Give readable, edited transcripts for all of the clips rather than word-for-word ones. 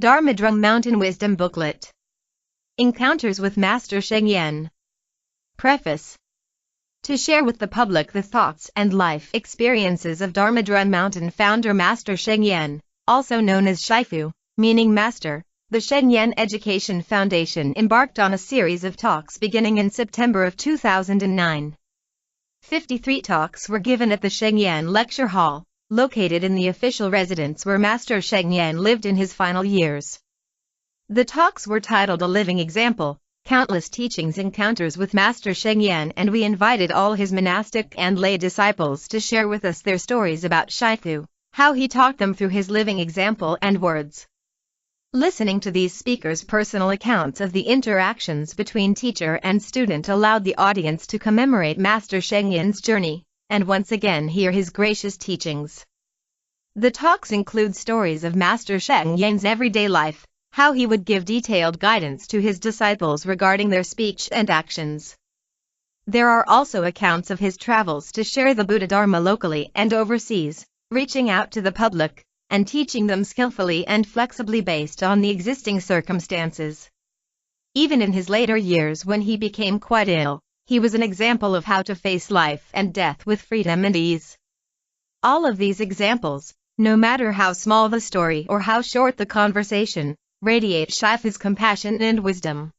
Dharma Drum Mountain Wisdom Booklet. Encounters with Master Sheng. Preface. To share with the public the thoughts and life experiences of Dharma Drum Mountain founder Master Sheng, also known as Shifu, meaning master, the Sheng Education Foundation embarked on a series of talks beginning in September of 2009. 53 talks were given at the Sheng Lecture Hall, located in the official residence where Master Sheng lived in his final years. The talks were titled A Living Example, Countless Teachings Encounters with Master Sheng, and we invited all his monastic and lay disciples to share with us their stories about Shifu, how he taught them through his living example and words. Listening to these speakers' personal accounts of the interactions between teacher and student allowed the audience to commemorate Master Sheng's journey, and once again hear his gracious teachings. The talks include stories of Master Sheng's everyday life, how he would give detailed guidance to his disciples regarding their speech and actions. There are also accounts of his travels to share the Buddha Dharma locally and overseas, reaching out to the public, and teaching them skillfully and flexibly based on the existing circumstances. Even in his later years when he became quite ill, he was an example of how to face life and death with freedom and ease. All of these examples, no matter how small the story or how short the conversation, radiate Shifu's compassion and wisdom.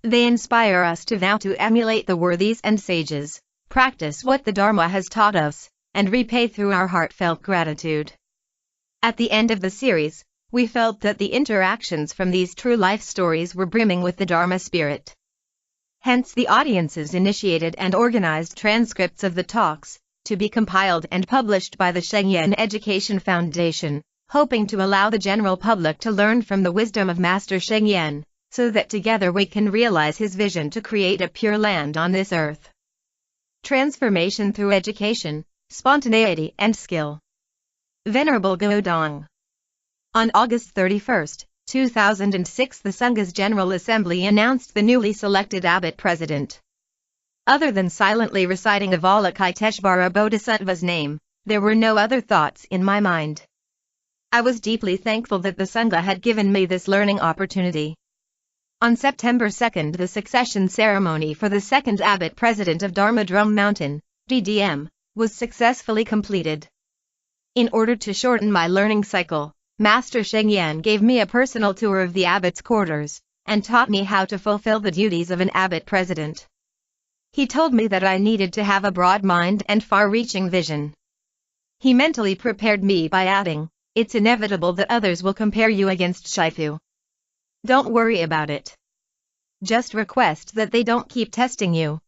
They inspire us to vow to emulate the worthies and sages, practice what the Dharma has taught us, and repay through our heartfelt gratitude. At the end of the series, we felt that the interactions from these true life stories were brimming with the Dharma spirit. Hence the audiences initiated and organized transcripts of the talks, to be compiled and published by the Sheng Education Foundation, hoping to allow the general public to learn from the wisdom of Master Sheng, so that together we can realize his vision to create a pure land on this earth. Transformation through education, spontaneity and skill. Venerable Godong. On August 31, 2006, the Sangha's General Assembly announced the newly selected abbot president. Other than silently reciting Avalokiteshvara Bodhisattva's name, there were no other thoughts in my mind. I was deeply thankful that the Sangha had given me this learning opportunity. On September 2, the succession ceremony for the second abbot president of Dharma Drum Mountain, DDM, was successfully completed. In order to shorten my learning cycle, Master Sheng gave me a personal tour of the abbot's quarters, and taught me how to fulfill the duties of an abbot president. He told me that I needed to have a broad mind and far-reaching vision. He mentally prepared me by adding, "It's inevitable that others will compare you against Shifu. Don't worry about it. Just request that they don't keep testing you."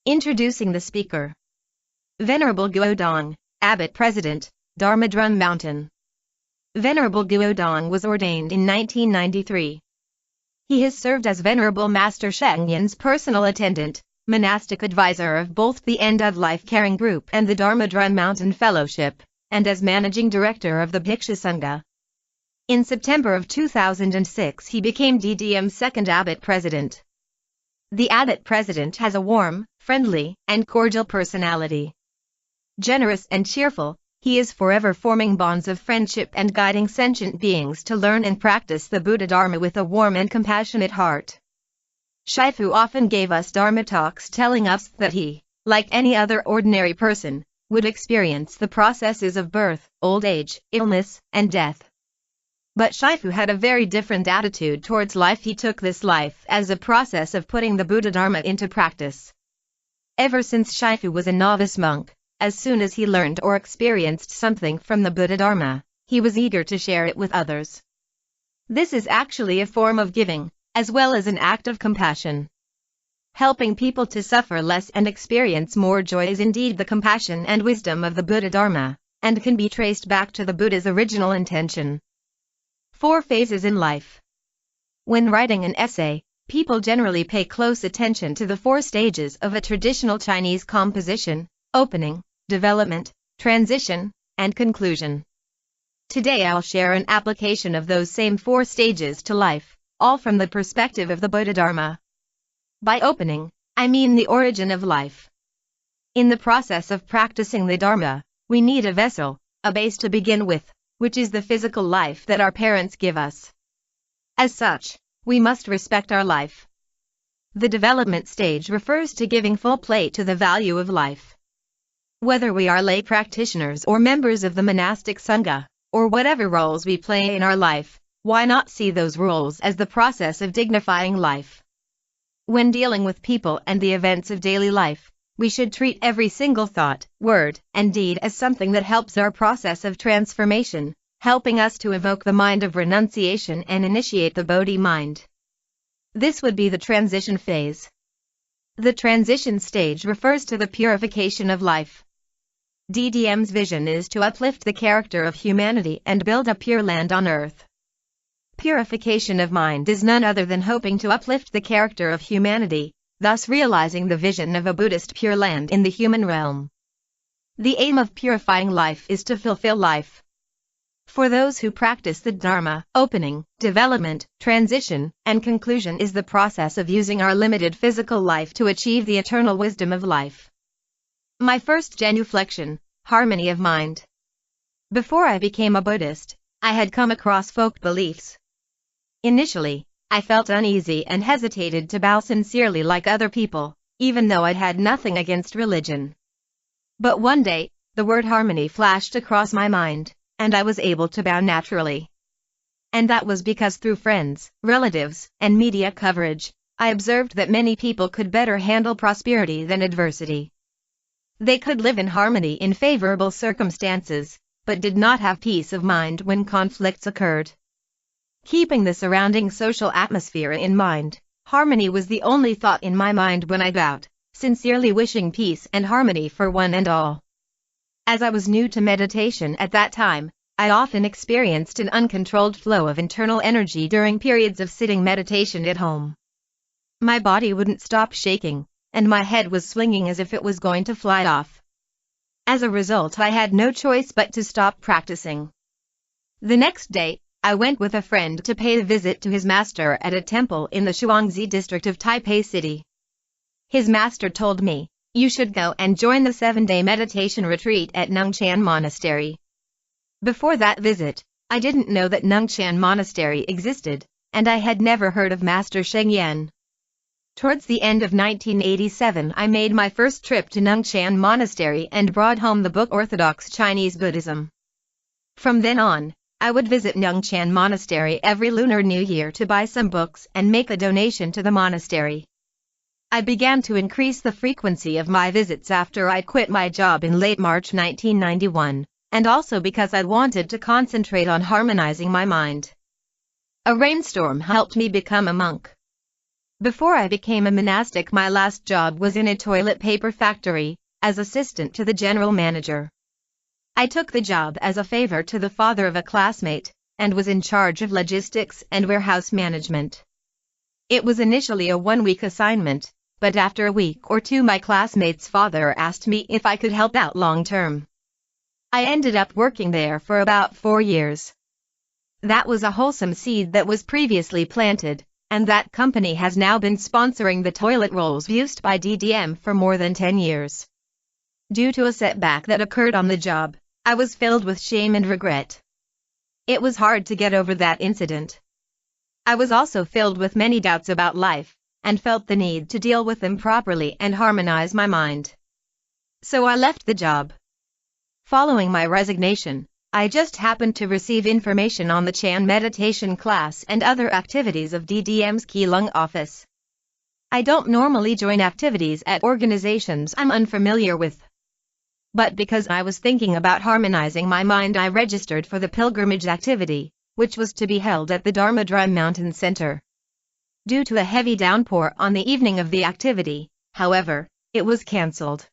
Introducing the speaker. Venerable Godong, Abbot President, Dharma Drum Mountain. Venerable Godong was ordained in 1993. He has served as Venerable Master Sheng's personal attendant, monastic advisor of both the End of Life Caring Group and the Dharma Drum Mountain Fellowship, and as managing director of the Bhikshu Sangha. In September of 2006 he became DDM's second abbot president. The abbot president has a warm, friendly, and cordial personality. Generous and cheerful, he is forever forming bonds of friendship and guiding sentient beings to learn and practice the Buddha Dharma with a warm and compassionate heart. Shifu often gave us Dharma talks telling us that he, like any other ordinary person, would experience the processes of birth, old age, illness, and death. But Shifu had a very different attitude towards life. He took this life as a process of putting the Buddha Dharma into practice. Ever since Shifu was a novice monk, as soon as he learned or experienced something from the Buddha Dharma, he was eager to share it with others. This is actually a form of giving, as well as an act of compassion. Helping people to suffer less and experience more joy is indeed the compassion and wisdom of the Buddha Dharma, and can be traced back to the Buddha's original intention. 4 phases in life. When writing an essay, people generally pay close attention to the 4 stages of a traditional Chinese composition: opening, development, transition, and conclusion. Today I'll share an application of those same 4 stages to life, all from the perspective of the Buddha Dharma. By opening, I mean the origin of life. In the process of practicing the Dharma, we need a vessel, a base to begin with, which is the physical life that our parents give us. As such, we must respect our life. The development stage refers to giving full play to the value of life. Whether we are lay practitioners or members of the monastic sangha, or whatever roles we play in our life, why not see those roles as the process of dignifying life? When dealing with people and the events of daily life, we should treat every single thought, word, and deed as something that helps our process of transformation, helping us to evoke the mind of renunciation and initiate the Bodhi mind. This would be the transition phase. The transition stage refers to the purification of life. DDM's vision is to uplift the character of humanity and build a pure land on earth. Purification of mind is none other than hoping to uplift the character of humanity, thus realizing the vision of a Buddhist Pure Land in the human realm. The aim of purifying life is to fulfill life. For those who practice the Dharma, opening, development, transition, and conclusion is the process of using our limited physical life to achieve the eternal wisdom of life. My first genuflection, harmony of mind. Before I became a Buddhist, I had come across folk beliefs. Initially, I felt uneasy and hesitated to bow sincerely like other people, even though I'd had nothing against religion. But one day, the word harmony flashed across my mind, and I was able to bow naturally. And that was because through friends, relatives, and media coverage, I observed that many people could better handle prosperity than adversity. They could live in harmony in favorable circumstances, but did not have peace of mind when conflicts occurred. Keeping the surrounding social atmosphere in mind, harmony was the only thought in my mind when I bowed, sincerely wishing peace and harmony for one and all. As I was new to meditation at that time, I often experienced an uncontrolled flow of internal energy during periods of sitting meditation at home. My body wouldn't stop shaking, and my head was swinging as if it was going to fly off. As a result, I had no choice but to stop practicing. The next day, I went with a friend to pay a visit to his master at a temple in the Shuangzi district of Taipei City. His master told me, "You should go and join the 7-day meditation retreat at Nungchan Monastery." Before that visit, I didn't know that Nungchan Monastery existed, and I had never heard of Master Sheng. Towards the end of 1987, I made my first trip to Nungchan Monastery and brought home the book Orthodox Chinese Buddhism. From then on, I would visit Nungchan Monastery every Lunar New Year to buy some books and make a donation to the monastery. I began to increase the frequency of my visits after I quit my job in late March 1991, and also because I wanted to concentrate on harmonizing my mind. A rainstorm helped me become a monk. Before I became a monastic, my last job was in a toilet paper factory, as assistant to the general manager. I took the job as a favor to the father of a classmate, and was in charge of logistics and warehouse management. It was initially a 1-week assignment, but after a week or two my classmate's father asked me if I could help out long-term. I ended up working there for about 4 years. That was a wholesome seed that was previously planted, and that company has now been sponsoring the toilet rolls used by DDM for more than 10 years. Due to a setback that occurred on the job, I was filled with shame and regret. It was hard to get over that incident. I was also filled with many doubts about life, and felt the need to deal with them properly and harmonize my mind. So I left the job. Following my resignation, I just happened to receive information on the Chan meditation class and other activities of DDM's Keelung office. I don't normally join activities at organizations I'm unfamiliar with. But because I was thinking about harmonizing my mind, I registered for the pilgrimage activity, which was to be held at the Dharma Dry Mountain Center. Due to a heavy downpour on the evening of the activity, however, it was cancelled.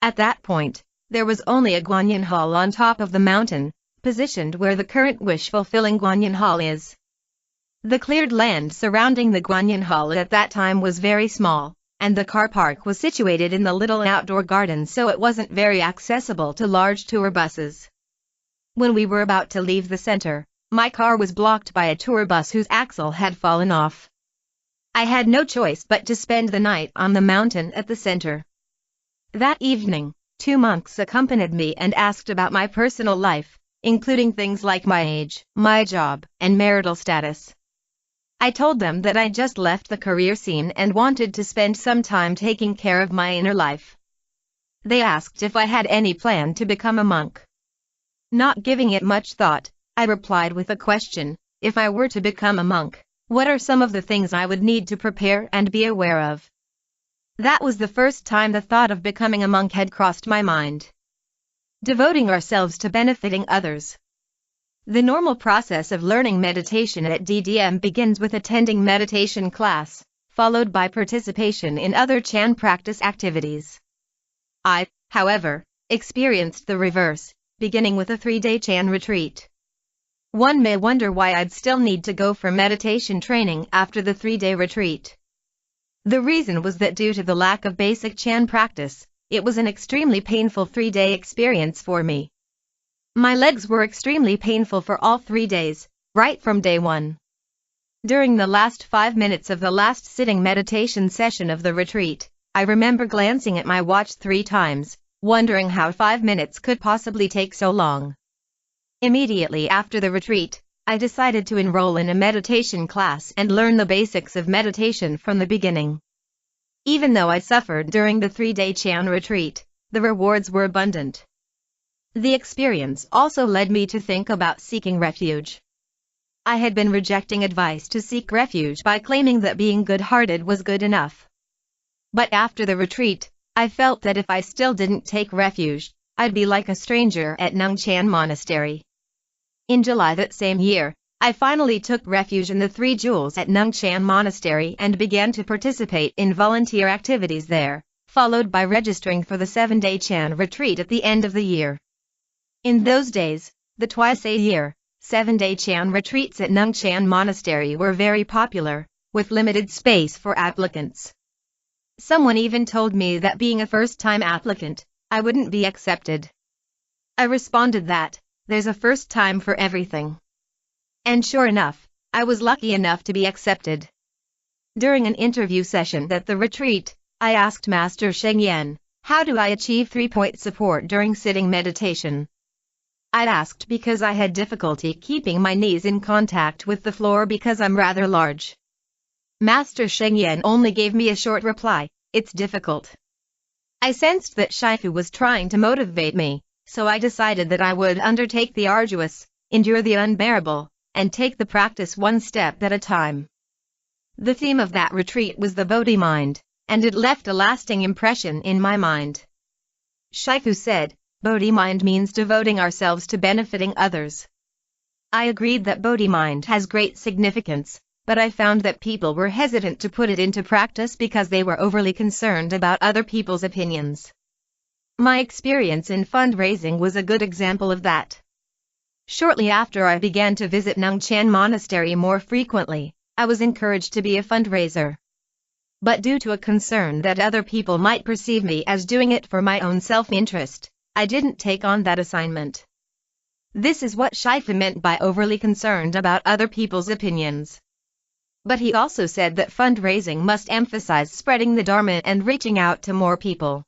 At that point, there was only a Guanyin Hall on top of the mountain, positioned where the current wish-fulfilling Guanyin Hall is. The cleared land surrounding the Guanyin Hall at that time was very small, and the car park was situated in the little outdoor garden, so it wasn't very accessible to large tour buses. When we were about to leave the center, my car was blocked by a tour bus whose axle had fallen off. I had no choice but to spend the night on the mountain at the center. That evening, 2 monks accompanied me and asked about my personal life, including things like my age, my job, and marital status. I told them that I just left the career scene and wanted to spend some time taking care of my inner life. They asked if I had any plan to become a monk. Not giving it much thought, I replied with a question: if I were to become a monk, what are some of the things I would need to prepare and be aware of? That was the first time the thought of becoming a monk had crossed my mind. Devoting ourselves to benefiting others. The normal process of learning meditation at DDM begins with attending meditation class, followed by participation in other Chan practice activities. I, however, experienced the reverse, beginning with a 3-day Chan retreat. One may wonder why I'd still need to go for meditation training after the 3-day retreat. The reason was that due to the lack of basic Chan practice, it was an extremely painful 3-day experience for me. My legs were extremely painful for all 3 days, right from day 1. During the last 5 minutes of the last sitting meditation session of the retreat, I remember glancing at my watch 3 times, wondering how 5 minutes could possibly take so long. Immediately after the retreat, I decided to enroll in a meditation class and learn the basics of meditation from the beginning. Even though I suffered during the 3-day Chan retreat, the rewards were abundant. The experience also led me to think about seeking refuge. I had been rejecting advice to seek refuge by claiming that being good-hearted was good enough. But after the retreat, I felt that if I still didn't take refuge, I'd be like a stranger at Nungchan Monastery. In July that same year, I finally took refuge in the 3 jewels at Nungchan Monastery and began to participate in volunteer activities there, followed by registering for the 7-day Chan retreat at the end of the year. In those days, the twice-a-year, 7-day Chan retreats at Nungchan Monastery were very popular, with limited space for applicants. Someone even told me that being a first-time applicant, I wouldn't be accepted. I responded that, there's a first time for everything. And sure enough, I was lucky enough to be accepted. During an interview session at the retreat, I asked Master Sheng, how do I achieve 3-point support during sitting meditation? I'd asked because I had difficulty keeping my knees in contact with the floor because I'm rather large. Master Sheng only gave me a short reply: it's difficult. I sensed that Shifu was trying to motivate me, so I decided that I would undertake the arduous, endure the unbearable, and take the practice one step at a time. The theme of that retreat was the Bodhi mind, and it left a lasting impression in my mind. Shifu said, Bodhi mind means devoting ourselves to benefiting others. I agreed that Bodhi mind has great significance, but I found that people were hesitant to put it into practice because they were overly concerned about other people's opinions. My experience in fundraising was a good example of that. Shortly after I began to visit Nungchan Monastery more frequently, I was encouraged to be a fundraiser. But due to a concern that other people might perceive me as doing it for my own self-interest, I didn't take on that assignment. This is what Shifu meant by overly concerned about other people's opinions. But he also said that fundraising must emphasize spreading the Dharma and reaching out to more people.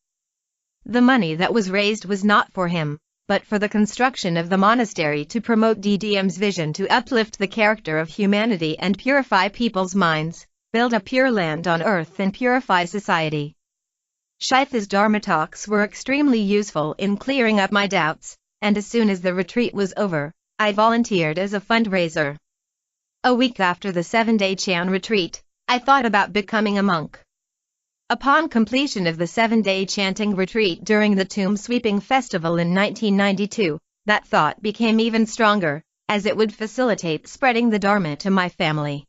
The money that was raised was not for him, but for the construction of the monastery to promote DDM's vision to uplift the character of humanity and purify people's minds, build a pure land on earth and purify society. Shifu's Dharma talks were extremely useful in clearing up my doubts, and as soon as the retreat was over, I volunteered as a fundraiser. A week after the 7-day Chan retreat, I thought about becoming a monk. Upon completion of the 7-day chanting retreat during the Tomb Sweeping Festival in 1992, that thought became even stronger, as it would facilitate spreading the Dharma to my family.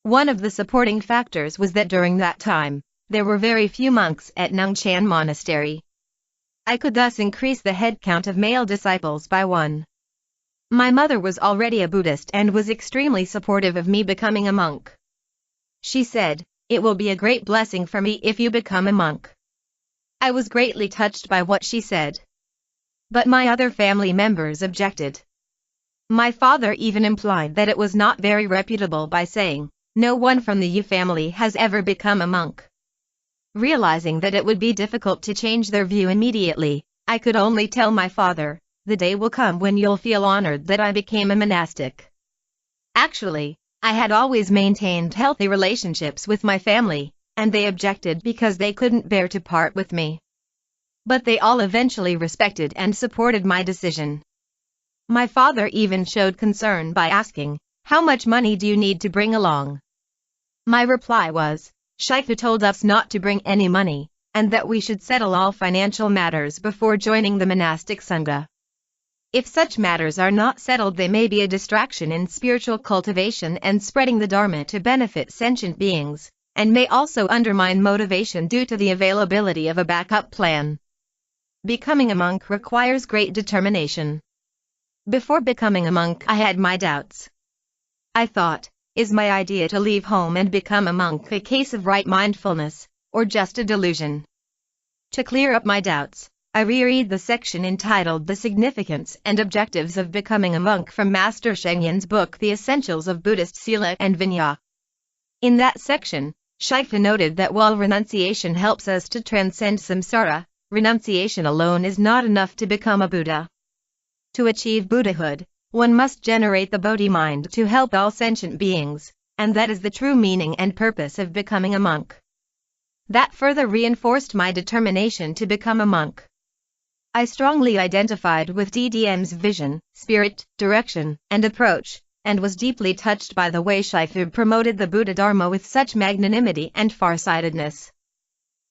One of the supporting factors was that during that time, there were very few monks at Nungchan Monastery. I could thus increase the head count of male disciples by 1. My mother was already a Buddhist and was extremely supportive of me becoming a monk. She said, "It will be a great blessing for me if you become a monk." I was greatly touched by what she said. But my other family members objected. My father even implied that it was not very reputable by saying, "No one from the Yu family has ever become a monk." Realizing that it would be difficult to change their view immediately, I could only tell my father, the day will come when you'll feel honored that I became a monastic. Actually, I had always maintained healthy relationships with my family, and they objected because they couldn't bear to part with me. But they all eventually respected and supported my decision. My father even showed concern by asking, "How much money do you need to bring along?" My reply was, "Shaifu told us not to bring any money, and that we should settle all financial matters before joining the monastic sangha. If such matters are not settled, they may be a distraction in spiritual cultivation and spreading the Dharma to benefit sentient beings, and may also undermine motivation due to the availability of a backup plan." Becoming a monk requires great determination. Before becoming a monk, I had my doubts. I thought, is my idea to leave home and become a monk a case of right mindfulness, or just a delusion? To clear up my doubts, I reread the section entitled The Significance and Objectives of Becoming a Monk from Master Sheng Yen's book The Essentials of Buddhist Sila and Vinaya. In that section, Shaifu noted that while renunciation helps us to transcend samsara, renunciation alone is not enough to become a Buddha. To achieve Buddhahood, one must generate the Bodhi mind to help all sentient beings, and that is the true meaning and purpose of becoming a monk. That further reinforced my determination to become a monk. I strongly identified with DDM's vision, spirit, direction, and approach, and was deeply touched by the way Shaifu promoted the Buddha Dharma with such magnanimity and farsightedness.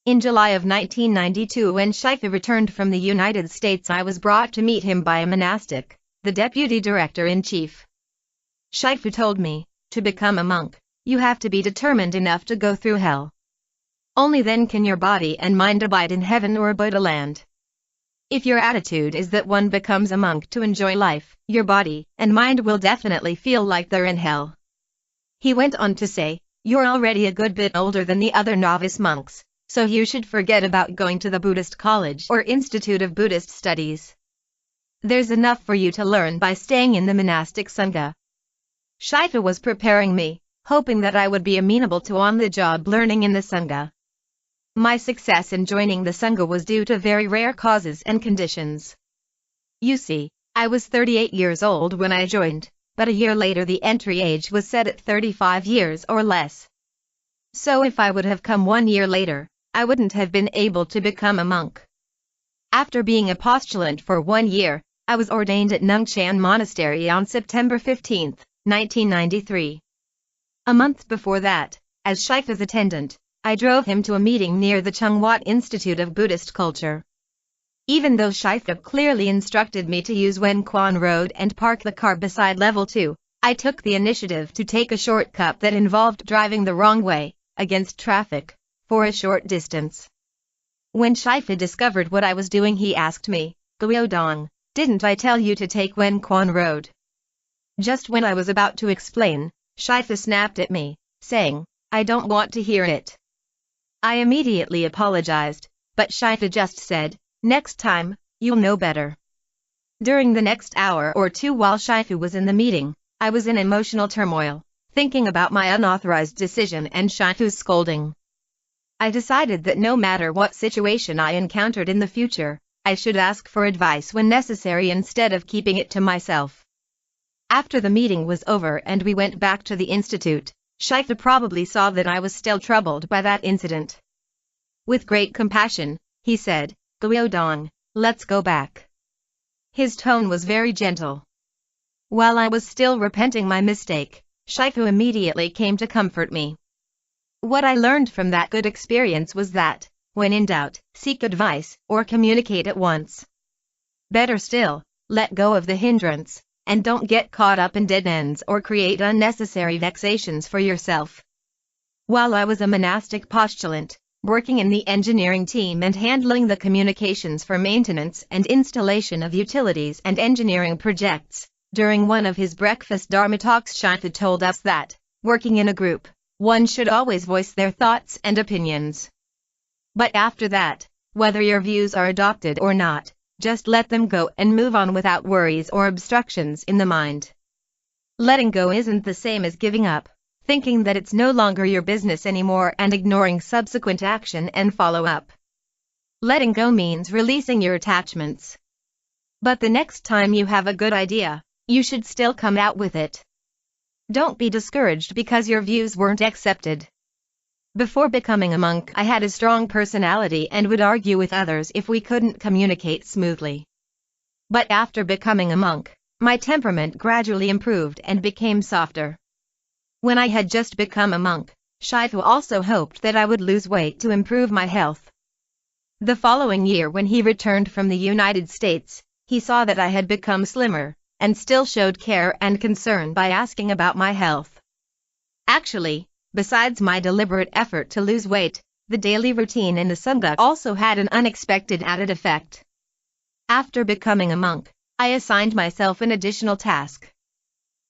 In July of 1992, when Shaifu returned from the United States, I was brought to meet him by a monastic, the Deputy Director-in-Chief. Shaifu told me, "To become a monk, you have to be determined enough to go through hell. Only then can your body and mind abide in heaven or Buddha land. If your attitude is that one becomes a monk to enjoy life, your body and mind will definitely feel like they're in hell." He went on to say, "You're already a good bit older than the other novice monks, so you should forget about going to the Buddhist College or Institute of Buddhist Studies. There's enough for you to learn by staying in the monastic sangha." Shaifu was preparing me, hoping that I would be amenable to on-the-job learning in the sangha. My success in joining the sangha was due to very rare causes and conditions. You see, I was 38 years old when I joined, but a year later the entry age was set at 35 years or less. So if I would have come 1 year later, I wouldn't have been able to become a monk. After being a postulant for 1 year, I was ordained at Nungchan Monastery on September 15, 1993. A month before that, as Shaifu's attendant, I drove him to a meeting near the Chungwat Institute of Buddhist Culture. Even though Shaifu clearly instructed me to use Wen Quan Road and park the car beside level 2, I took the initiative to take a shortcut that involved driving the wrong way, against traffic, for a short distance. When Shaifu discovered what I was doing, he asked me, "Guodong, didn't I tell you to take Wen Quan Road?" Just when I was about to explain, Shaifu snapped at me, saying, "I don't want to hear it." I immediately apologized, but Shaifu just said, "Next time, you'll know better." During the next hour or two while Shaifu was in the meeting, I was in emotional turmoil, thinking about my unauthorized decision and Shaifu's scolding. I decided that no matter what situation I encountered in the future, I should ask for advice when necessary instead of keeping it to myself. After the meeting was over and we went back to the institute, Shaifu probably saw that I was still troubled by that incident. With great compassion, he said, "Guodong, let's go back." His tone was very gentle. While I was still repenting my mistake, Shaifu immediately came to comfort me. What I learned from that good experience was that, when in doubt, seek advice or communicate at once. Better still, let go of the hindrance, and don't get caught up in dead ends or create unnecessary vexations for yourself. While I was a monastic postulant, working in the engineering team and handling the communications for maintenance and installation of utilities and engineering projects, during one of his breakfast Dharma talks Shaifu told us that, working in a group, one should always voice their thoughts and opinions. But after that, whether your views are adopted or not, just let them go and move on without worries or obstructions in the mind. Letting go isn't the same as giving up, thinking that it's no longer your business anymore and ignoring subsequent action and follow-up. Letting go means releasing your attachments. But the next time you have a good idea, you should still come out with it. Don't be discouraged because your views weren't accepted. Before becoming a monk, I had a strong personality and would argue with others if we couldn't communicate smoothly. But after becoming a monk, my temperament gradually improved and became softer. When I had just become a monk, Shifu also hoped that I would lose weight to improve my health. The following year, when he returned from the United States, he saw that I had become slimmer, and still showed care and concern by asking about my health. Actually, besides my deliberate effort to lose weight, the daily routine in the Sangha also had an unexpected added effect. After becoming a monk, I assigned myself an additional task.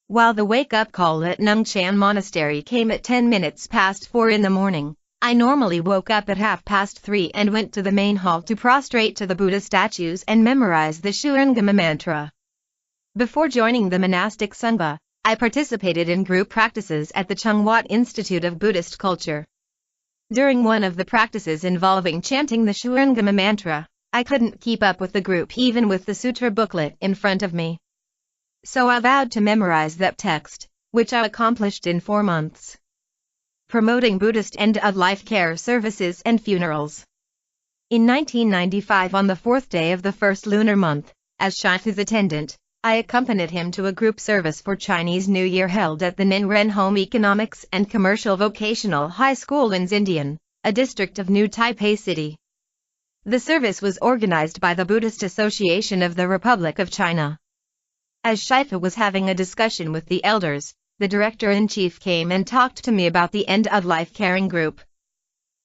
While the wake-up call at Nungchan Monastery came at 10 minutes past 4 in the morning, I normally woke up at 3:30 and went to the main hall to prostrate to the Buddha statues and memorize the Shurangama mantra. Before joining the monastic Sangha, I participated in group practices at the Chungwat Institute of Buddhist Culture. During one of the practices involving chanting the Shurangama mantra, I couldn't keep up with the group even with the sutra booklet in front of me. So I vowed to memorize that text, which I accomplished in 4 months. Promoting Buddhist end-of-life care services and funerals. In 1995, on the 4th day of the first lunar month, as Shifu's attendant, I accompanied him to a group service for Chinese New Year held at the Ninren Home Economics and Commercial Vocational High School in Xindian, a district of New Taipei City. The service was organized by the Buddhist Association of the Republic of China. As Shifu was having a discussion with the elders, the director-in-chief came and talked to me about the end-of-life caring group.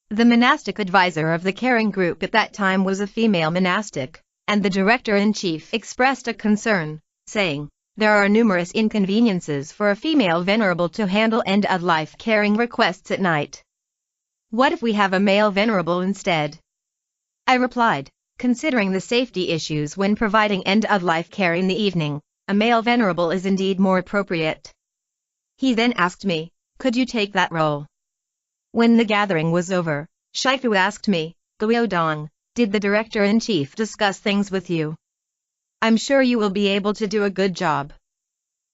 The monastic advisor of the caring group at that time was a female monastic, and the director-in-chief expressed a concern, saying, "There are numerous inconveniences for a female venerable to handle end-of-life caring requests at night. What if we have a male venerable instead?" I replied, "Considering the safety issues when providing end-of-life care in the evening, a male venerable is indeed more appropriate." He then asked me, "Could you take that role?" When the gathering was over, Shifu asked me, "Guodong, did the director-in-chief discuss things with you? I'm sure you will be able to do a good job."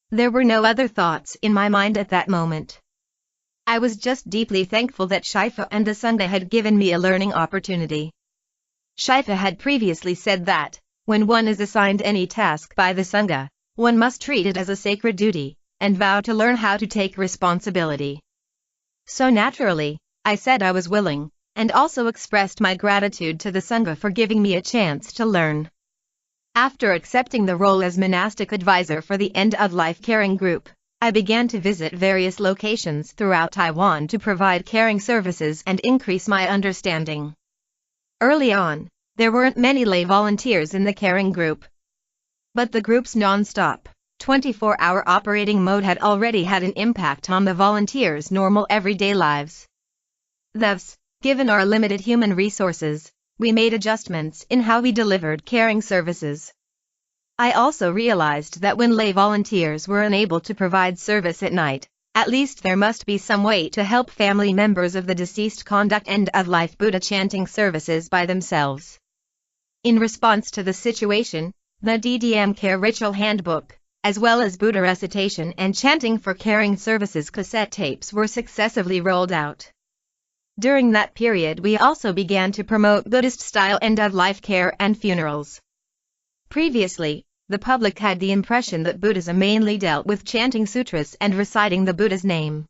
There were no other thoughts in my mind at that moment. I was just deeply thankful that Shifu and the Sangha had given me a learning opportunity. Shifu had previously said that, when one is assigned any task by the Sangha, one must treat it as a sacred duty, and vow to learn how to take responsibility. So naturally, I said I was willing, and also expressed my gratitude to the Sangha for giving me a chance to learn. After accepting the role as monastic advisor for the end-of-life caring group, I began to visit various locations throughout Taiwan to provide caring services and increase my understanding. Early on, there weren't many lay volunteers in the caring group. But the group's non-stop, 24-hour operating mode had already had an impact on the volunteers' normal everyday lives. Thus, given our limited human resources, we made adjustments in how we delivered caring services. I also realized that when lay volunteers were unable to provide service at night, at least there must be some way to help family members of the deceased conduct end-of-life Buddha chanting services by themselves. In response to the situation, the DDM Care Ritual Handbook, as well as Buddha recitation and chanting for caring services cassette tapes were successively rolled out. During that period we also began to promote Buddhist-style end-of-life care and funerals. Previously, the public had the impression that Buddhism mainly dealt with chanting sutras and reciting the Buddha's name.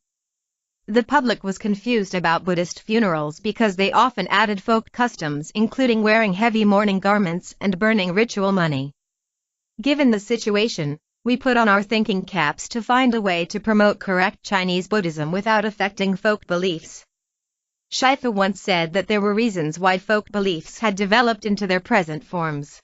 The public was confused about Buddhist funerals because they often added folk customs including wearing heavy mourning garments and burning ritual money. Given the situation, we put on our thinking caps to find a way to promote correct Chinese Buddhism without affecting folk beliefs. Shifu once said that there were reasons why folk beliefs had developed into their present forms.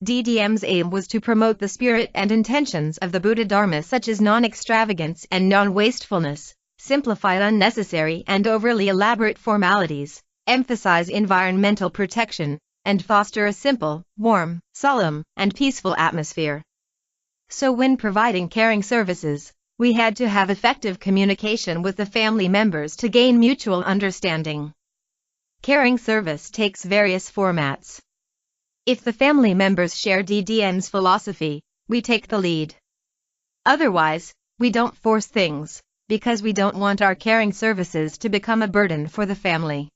DDM's aim was to promote the spirit and intentions of the Buddha Dharma such as non-extravagance and non-wastefulness, simplify unnecessary and overly elaborate formalities, emphasize environmental protection, and foster a simple, warm, solemn, and peaceful atmosphere. So when providing caring services, we had to have effective communication with the family members to gain mutual understanding. Caring service takes various formats. If the family members share DDM's philosophy, we take the lead. Otherwise, we don't force things, because we don't want our caring services to become a burden for the family.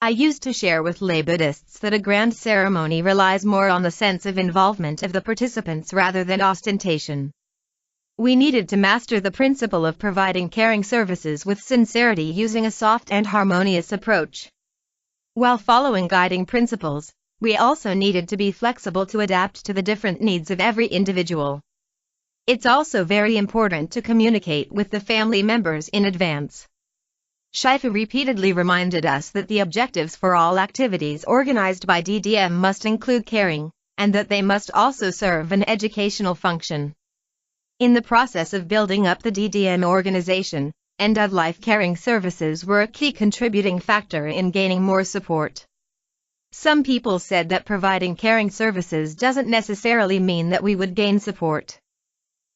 I used to share with lay Buddhists that a grand ceremony relies more on the sense of involvement of the participants rather than ostentation. We needed to master the principle of providing caring services with sincerity using a soft and harmonious approach. While following guiding principles, we also needed to be flexible to adapt to the different needs of every individual. It's also very important to communicate with the family members in advance. Shifu repeatedly reminded us that the objectives for all activities organized by DDM must include caring, and that they must also serve an educational function. In the process of building up the DDM organization, end-of-life caring services were a key contributing factor in gaining more support. Some people said that providing caring services doesn't necessarily mean that we would gain support.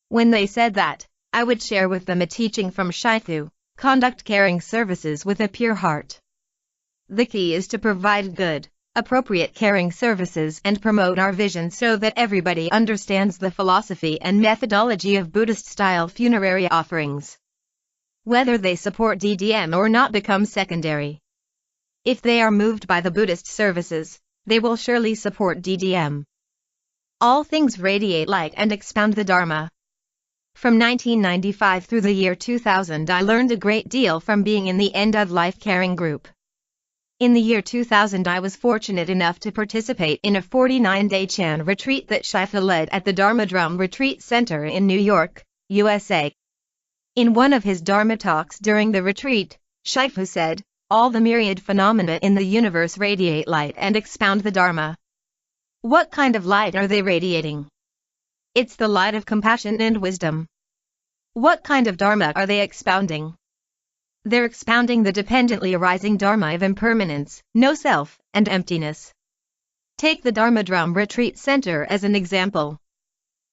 When they said that, I would share with them a teaching from Shifu: conduct caring services with a pure heart. The key is to provide good, appropriate caring services and promote our vision so that everybody understands the philosophy and methodology of Buddhist-style funerary offerings. Whether they support DDM or not becomes secondary. If they are moved by the Buddhist services, they will surely support DDM. All things radiate light and expound the Dharma. From 1995 through the year 2000, I learned a great deal from being in the end-of-life caring group. In the year 2000, I was fortunate enough to participate in a 49-day Chan retreat that Shifu led at the Dharma Retreat Center in New York, USA. In one of his Dharma talks during the retreat, Shifu said, "All the myriad phenomena in the universe radiate light and expound the Dharma." What kind of light are they radiating? It's the light of compassion and wisdom. What kind of Dharma are they expounding? They're expounding the dependently arising Dharma of impermanence, no self, and emptiness. Take the Dharma Retreat Center as an example.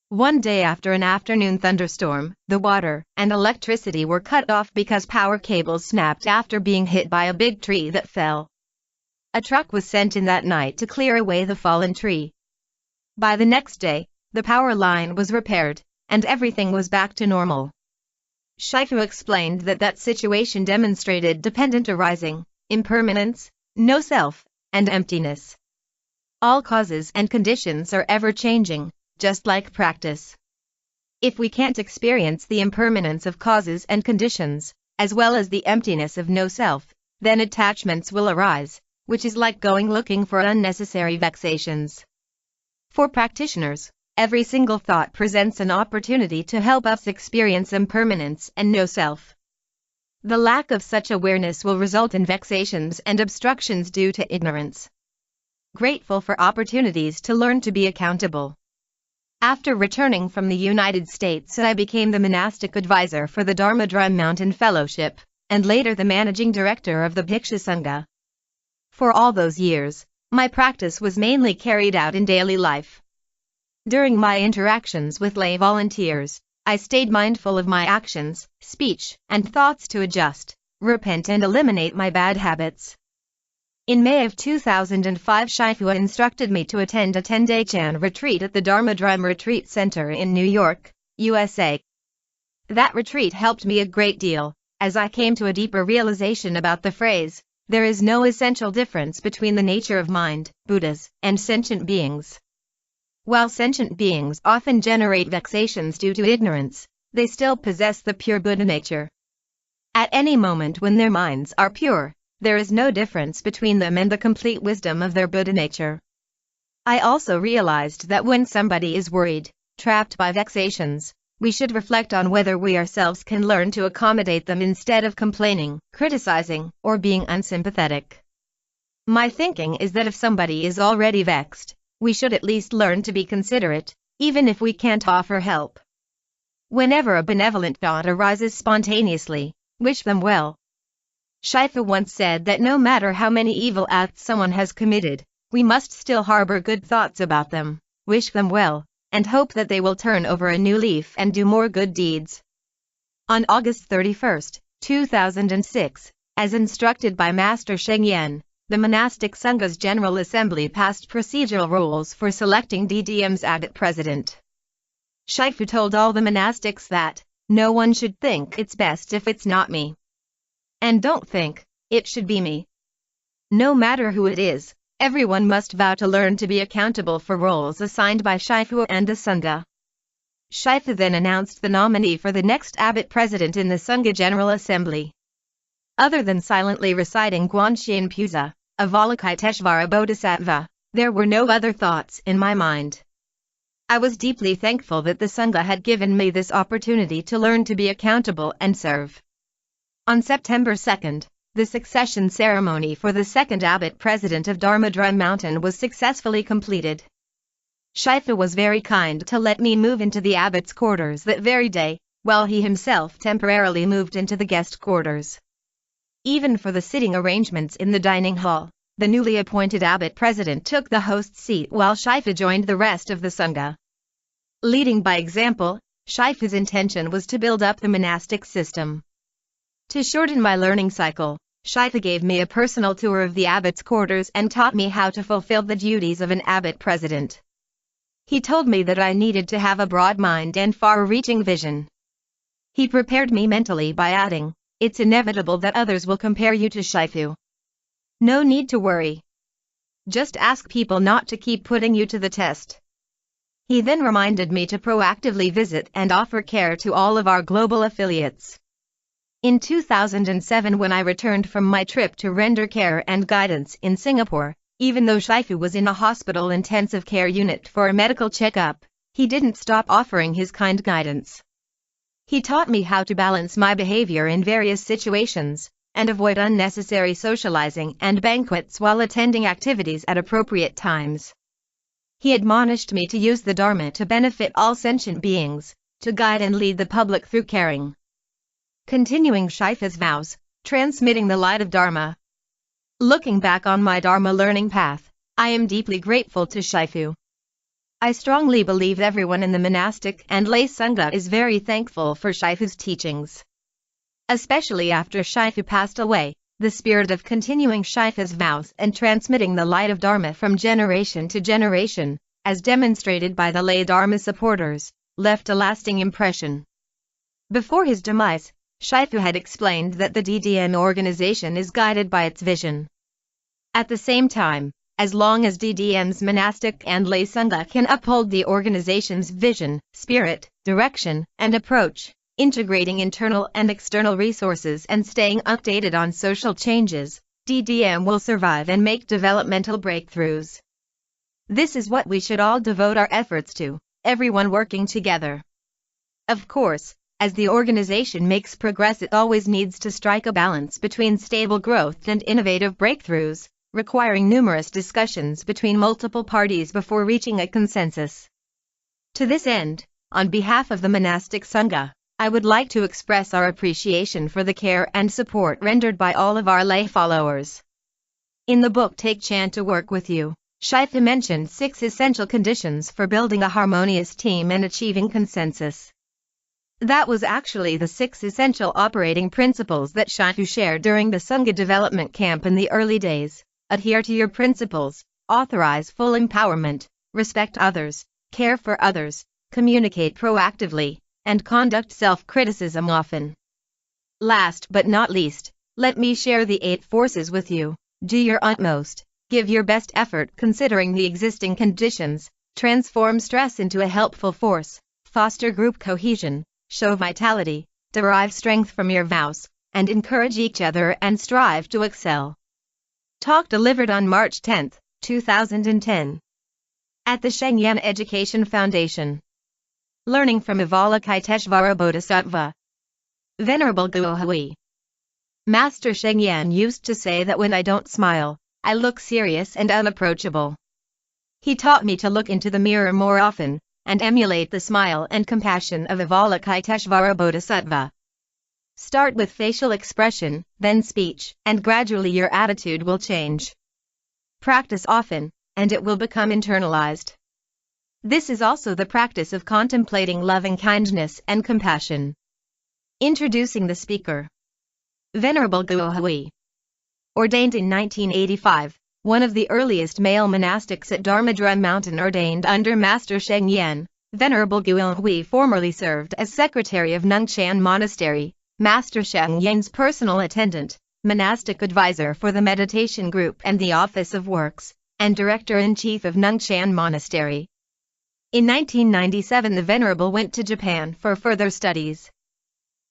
One day after an afternoon thunderstorm, the water and electricity were cut off because power cables snapped after being hit by a big tree that fell. A truck was sent in that night to clear away the fallen tree. By the next day, the power line was repaired, and everything was back to normal. Shifu explained that that situation demonstrated dependent arising, impermanence, no self, and emptiness. All causes and conditions are ever-changing, just like practice. If we can't experience the impermanence of causes and conditions, as well as the emptiness of no self, then attachments will arise, which is like going looking for unnecessary vexations. For practitioners, every single thought presents an opportunity to help us experience impermanence and no self. The lack of such awareness will result in vexations and obstructions due to ignorance. Grateful for opportunities to learn to be accountable. After returning from the United States, I became the monastic advisor for the Dharma Mountain Fellowship, and later the managing director of the Bhikshu Sangha. For all those years, my practice was mainly carried out in daily life. During my interactions with lay volunteers, I stayed mindful of my actions, speech, and thoughts to adjust, repent and eliminate my bad habits. In May of 2005, Shifu instructed me to attend a 10-day Chan retreat at the Dharma Retreat Center in New York, USA. That retreat helped me a great deal, as I came to a deeper realization about the phrase, "There is no essential difference between the nature of mind, Buddhas, and sentient beings." While sentient beings often generate vexations due to ignorance, they still possess the pure Buddha nature. At any moment when their minds are pure, there is no difference between them and the complete wisdom of their Buddha nature. I also realized that when somebody is worried, trapped by vexations, we should reflect on whether we ourselves can learn to accommodate them instead of complaining, criticizing, or being unsympathetic. My thinking is that if somebody is already vexed, we should at least learn to be considerate, even if we can't offer help. Whenever a benevolent thought arises spontaneously, wish them well. Shifu once said that no matter how many evil acts someone has committed, we must still harbor good thoughts about them, wish them well, and hope that they will turn over a new leaf and do more good deeds. On August 31, 2006, as instructed by Master Sheng, the monastic Sangha's General Assembly passed procedural rules for selecting DDM's abbot president. Shifu told all the monastics that, no one should think it's best if it's not me. And don't think it should be me. No matter who it is, everyone must vow to learn to be accountable for roles assigned by Shifu and the Sangha. Shifu then announced the nominee for the next abbot president in the Sangha General Assembly. Other than silently reciting Guanxian Puja, Avalokiteshvara Bodhisattva, there were no other thoughts in my mind. I was deeply thankful that the Sangha had given me this opportunity to learn to be accountable and serve. On September 2nd, the succession ceremony for the second abbot president of Dharma Mountain was successfully completed. Shifu was very kind to let me move into the abbot's quarters that very day, while he himself temporarily moved into the guest quarters. Even for the sitting arrangements in the dining hall, the newly appointed abbot president took the host's seat while Shifu joined the rest of the Sangha. Leading by example, Shifu's intention was to build up the monastic system. To shorten my learning cycle, Shifu gave me a personal tour of the abbot's quarters and taught me how to fulfill the duties of an abbot president. He told me that I needed to have a broad mind and far-reaching vision. He prepared me mentally by adding, "It's inevitable that others will compare you to Shifu. No need to worry. Just ask people not to keep putting you to the test." He then reminded me to proactively visit and offer care to all of our global affiliates. In 2007, when I returned from my trip to render care and guidance in Singapore, even though Shifu was in a hospital intensive care unit for a medical checkup, he didn't stop offering his kind guidance. He taught me how to balance my behavior in various situations, and avoid unnecessary socializing and banquets while attending activities at appropriate times. He admonished me to use the Dharma to benefit all sentient beings, to guide and lead the public through caring. Continuing Shifu's vows, transmitting the light of Dharma. Looking back on my Dharma learning path, I am deeply grateful to Shifu. I strongly believe everyone in the monastic and lay Sangha is very thankful for Shifu's teachings. Especially after Shifu passed away, the spirit of continuing Shifu's vows and transmitting the light of Dharma from generation to generation, as demonstrated by the lay Dharma supporters, left a lasting impression. Before his demise, Shifu had explained that the DDN organization is guided by its vision. At the same time, as long as DDM's monastic and lay Sangha can uphold the organization's vision, spirit, direction, and approach, integrating internal and external resources and staying updated on social changes, DDM will survive and make developmental breakthroughs. This is what we should all devote our efforts to, everyone working together. Of course, as the organization makes progress, it always needs to strike a balance between stable growth and innovative breakthroughs, requiring numerous discussions between multiple parties before reaching a consensus. To this end, on behalf of the monastic Sangha, I would like to express our appreciation for the care and support rendered by all of our lay followers. In the book Take Chant to Work With You, Shifu mentioned 6 essential conditions for building a harmonious team and achieving consensus. That was actually the 6 essential operating principles that Shifu shared during the Sangha development camp in the early days. Adhere to your principles, authorize full empowerment, respect others, care for others, communicate proactively, and conduct self-criticism often. Last but not least, let me share the 8 forces with you. Do your utmost, give your best effort considering the existing conditions, transform stress into a helpful force, foster group cohesion, show vitality, derive strength from your vows, and encourage each other and strive to excel. Talk delivered on March 10, 2010. At the Sheng Education Foundation. Learning from Avalokiteshvara Bodhisattva. Venerable Guruhui. Master Sheng used to say that when I don't smile, I look serious and unapproachable. He taught me to look into the mirror more often, and emulate the smile and compassion of Avalokiteshvara Bodhisattva. Start with facial expression, then speech, and gradually your attitude will change. Practice often, and it will become internalized. This is also the practice of contemplating loving kindness and compassion. Introducing the speaker. Venerable Guruhui. Ordained in 1985, one of the earliest male monastics at Dharma Mountain, ordained under Master Sheng, Venerable Guilin Hui formerly served as secretary of Nungchan Monastery, Master Sheng personal attendant, monastic advisor for the meditation group and the Office of Works, and director-in-chief of Nungchan Monastery. In 1997 the Venerable went to Japan for further studies.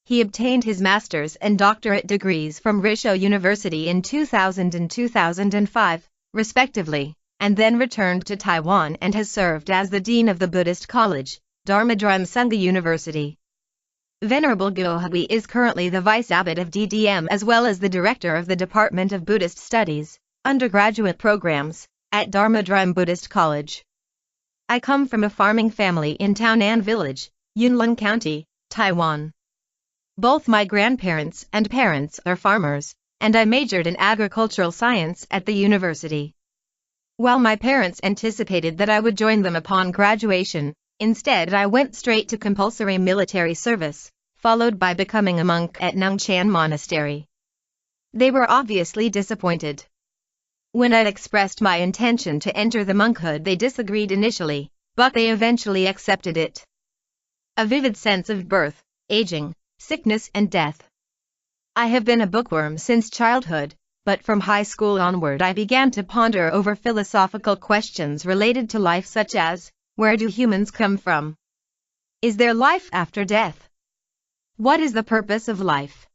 He obtained his master's and doctorate degrees from Risho University in 2000 and 2005, respectively, and then returned to Taiwan and has served as the Dean of the Buddhist College, Dharma Sangha University. Venerable Guilin is currently the Vice Abbot of DDM as well as the Director of the Department of Buddhist Studies, undergraduate programs, at Dharma Buddhist College. I come from a farming family in Taonan Village, Yunlin County, Taiwan. Both my grandparents and parents are farmers, and I majored in agricultural science at the university. While my parents anticipated that I would join them upon graduation, instead I went straight to compulsory military service, followed by becoming a monk at Nungchan Monastery. They were obviously disappointed. When I expressed my intention to enter the monkhood, they disagreed initially, but they eventually accepted it. A vivid sense of birth, aging, sickness and death. I have been a bookworm since childhood, but from high school onward I began to ponder over philosophical questions related to life, such as, where do humans come from? Is there life after death? What is the purpose of life?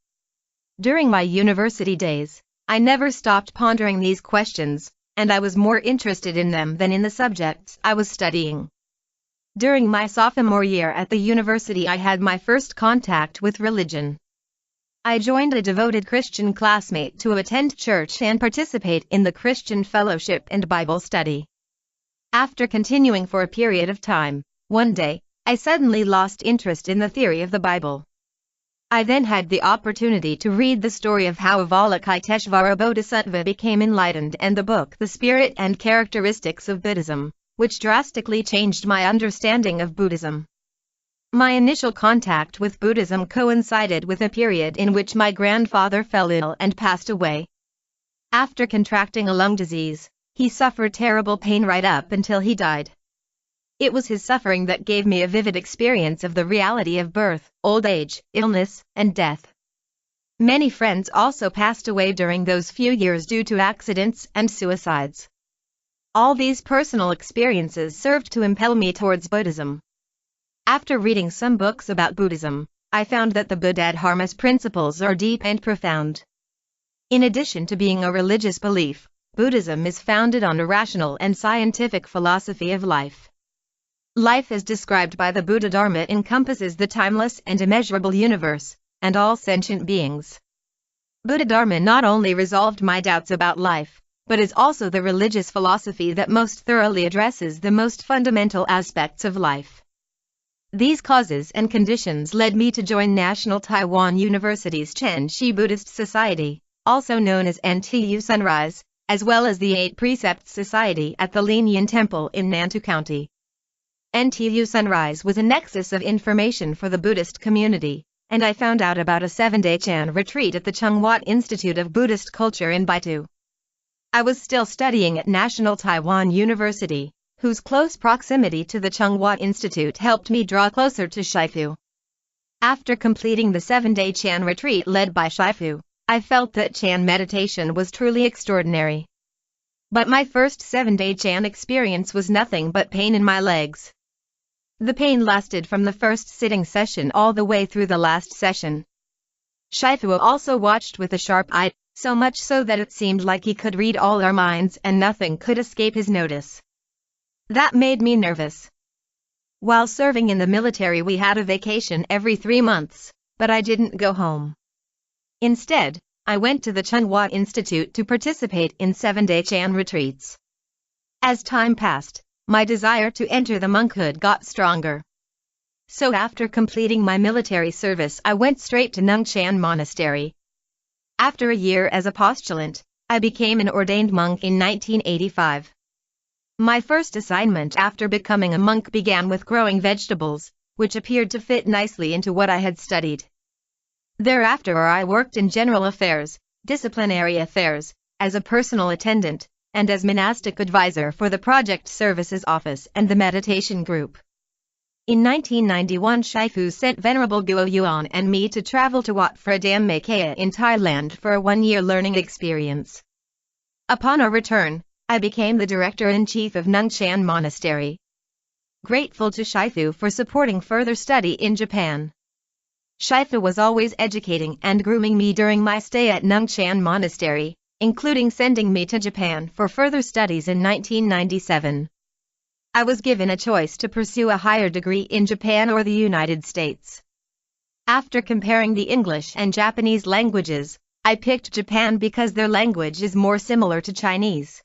During my university days, I never stopped pondering these questions, and I was more interested in them than in the subjects I was studying. During my sophomore year at the university I had my first contact with religion. I joined a devoted Christian classmate to attend church and participate in the Christian fellowship and Bible study. After continuing for a period of time, one day, I suddenly lost interest in the theory of the Bible. I then had the opportunity to read the story of how Avalokiteshvara Bodhisattva became enlightened and the book The Spirit and Characteristics of Buddhism, which drastically changed my understanding of Buddhism. My initial contact with Buddhism coincided with a period in which my grandfather fell ill and passed away. After contracting a lung disease, he suffered terrible pain right up until he died. It was his suffering that gave me a vivid experience of the reality of birth, old age, illness, and death. Many friends also passed away during those few years due to accidents and suicides. All these personal experiences served to impel me towards Buddhism. After reading some books about Buddhism, I found that the Buddha Dharma's principles are deep and profound. In addition to being a religious belief, Buddhism is founded on a rational and scientific philosophy of life. Life as described by the Buddha Dharma encompasses the timeless and immeasurable universe, and all sentient beings. Buddha Dharma not only resolved my doubts about life, but is also the religious philosophy that most thoroughly addresses the most fundamental aspects of life. These causes and conditions led me to join National Taiwan University's Chen Shi Buddhist Society, also known as NTU Sunrise, as well as the Eight Precepts Society at the Lin Yin Temple in Nantou County. NTU Sunrise was a nexus of information for the Buddhist community, and I found out about a 7-day Chan retreat at the Chunghwa Institute of Buddhist Culture in Baitu. I was still studying at National Taiwan University, whose close proximity to the Chunghwa Institute helped me draw closer to Shifu. After completing the 7-day Chan retreat led by Shifu, I felt that Chan meditation was truly extraordinary. But my first 7-day Chan experience was nothing but pain in my legs. The pain lasted from the first sitting session all the way through the last session. Shifu also watched with a sharp eye, so much so that it seemed like he could read all our minds and nothing could escape his notice. That made me nervous. While serving in the military we had a vacation every 3 months, but I didn't go home. Instead, I went to the Chunghwa Institute to participate in 7-day Chan retreats. As time passed, my desire to enter the monkhood got stronger. So after completing my military service I went straight to Nungchan Monastery. After a year as a postulant, I became an ordained monk in 1985. My first assignment after becoming a monk began with growing vegetables, which appeared to fit nicely into what I had studied. Thereafter I worked in general affairs, disciplinary affairs, as a personal attendant, and as monastic advisor for the Project Services Office and the Meditation Group. In 1991, Shifu sent Venerable Guo Yuan and me to travel to Wat Phra Dam Makaya in Thailand for a one-year learning experience. Upon our return, I became the Director-in-Chief of Nungshan Monastery. Grateful to Shifu for supporting further study in Japan. Shifu was always educating and grooming me during my stay at Nungshan Monastery, including sending me to Japan for further studies in 1997. I was given a choice to pursue a higher degree in Japan or the United States. After comparing the English and Japanese languages, I picked Japan because their language is more similar to Chinese.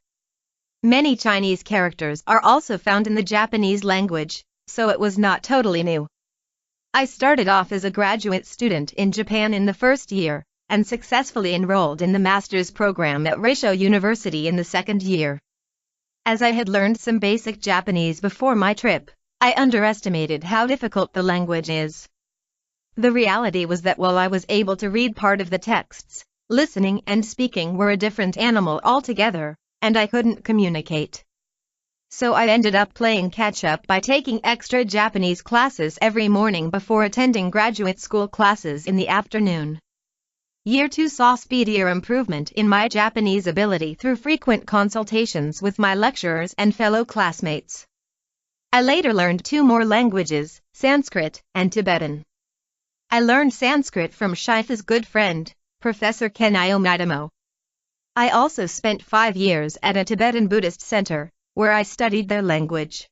Many Chinese characters are also found in the Japanese language, so it was not totally new. I started off as a graduate student in Japan in the first year, and successfully enrolled in the master's program at Reisho University in the second year. As I had learned some basic Japanese before my trip, I underestimated how difficult the language is. The reality was that while I was able to read part of the texts, listening and speaking were a different animal altogether, and I couldn't communicate. So I ended up playing catch-up by taking extra Japanese classes every morning before attending graduate school classes in the afternoon. Year 2 saw speedier improvement in my Japanese ability through frequent consultations with my lecturers and fellow classmates. I later learned 2 more languages, Sanskrit and Tibetan. I learned Sanskrit from Shifu's good friend, Professor Kenyo Midamo. I also spent 5 years at a Tibetan Buddhist center, where I studied their language.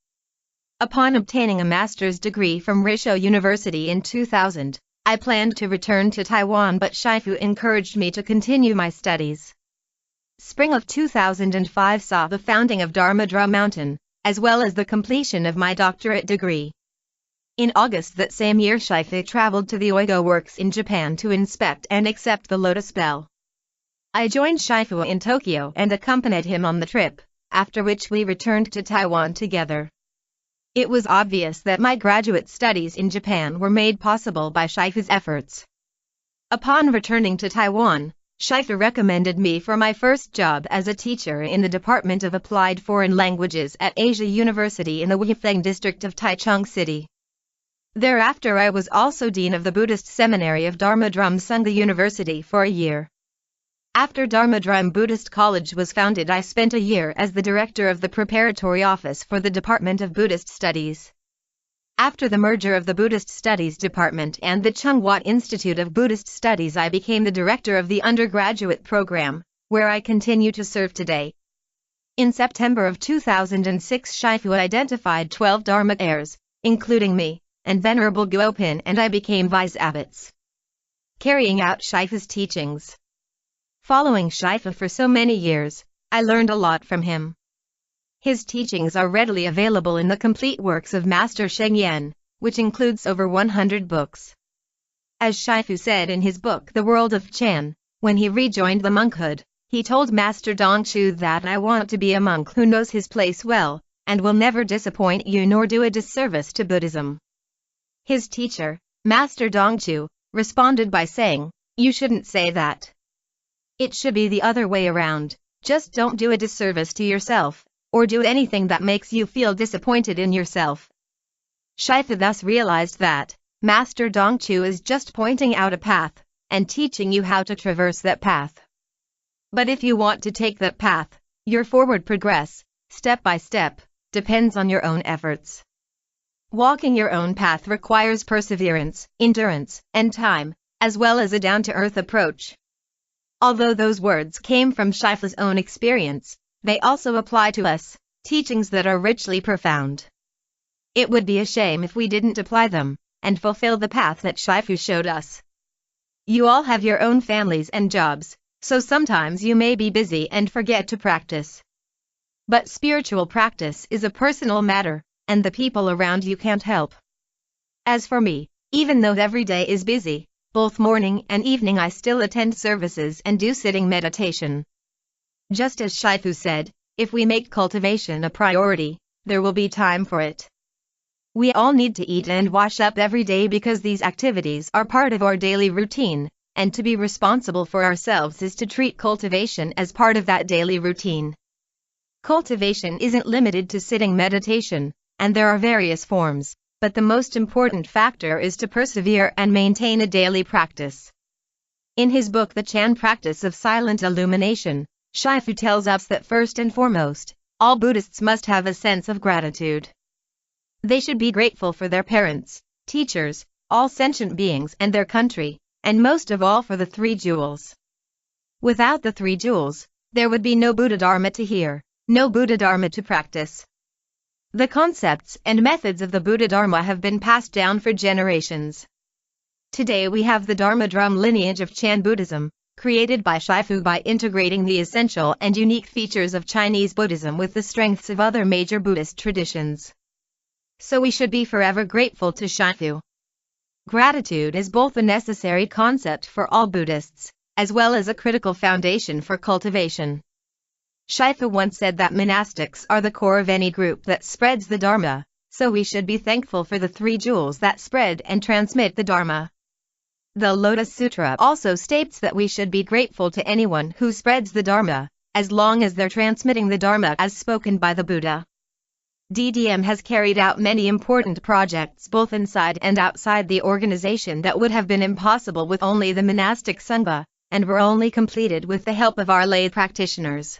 Upon obtaining a master's degree from Reisho University in 2000, I planned to return to Taiwan, but Shifu encouraged me to continue my studies. Spring of 2005 saw the founding of Dharma Drum Mountain, as well as the completion of my doctorate degree. In August that same year, Shifu traveled to the Oigo Works in Japan to inspect and accept the Lotus Bell. I joined Shifu in Tokyo and accompanied him on the trip, after which we returned to Taiwan together. It was obvious that my graduate studies in Japan were made possible by Shifu's efforts. Upon returning to Taiwan, Shifu recommended me for my first job as a teacher in the Department of Applied Foreign Languages at Asia University in the Weifeng district of Taichung City. Thereafter I was also Dean of the Buddhist Seminary of Dharma Drum Sangha University for a year. After Dharma Drum Buddhist College was founded, I spent a year as the director of the preparatory office for the Department of Buddhist Studies. After the merger of the Buddhist Studies Department and the Chung Wat Institute of Buddhist Studies, I became the director of the undergraduate program, where I continue to serve today. In September of 2006, Shifu identified 12 Dharma heirs, including me, and Venerable Guopin, and I became vice abbots, carrying out Shifu's teachings. Following Shifu for so many years, I learned a lot from him. His teachings are readily available in the complete works of Master Sheng, which includes over 100 books. As Shifu said in his book The World of Chan, when he rejoined the monkhood, he told Master Dongchu that "I want to be a monk who knows his place well, and will never disappoint you nor do a disservice to Buddhism." His teacher, Master Dongchu, responded by saying, "You shouldn't say that. It should be the other way around. Just don't do a disservice to yourself, or do anything that makes you feel disappointed in yourself." Shifu thus realized that Master Dongchu is just pointing out a path, and teaching you how to traverse that path. But if you want to take that path, your forward progress, step by step, depends on your own efforts. Walking your own path requires perseverance, endurance, and time, as well as a down-to-earth approach. Although those words came from Shifu's own experience, they also apply to us, teachings that are richly profound. It would be a shame if we didn't apply them, and fulfill the path that Shifu showed us. You all have your own families and jobs, so sometimes you may be busy and forget to practice. But spiritual practice is a personal matter, and the people around you can't help. As for me, even though every day is busy, both morning and evening I still attend services and do sitting meditation. Just as Shifu said, if we make cultivation a priority, there will be time for it. We all need to eat and wash up every day because these activities are part of our daily routine, and to be responsible for ourselves is to treat cultivation as part of that daily routine. Cultivation isn't limited to sitting meditation, and there are various forms, but the most important factor is to persevere and maintain a daily practice. In his book The Chan Practice of Silent Illumination, Shifu tells us that first and foremost, all Buddhists must have a sense of gratitude. They should be grateful for their parents, teachers, all sentient beings and their country, and most of all for the three jewels. Without the three jewels, there would be no Buddha Dharma to hear, no Buddha Dharma to practice. The concepts and methods of the Buddha Dharma have been passed down for generations. Today we have the Dharma drum lineage of Chan Buddhism, created by Shifu by integrating the essential and unique features of Chinese Buddhism with the strengths of other major Buddhist traditions. So we should be forever grateful to Shifu. Gratitude is both a necessary concept for all Buddhists, as well as a critical foundation for cultivation. Shifu once said that monastics are the core of any group that spreads the Dharma, so we should be thankful for the three jewels that spread and transmit the Dharma. The Lotus Sutra also states that we should be grateful to anyone who spreads the Dharma, as long as they're transmitting the Dharma as spoken by the Buddha. DDM has carried out many important projects both inside and outside the organization that would have been impossible with only the monastic Sangha, and were only completed with the help of our lay practitioners.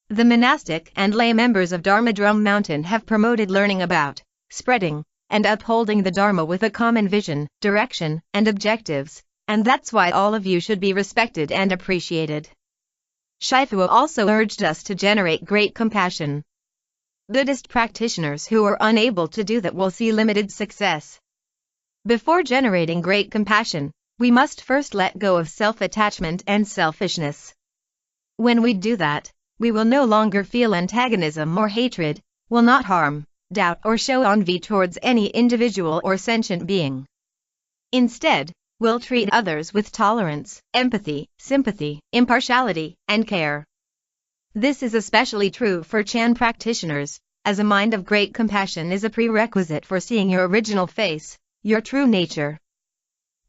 The monastic and lay members of Dharma Drum Mountain have promoted learning about, spreading, and upholding the Dharma with a common vision, direction, and objectives, and that's why all of you should be respected and appreciated. Shifu also urged us to generate great compassion. Buddhist practitioners who are unable to do that will see limited success. Before generating great compassion, we must first let go of self-attachment and selfishness. When we do that, we will no longer feel antagonism or hatred, will not harm, doubt or show envy towards any individual or sentient being. Instead, we'll treat others with tolerance, empathy, sympathy, impartiality, and care. This is especially true for Chan practitioners, as a mind of great compassion is a prerequisite for seeing your original face, your true nature.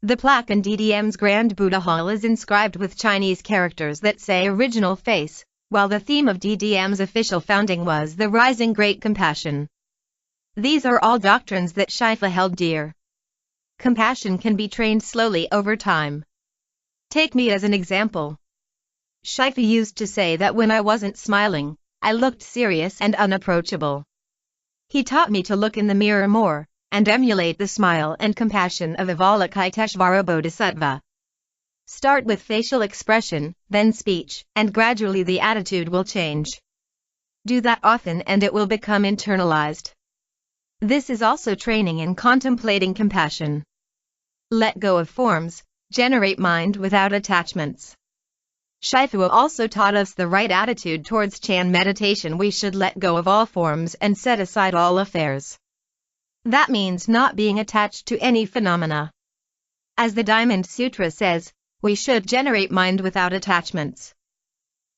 The plaque in DDM's Grand Buddha Hall is inscribed with Chinese characters that say original face, while the theme of DDM's official founding was the rising great compassion. These are all doctrines that Shifu held dear. Compassion can be trained slowly over time. Take me as an example. Shifu used to say that when I wasn't smiling, I looked serious and unapproachable. He taught me to look in the mirror more, and emulate the smile and compassion of Avalokiteshvara Bodhisattva. Start with facial expression, then speech, and gradually the attitude will change. Do that often and it will become internalized. This is also training in contemplating compassion. Let go of forms, generate mind without attachments. Shifu also taught us the right attitude towards Chan meditation. We should let go of all forms and set aside all affairs. That means not being attached to any phenomena. As the Diamond Sutra says, we should generate mind without attachments.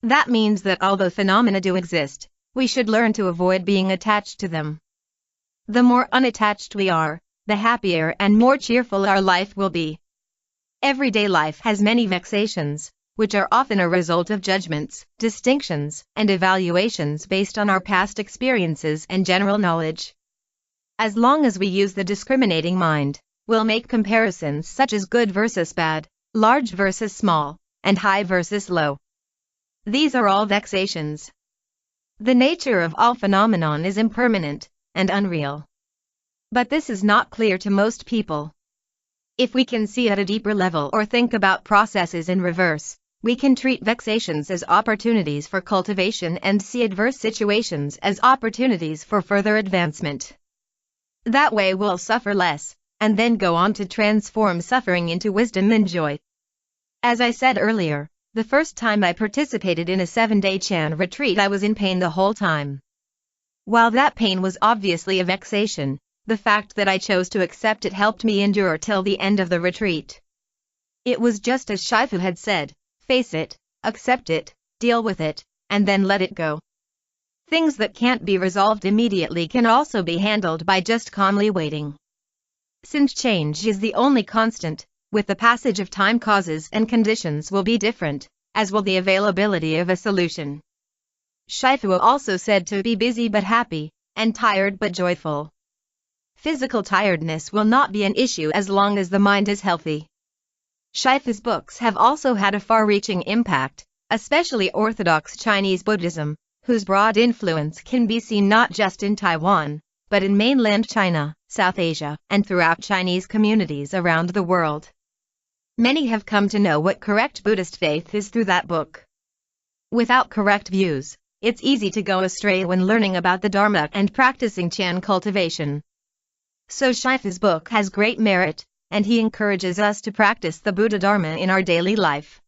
That means that although phenomena do exist, we should learn to avoid being attached to them. The more unattached we are, the happier and more cheerful our life will be. Everyday life has many vexations, which are often a result of judgments, distinctions, and evaluations based on our past experiences and general knowledge. As long as we use the discriminating mind, we'll make comparisons such as good versus bad, large versus small, and high versus low. These are all vexations. The nature of all phenomenon is impermanent and unreal. But this is not clear to most people. If we can see at a deeper level or think about processes in reverse, we can treat vexations as opportunities for cultivation and see adverse situations as opportunities for further advancement. That way we'll suffer less, and then go on to transform suffering into wisdom and joy. As I said earlier, the first time I participated in a 7-day Chan retreat I was in pain the whole time. While that pain was obviously a vexation, the fact that I chose to accept it helped me endure till the end of the retreat. It was just as Shifu had said. Face it, accept it, deal with it, and then let it go. Things that can't be resolved immediately can also be handled by just calmly waiting. Since change is the only constant, With the passage of time, causes and conditions will be different, as will the availability of a solution. Shifu also said to be busy but happy, and tired but joyful. Physical tiredness will not be an issue as long as the mind is healthy. Shifu's books have also had a far-reaching impact, especially Orthodox Chinese Buddhism, whose broad influence can be seen not just in Taiwan, but in mainland China, South Asia, and throughout Chinese communities around the world. Many have come to know what correct Buddhist faith is through that book. Without correct views, it's easy to go astray when learning about the Dharma and practicing Chan cultivation. So Shifu's book has great merit, and he encourages us to practice the Buddha Dharma in our daily life.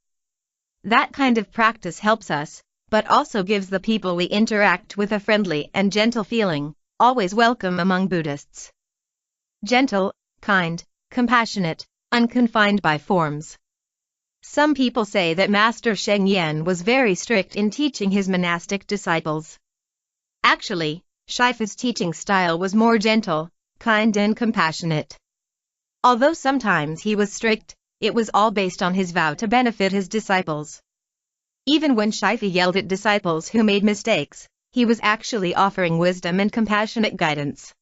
That kind of practice helps us, but also gives the people we interact with a friendly and gentle feeling, always welcome among Buddhists. Gentle, kind, compassionate, unconfined by forms. Some people say that Master Sheng was very strict in teaching his monastic disciples. Actually, Shifu's teaching style was more gentle, kind and compassionate. Although sometimes he was strict, it was all based on his vow to benefit his disciples. Even when Shifu yelled at disciples who made mistakes, he was actually offering wisdom and compassionate guidance.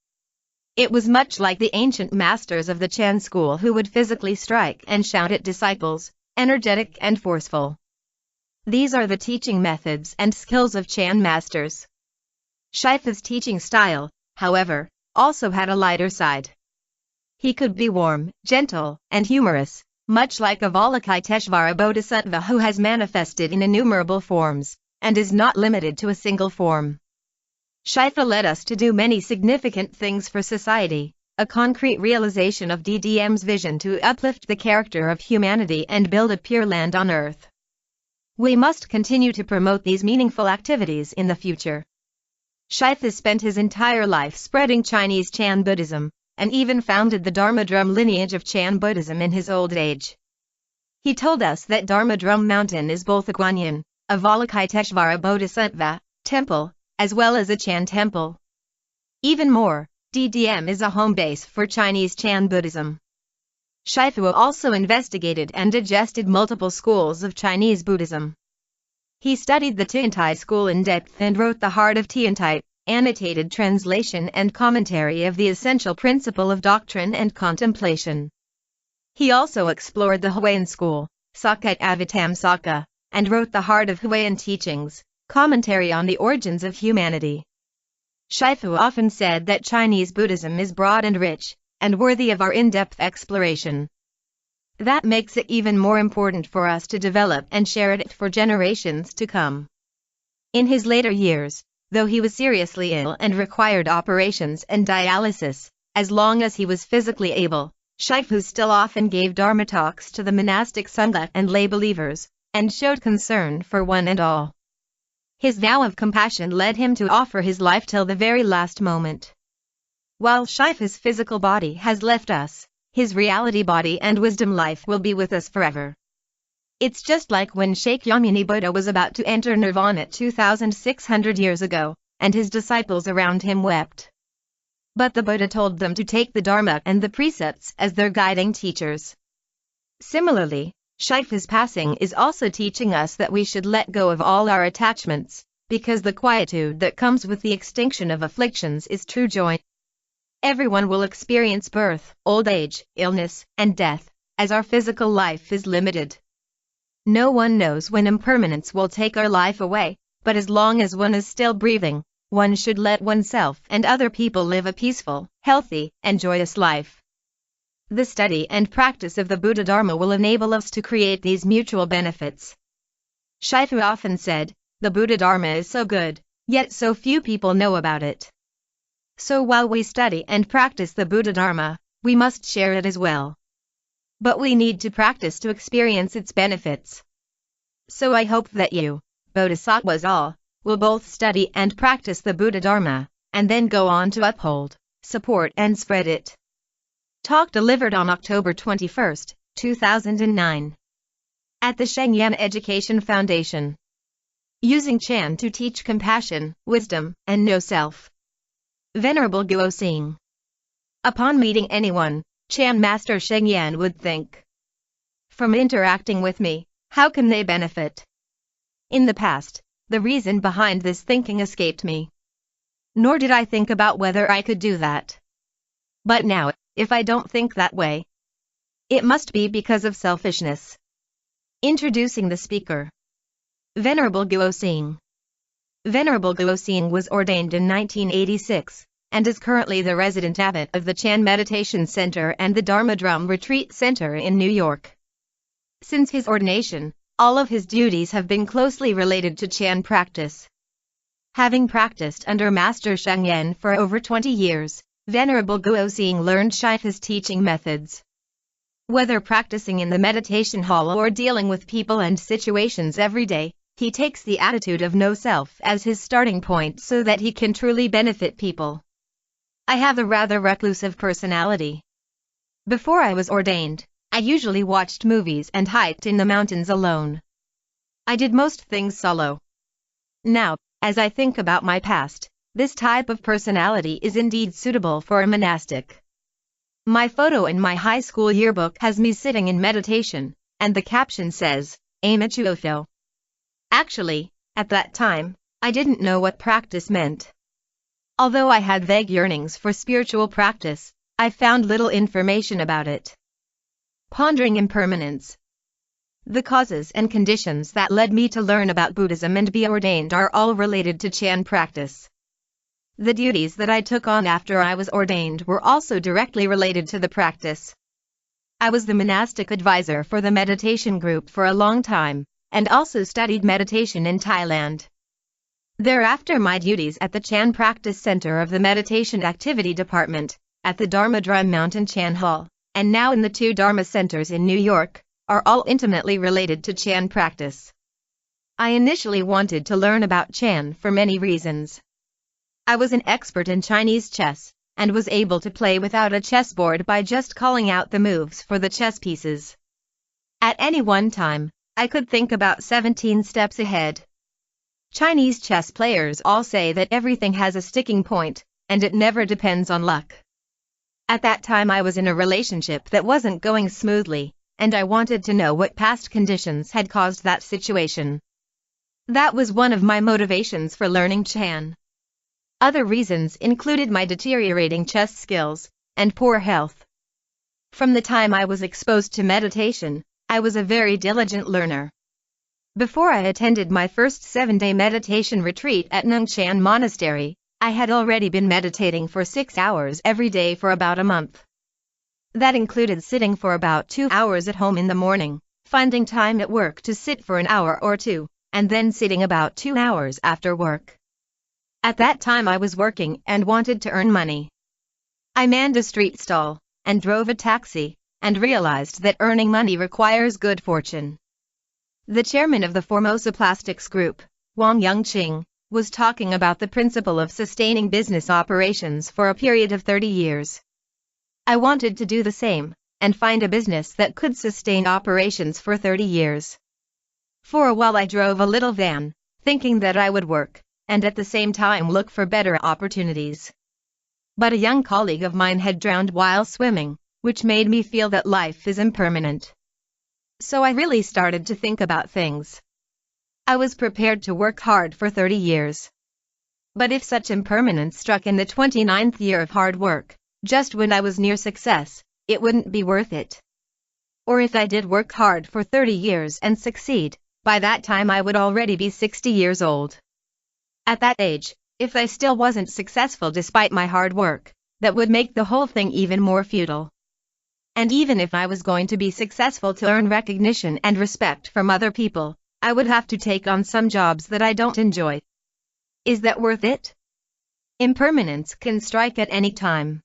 It was much like the ancient masters of the Chan school who would physically strike and shout at disciples, energetic and forceful. These are the teaching methods and skills of Chan masters. Shifu's teaching style, however, also had a lighter side. He could be warm, gentle, and humorous, much like Avalokiteshvara Bodhisattva who has manifested in innumerable forms, and is not limited to a single form. Shifu led us to do many significant things for society, a concrete realization of DDM's vision to uplift the character of humanity and build a pure land on earth. We must continue to promote these meaningful activities in the future. Shifu spent his entire life spreading Chinese Chan Buddhism, and even founded the Dharma Drum lineage of Chan Buddhism in his old age. He told us that Dharma Drum Mountain is both a Guanyin, Avalokiteshvara Bodhisattva, temple, as well as a Chan temple. Even more, DDM is a home base for Chinese Chan Buddhism. Shifu also investigated and digested multiple schools of Chinese Buddhism. He studied the Tiantai school in depth and wrote The Heart of Tiantai, annotated translation and commentary of the essential principle of doctrine and contemplation. He also explored the Huayan school, Sakkhat Avatam Sakka, and wrote The Heart of Huayan Teachings, commentary on the origins of humanity. Shifu often said that Chinese Buddhism is broad and rich, and worthy of our in-depth exploration. That makes it even more important for us to develop and share it for generations to come. In his later years, though he was seriously ill and required operations and dialysis, as long as he was physically able, Shifu still often gave Dharma talks to the monastic Sangha and lay believers, and showed concern for one and all. His vow of compassion led him to offer his life till the very last moment. While Shifu's physical body has left us, his reality body and wisdom life will be with us forever. It's just like when Shakyamuni Buddha was about to enter Nirvana 2,600 years ago, and his disciples around him wept. But the Buddha told them to take the Dharma and the precepts as their guiding teachers. Similarly, Shifu's passing is also teaching us that we should let go of all our attachments, because the quietude that comes with the extinction of afflictions is true joy. Everyone will experience birth, old age, illness, and death, as our physical life is limited. No one knows when impermanence will take our life away, but as long as one is still breathing, one should let oneself and other people live a peaceful, healthy, and joyous life. The study and practice of the Buddha Dharma will enable us to create these mutual benefits. Shifu often said, the Buddha Dharma is so good, yet so few people know about it. So while we study and practice the Buddha Dharma, we must share it as well. But we need to practice to experience its benefits. So I hope that you, Bodhisattvas all, will both study and practice the Buddha Dharma, and then go on to uphold, support and spread it. Talk delivered on October 21, 2009. At the Sheng Education Foundation. Using Chan to teach compassion, wisdom, and no self. Venerable Guo Xing. Upon meeting anyone, Chan Master Sheng would think, from interacting with me? How can they benefit? In the past, the reason behind this thinking escaped me. Nor did I think about whether I could do that. But now, if I don't think that way, it must be because of selfishness. Introducing the speaker. Venerable Guo Xing. Venerable Guo Xing was ordained in 1986, and is currently the resident abbot of the Chan Meditation Center and the Dharma Drum Retreat Center in New York. Since his ordination, all of his duties have been closely related to Chan practice. Having practiced under Master Sheng for over 20 years, Venerable Guo Xing learned Shifa's teaching methods. Whether practicing in the meditation hall or dealing with people and situations every day, he takes the attitude of no self as his starting point so that he can truly benefit people. I have a rather reclusive personality. Before I was ordained, I usually watched movies and hiked in the mountains alone. I did most things solo. Now, as I think about my past, this type of personality is indeed suitable for a monastic. My photo in my high school yearbook has me sitting in meditation, and the caption says, Amachuofo. Actually, at that time, I didn't know what practice meant. Although I had vague yearnings for spiritual practice, I found little information about it. Pondering impermanence. The causes and conditions that led me to learn about Buddhism and be ordained are all related to Chan practice. The duties that I took on after I was ordained were also directly related to the practice. I was the monastic advisor for the meditation group for a long time, and also studied meditation in Thailand. Thereafter my duties at the Chan Practice Center of the Meditation Activity Department, at the Dharma Drum Mountain Chan Hall, and now in the 2 Dharma centers in New York, are all intimately related to Chan practice. I initially wanted to learn about Chan for many reasons. I was an expert in Chinese chess, and was able to play without a chessboard by just calling out the moves for the chess pieces. At any one time, I could think about 17 steps ahead. Chinese chess players all say that everything has a sticking point, and it never depends on luck. At that time I was in a relationship that wasn't going smoothly, and I wanted to know what past conditions had caused that situation. That was one of my motivations for learning Chan. Other reasons included my deteriorating chess skills, and poor health. From the time I was exposed to meditation, I was a very diligent learner. Before I attended my first 7-day meditation retreat at Nungchan Monastery, I had already been meditating for 6 hours every day for about a month. That included sitting for about 2 hours at home in the morning, finding time at work to sit for an hour or two, and then sitting about 2 hours after work. At that time I was working and wanted to earn money. I manned a street stall, and drove a taxi, and realized that earning money requires good fortune. The chairman of the Formosa Plastics Group, Wang Yongqing, was talking about the principle of sustaining business operations for a period of 30 years. I wanted to do the same, and find a business that could sustain operations for 30 years. For a while I drove a little van, thinking that I would work, and at the same time look for better opportunities. But a young colleague of mine had drowned while swimming, which made me feel that life is impermanent. So I really started to think about things. I was prepared to work hard for 30 years. But if such impermanence struck in the 29th year of hard work, just when I was near success, it wouldn't be worth it. Or if I did work hard for 30 years and succeed, by that time I would already be 60 years old. At that age, if I still wasn't successful despite my hard work, that would make the whole thing even more futile. And even if I was going to be successful to earn recognition and respect from other people, I would have to take on some jobs that I don't enjoy. Is that worth it? Impermanence can strike at any time.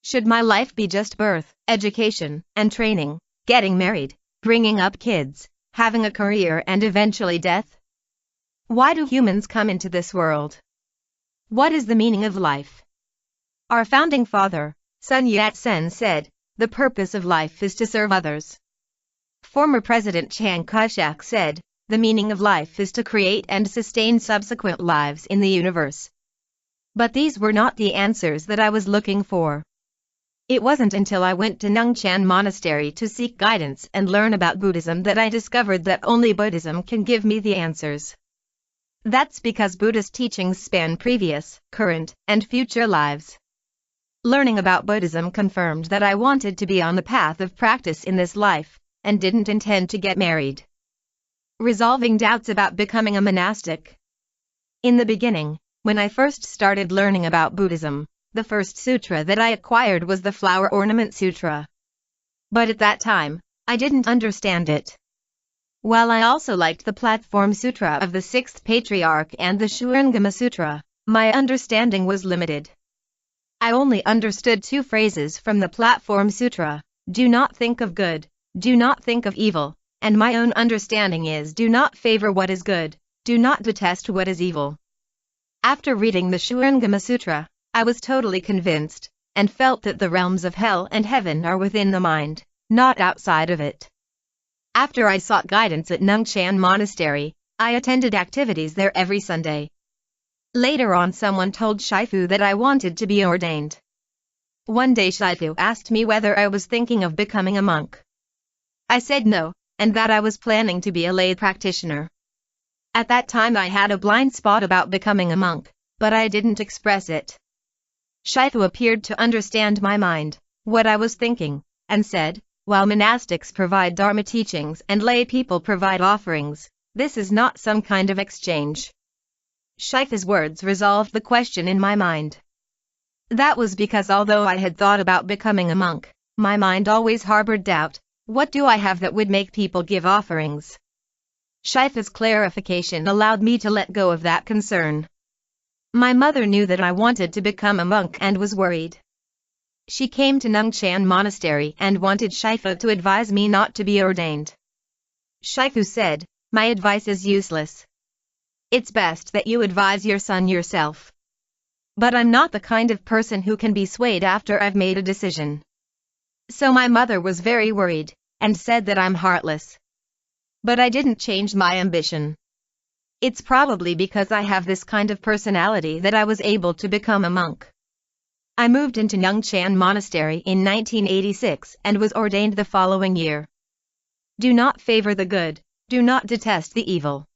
Should my life be just birth, education, and training, getting married, bringing up kids, having a career and eventually death? Why do humans come into this world? What is the meaning of life? Our founding father, Sun Yat-sen, said, "The purpose of life is to serve others." Former President Chiang Kai-shek said, "The meaning of life is to create and sustain subsequent lives in the universe." But these were not the answers that I was looking for. It wasn't until I went to Nungchan Monastery to seek guidance and learn about Buddhism that I discovered that only Buddhism can give me the answers. That's because Buddhist teachings span previous, current, and future lives. Learning about Buddhism confirmed that I wanted to be on the path of practice in this life, and didn't intend to get married. Resolving doubts about becoming a monastic. In the beginning, when I first started learning about Buddhism, the first sutra that I acquired was the Flower Ornament Sutra. But at that time, I didn't understand it. While I also liked the Platform Sutra of the Sixth Patriarch and the Shurangama Sutra, my understanding was limited. I only understood 2 phrases from the Platform Sutra: do not think of good, do not think of evil, and my own understanding is do not favor what is good, do not detest what is evil. After reading the Shurangama Sutra, I was totally convinced, and felt that the realms of hell and heaven are within the mind, not outside of it. After I sought guidance at Nungchan Monastery, I attended activities there every Sunday. Later on, someone told Shifu that I wanted to be ordained. One day Shifu asked me whether I was thinking of becoming a monk. I said no, and that I was planning to be a lay practitioner. At that time I had a blind spot about becoming a monk, but I didn't express it. Shifu appeared to understand my mind, what I was thinking, and said, while monastics provide Dharma teachings and lay people provide offerings, this is not some kind of exchange. Shifu's words resolved the question in my mind. That was because although I had thought about becoming a monk, my mind always harbored doubt: what do I have that would make people give offerings? Shifu's clarification allowed me to let go of that concern. My mother knew that I wanted to become a monk and was worried. She came to Nungchan Monastery and wanted Shifu to advise me not to be ordained. Shifu said, "My advice is useless. It's best that you advise your son yourself. But I'm not the kind of person who can be swayed after I've made a decision." So my mother was very worried, and said that I'm heartless. But I didn't change my ambition. It's probably because I have this kind of personality that I was able to become a monk. I moved into Nungchan Monastery in 1986 and was ordained the following year. Do not favor the good, do not detest the evil.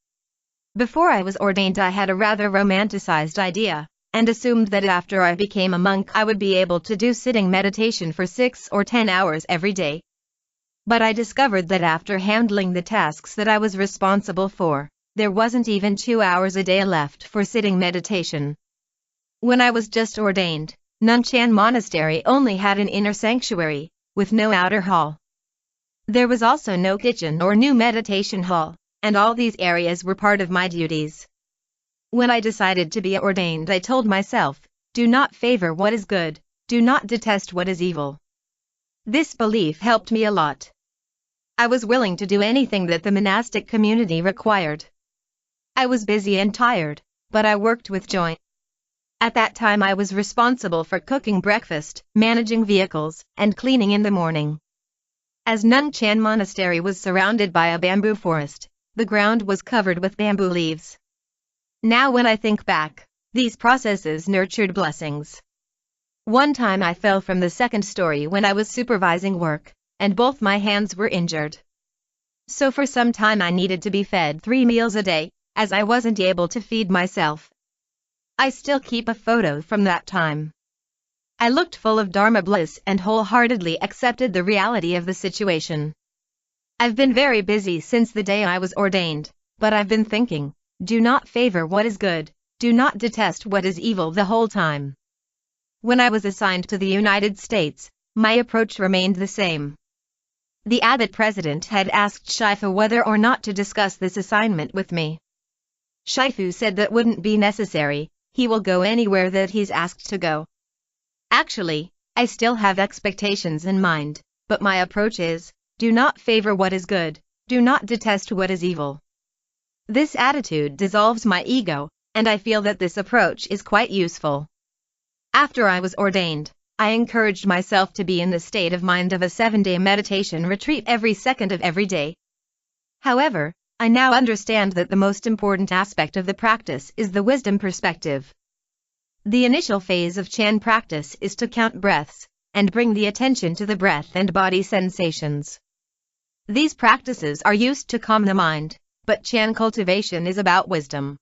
Before I was ordained I had a rather romanticized idea, and assumed that after I became a monk I would be able to do sitting meditation for 6 or 10 hours every day. But I discovered that after handling the tasks that I was responsible for, there wasn't even 2 hours a day left for sitting meditation. When I was just ordained, Nungchan Monastery only had an inner sanctuary, with no outer hall. There was also no kitchen or new meditation hall, and all these areas were part of my duties. When I decided to be ordained I told myself, do not favor what is good, do not detest what is evil. This belief helped me a lot. I was willing to do anything that the monastic community required. I was busy and tired, but I worked with joy. At that time I was responsible for cooking breakfast, managing vehicles, and cleaning in the morning. As Nungchan Monastery was surrounded by a bamboo forest, the ground was covered with bamboo leaves. Now when I think back, these processes nurtured blessings. One time I fell from the 2nd story when I was supervising work, and both my hands were injured. So for some time I needed to be fed 3 meals a day, as I wasn't able to feed myself. I still keep a photo from that time. I looked full of Dharma bliss and wholeheartedly accepted the reality of the situation. I've been very busy since the day I was ordained, but I've been thinking, do not favor what is good, do not detest what is evil the whole time. When I was assigned to the United States, my approach remained the same. The abbot president had asked Shifu whether or not to discuss this assignment with me. Shifu said that wouldn't be necessary, he will go anywhere that he's asked to go. Actually, I still have expectations in mind, but my approach is, do not favor what is good, do not detest what is evil. This attitude dissolves my ego, and I feel that this approach is quite useful. After I was ordained, I encouraged myself to be in the state of mind of a 7-day meditation retreat every second of every day. However, I now understand that the most important aspect of the practice is the wisdom perspective. The initial phase of Chan practice is to count breaths, and bring the attention to the breath and body sensations. These practices are used to calm the mind, but Chan cultivation is about wisdom.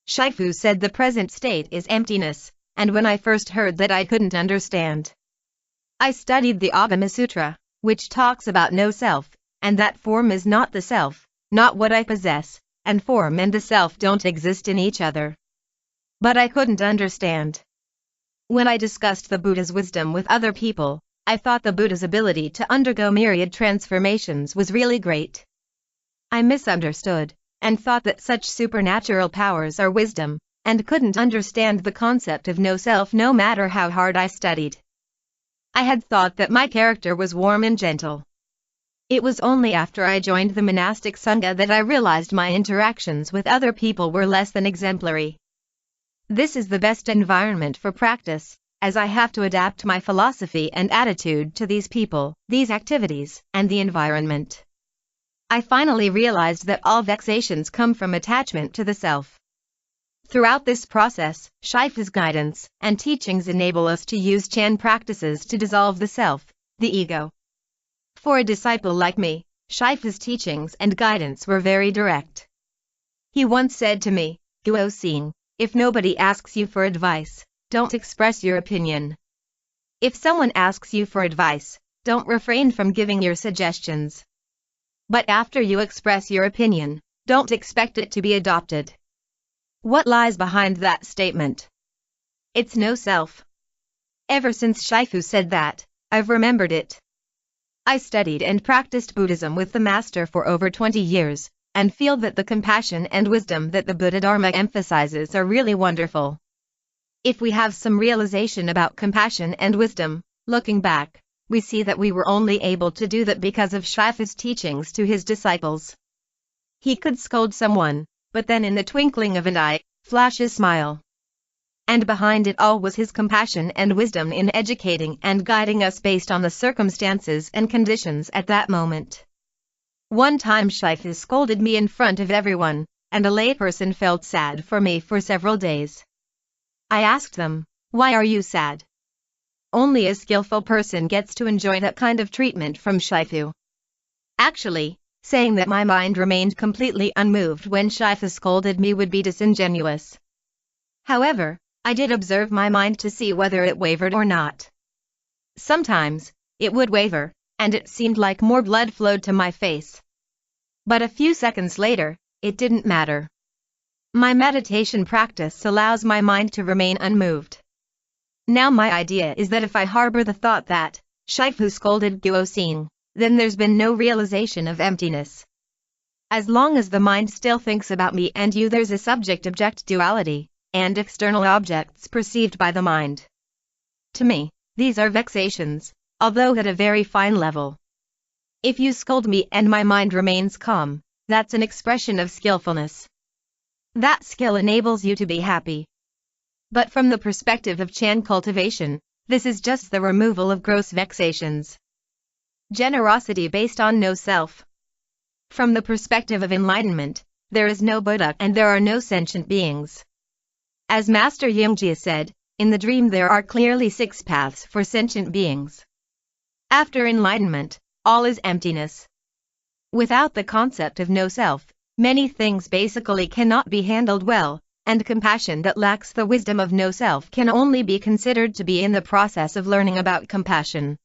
Shifu said the present state is emptiness, and when I first heard that I couldn't understand. I studied the Agama Sutra, which talks about no self, and that form is not the self, not what I possess, and form and the self don't exist in each other. But I couldn't understand. When I discussed the Buddha's wisdom with other people, I thought the Buddha's ability to undergo myriad transformations was really great. I misunderstood, and thought that such supernatural powers are wisdom, and couldn't understand the concept of no self no matter how hard I studied. I had thought that my character was warm and gentle. It was only after I joined the monastic sangha that I realized my interactions with other people were less than exemplary. This is the best environment for practice, as I have to adapt my philosophy and attitude to these people, these activities, and the environment. I finally realized that all vexations come from attachment to the self. Throughout this process, Shifu's guidance and teachings enable us to use Chan practices to dissolve the self, the ego. For a disciple like me, Shifu's teachings and guidance were very direct. He once said to me, "Guo Xing, if nobody asks you for advice, don't express your opinion. If someone asks you for advice, don't refrain from giving your suggestions. But after you express your opinion, don't expect it to be adopted." What lies behind that statement? It's no self. Ever since Shifu said that, I've remembered it. I studied and practiced Buddhism with the Master for over 20 years, and feel that the compassion and wisdom that the Buddha Dharma emphasizes are really wonderful. If we have some realization about compassion and wisdom, looking back, we see that we were only able to do that because of Shifu's teachings to his disciples. He could scold someone, but then in the twinkling of an eye, flash a smile. And behind it all was his compassion and wisdom in educating and guiding us based on the circumstances and conditions at that moment. One time Shifu scolded me in front of everyone, and a layperson felt sad for me for several days. I asked them, "Why are you sad?" Only a skillful person gets to enjoy that kind of treatment from Shifu. Actually, saying that my mind remained completely unmoved when Shifu scolded me would be disingenuous. However, I did observe my mind to see whether it wavered or not. Sometimes, it would waver, and it seemed like more blood flowed to my face. But a few seconds later, it didn't matter. My meditation practice allows my mind to remain unmoved. Now my idea is that if I harbor the thought that Shifu scolded Guo Xing, then there's been no realization of emptiness. As long as the mind still thinks about me and you, there's a subject-object duality, and external objects perceived by the mind. To me, these are vexations, although at a very fine level. If you scold me and my mind remains calm, that's an expression of skillfulness. That skill enables you to be happy. But from the perspective of Chan cultivation, this is just the removal of gross vexations. Generosity based on no self. From the perspective of enlightenment, there is no Buddha and there are no sentient beings. As Master Yingjie said, in the dream there are clearly 6 paths for sentient beings. After enlightenment, all is emptiness. Without the concept of no self, many things basically cannot be handled well, and compassion that lacks the wisdom of no self can only be considered to be in the process of learning about compassion.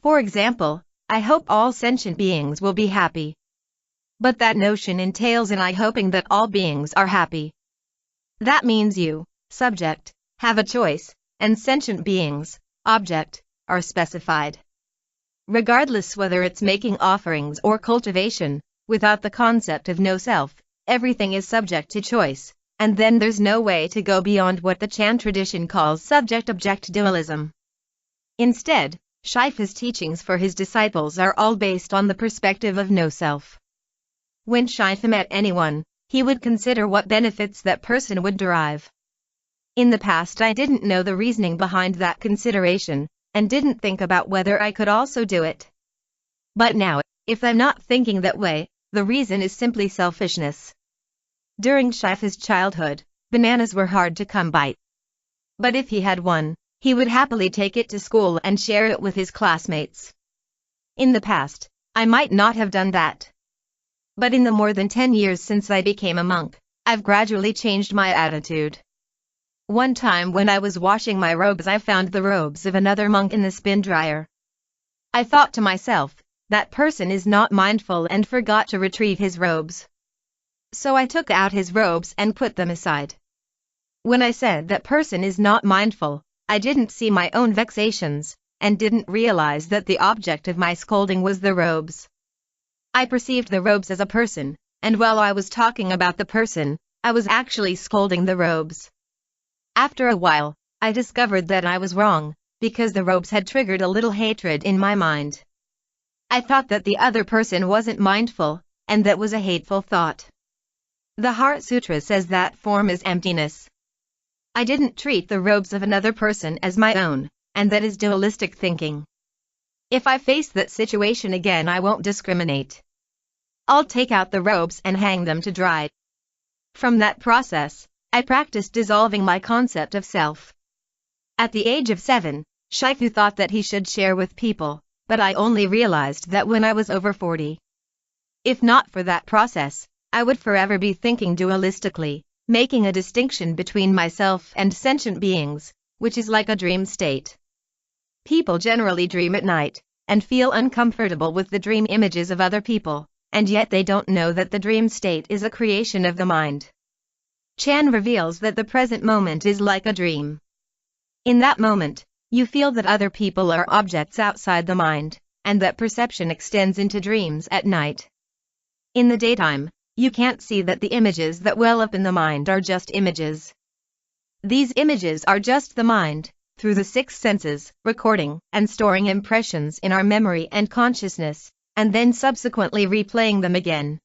For example, I hope all sentient beings will be happy. But that notion entails an I hoping that all beings are happy. That means you, subject, have a choice, and sentient beings, object, are specified. Regardless whether it's making offerings or cultivation, without the concept of no self, everything is subject to choice, and then there's no way to go beyond what the Chan tradition calls subject-object dualism. Instead, Shifu's teachings for his disciples are all based on the perspective of no self. When Shifu met anyone, he would consider what benefits that person would derive. In the past I didn't know the reasoning behind that consideration, and didn't think about whether I could also do it. But now, if I'm not thinking that way, the reason is simply selfishness. During Shifu's childhood, bananas were hard to come by. But if he had one, He would happily take it to school and share it with his classmates. In the past, I might not have done that. But in the more than 10 years since I became a monk, I've gradually changed my attitude. One time when I was washing my robes, I found the robes of another monk in the spin dryer. I thought to myself, that person is not mindful and forgot to retrieve his robes. So I took out his robes and put them aside. When I said that person is not mindful, I didn't see my own vexations, and didn't realize that the object of my scolding was the robes. I perceived the robes as a person, and while I was talking about the person, I was actually scolding the robes. After a while, I discovered that I was wrong, because the robes had triggered a little hatred in my mind. I thought that the other person wasn't mindful, and that was a hateful thought. The Heart Sutra says that form is emptiness. I didn't treat the robes of another person as my own, and that is dualistic thinking. If I face that situation again, I won't discriminate. I'll take out the robes and hang them to dry. From that process, I practiced dissolving my concept of self. At the age of 7, Shifu thought that he should share with people, but I only realized that when I was over 40. If not for that process, I would forever be thinking dualistically, making a distinction between myself and sentient beings, which is like a dream state. People generally dream at night, and feel uncomfortable with the dream images of other people, and yet they don't know that the dream state is a creation of the mind. Chan reveals that the present moment is like a dream. In that moment, you feel that other people are objects outside the mind, and that perception extends into dreams at night. In the daytime, you can't see that the images that well up in the mind are just images. These images are just the mind, through the 6 senses, recording and storing impressions in our memory and consciousness, and then subsequently replaying them again.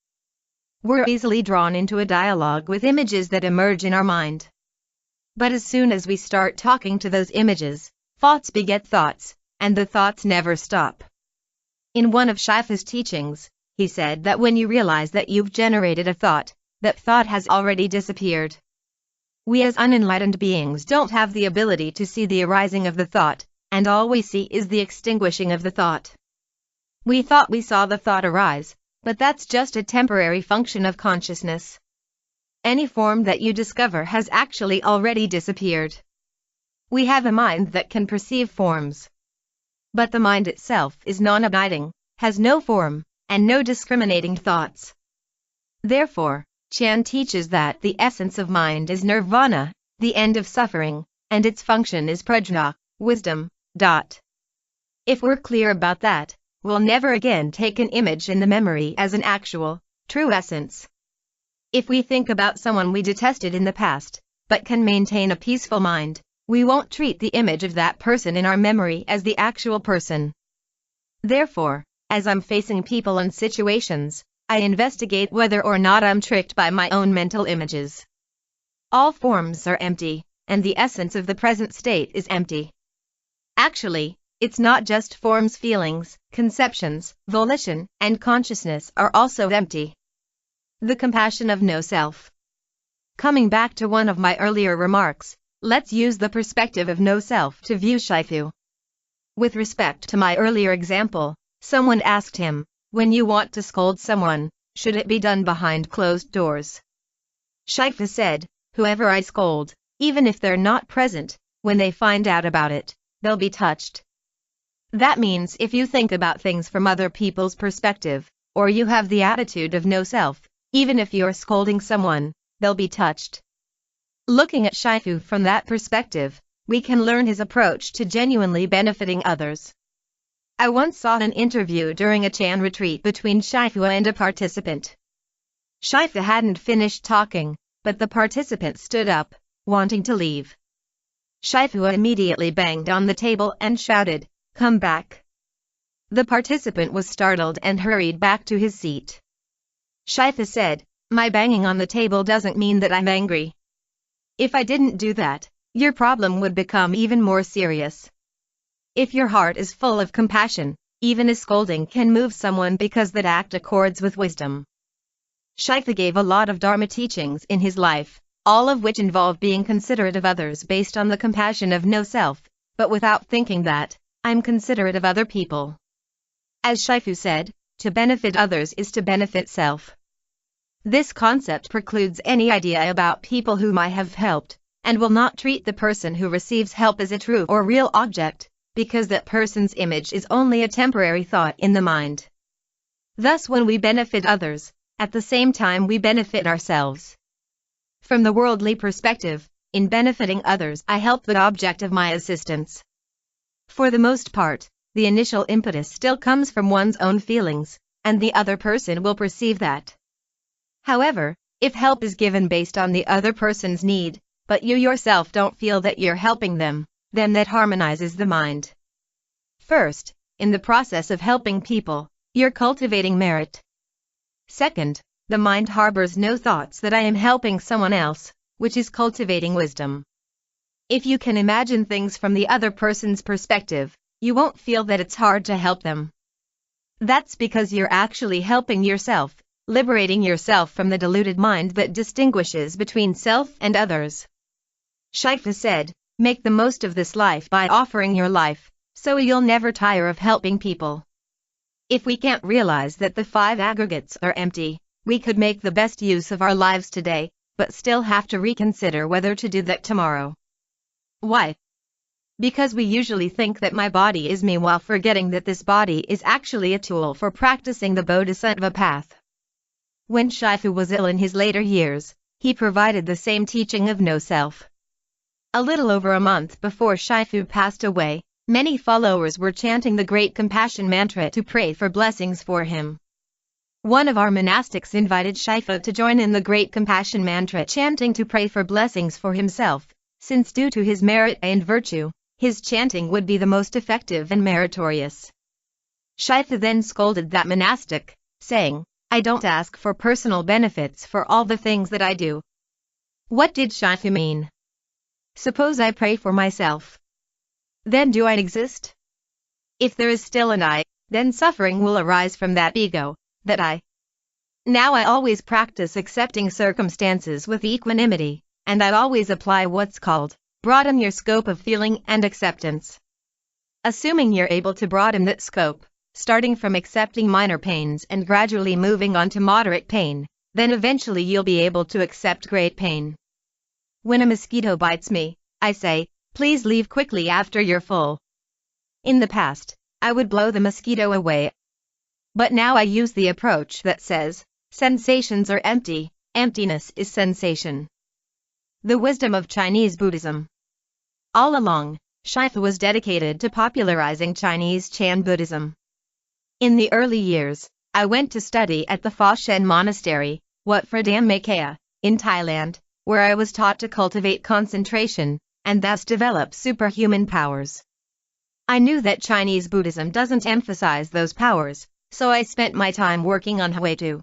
We're easily drawn into a dialogue with images that emerge in our mind. But as soon as we start talking to those images, thoughts beget thoughts, and the thoughts never stop. In one of Shifu's teachings, he said that when you realize that you've generated a thought, that thought has already disappeared. We as unenlightened beings don't have the ability to see the arising of the thought, and all we see is the extinguishing of the thought. We thought we saw the thought arise, but that's just a temporary function of consciousness. Any form that you discover has actually already disappeared. We have a mind that can perceive forms. But the mind itself is non-abiding, has no form, and no discriminating thoughts. Therefore, Chan teaches that the essence of mind is nirvana, the end of suffering, and its function is prajna, wisdom. If we're clear about that, we'll never again take an image in the memory as an actual, true essence. If we think about someone we detested in the past, but can maintain a peaceful mind, we won't treat the image of that person in our memory as the actual person. Therefore, as I'm facing people and situations, I investigate whether or not I'm tricked by my own mental images. All forms are empty, and the essence of the present state is empty. Actually, it's not just forms. Feelings, conceptions, volition, and consciousness are also empty. The compassion of no self. Coming back to one of my earlier remarks, let's use the perspective of no self to view Shifu. With respect to my earlier example, someone asked him, when you want to scold someone, should it be done behind closed doors? Shifu said, whoever I scold, even if they're not present, when they find out about it, they'll be touched. That means if you think about things from other people's perspective, or you have the attitude of no self, even if you're scolding someone, they'll be touched. Looking at Shifu from that perspective, we can learn his approach to genuinely benefiting others. I once saw an interview during a Chan retreat between Shifu and a participant. Shifu hadn't finished talking, but the participant stood up, wanting to leave. Shifu immediately banged on the table and shouted, "Come back." The participant was startled and hurried back to his seat. Shifu said, "My banging on the table doesn't mean that I'm angry. If I didn't do that, your problem would become even more serious. If your heart is full of compassion, even a scolding can move someone because that act accords with wisdom." Shifu gave a lot of Dharma teachings in his life, all of which involve being considerate of others based on the compassion of no self, but without thinking that I'm considerate of other people. As Shifu said, to benefit others is to benefit self. This concept precludes any idea about people whom I have helped, and will not treat the person who receives help as a true or real object, because that person's image is only a temporary thought in the mind. Thus when we benefit others, at the same time we benefit ourselves. From the worldly perspective, in benefiting others I help the object of my assistance. For the most part, the initial impetus still comes from one's own feelings, and the other person will perceive that. However, if help is given based on the other person's need, but you yourself don't feel that you're helping them, then that harmonizes the mind. First, in the process of helping people, you're cultivating merit. Second, the mind harbors no thoughts that I am helping someone else, which is cultivating wisdom. If you can imagine things from the other person's perspective, you won't feel that it's hard to help them. That's because you're actually helping yourself, liberating yourself from the deluded mind that distinguishes between self and others. Shifu said, make the most of this life by offering your life, so you'll never tire of helping people. If we can't realize that the 5 aggregates are empty, we could make the best use of our lives today, but still have to reconsider whether to do that tomorrow. Why? Because we usually think that my body is me while forgetting that this body is actually a tool for practicing the Bodhisattva path. When Shifu was ill in his later years, he provided the same teaching of no self. A little over a month before Shifu passed away, many followers were chanting the Great Compassion mantra to pray for blessings for him. One of our monastics invited Shifu to join in the Great Compassion mantra chanting to pray for blessings for himself, since due to his merit and virtue, his chanting would be the most effective and meritorious. Shifu then scolded that monastic, saying, I don't ask for personal benefits for all the things that I do. What did Shifu mean? Suppose I pray for myself. Then do I exist? If there is still an I, then suffering will arise from that ego, that I. Now I always practice accepting circumstances with equanimity, and I always apply what's called, broaden your scope of feeling and acceptance. Assuming you're able to broaden that scope, starting from accepting minor pains and gradually moving on to moderate pain, then eventually you'll be able to accept great pain. When a mosquito bites me, I say, please leave quickly after you're full. In the past, I would blow the mosquito away. But now I use the approach that says, sensations are empty, emptiness is sensation. The wisdom of Chinese Buddhism. All along, Shifu was dedicated to popularizing Chinese Chan Buddhism. In the early years, I went to study at the Fa Shen Monastery, Wat Phra Dam Makaya, in Thailand, where I was taught to cultivate concentration, and thus develop superhuman powers. I knew that Chinese Buddhism doesn't emphasize those powers, so I spent my time working on how to.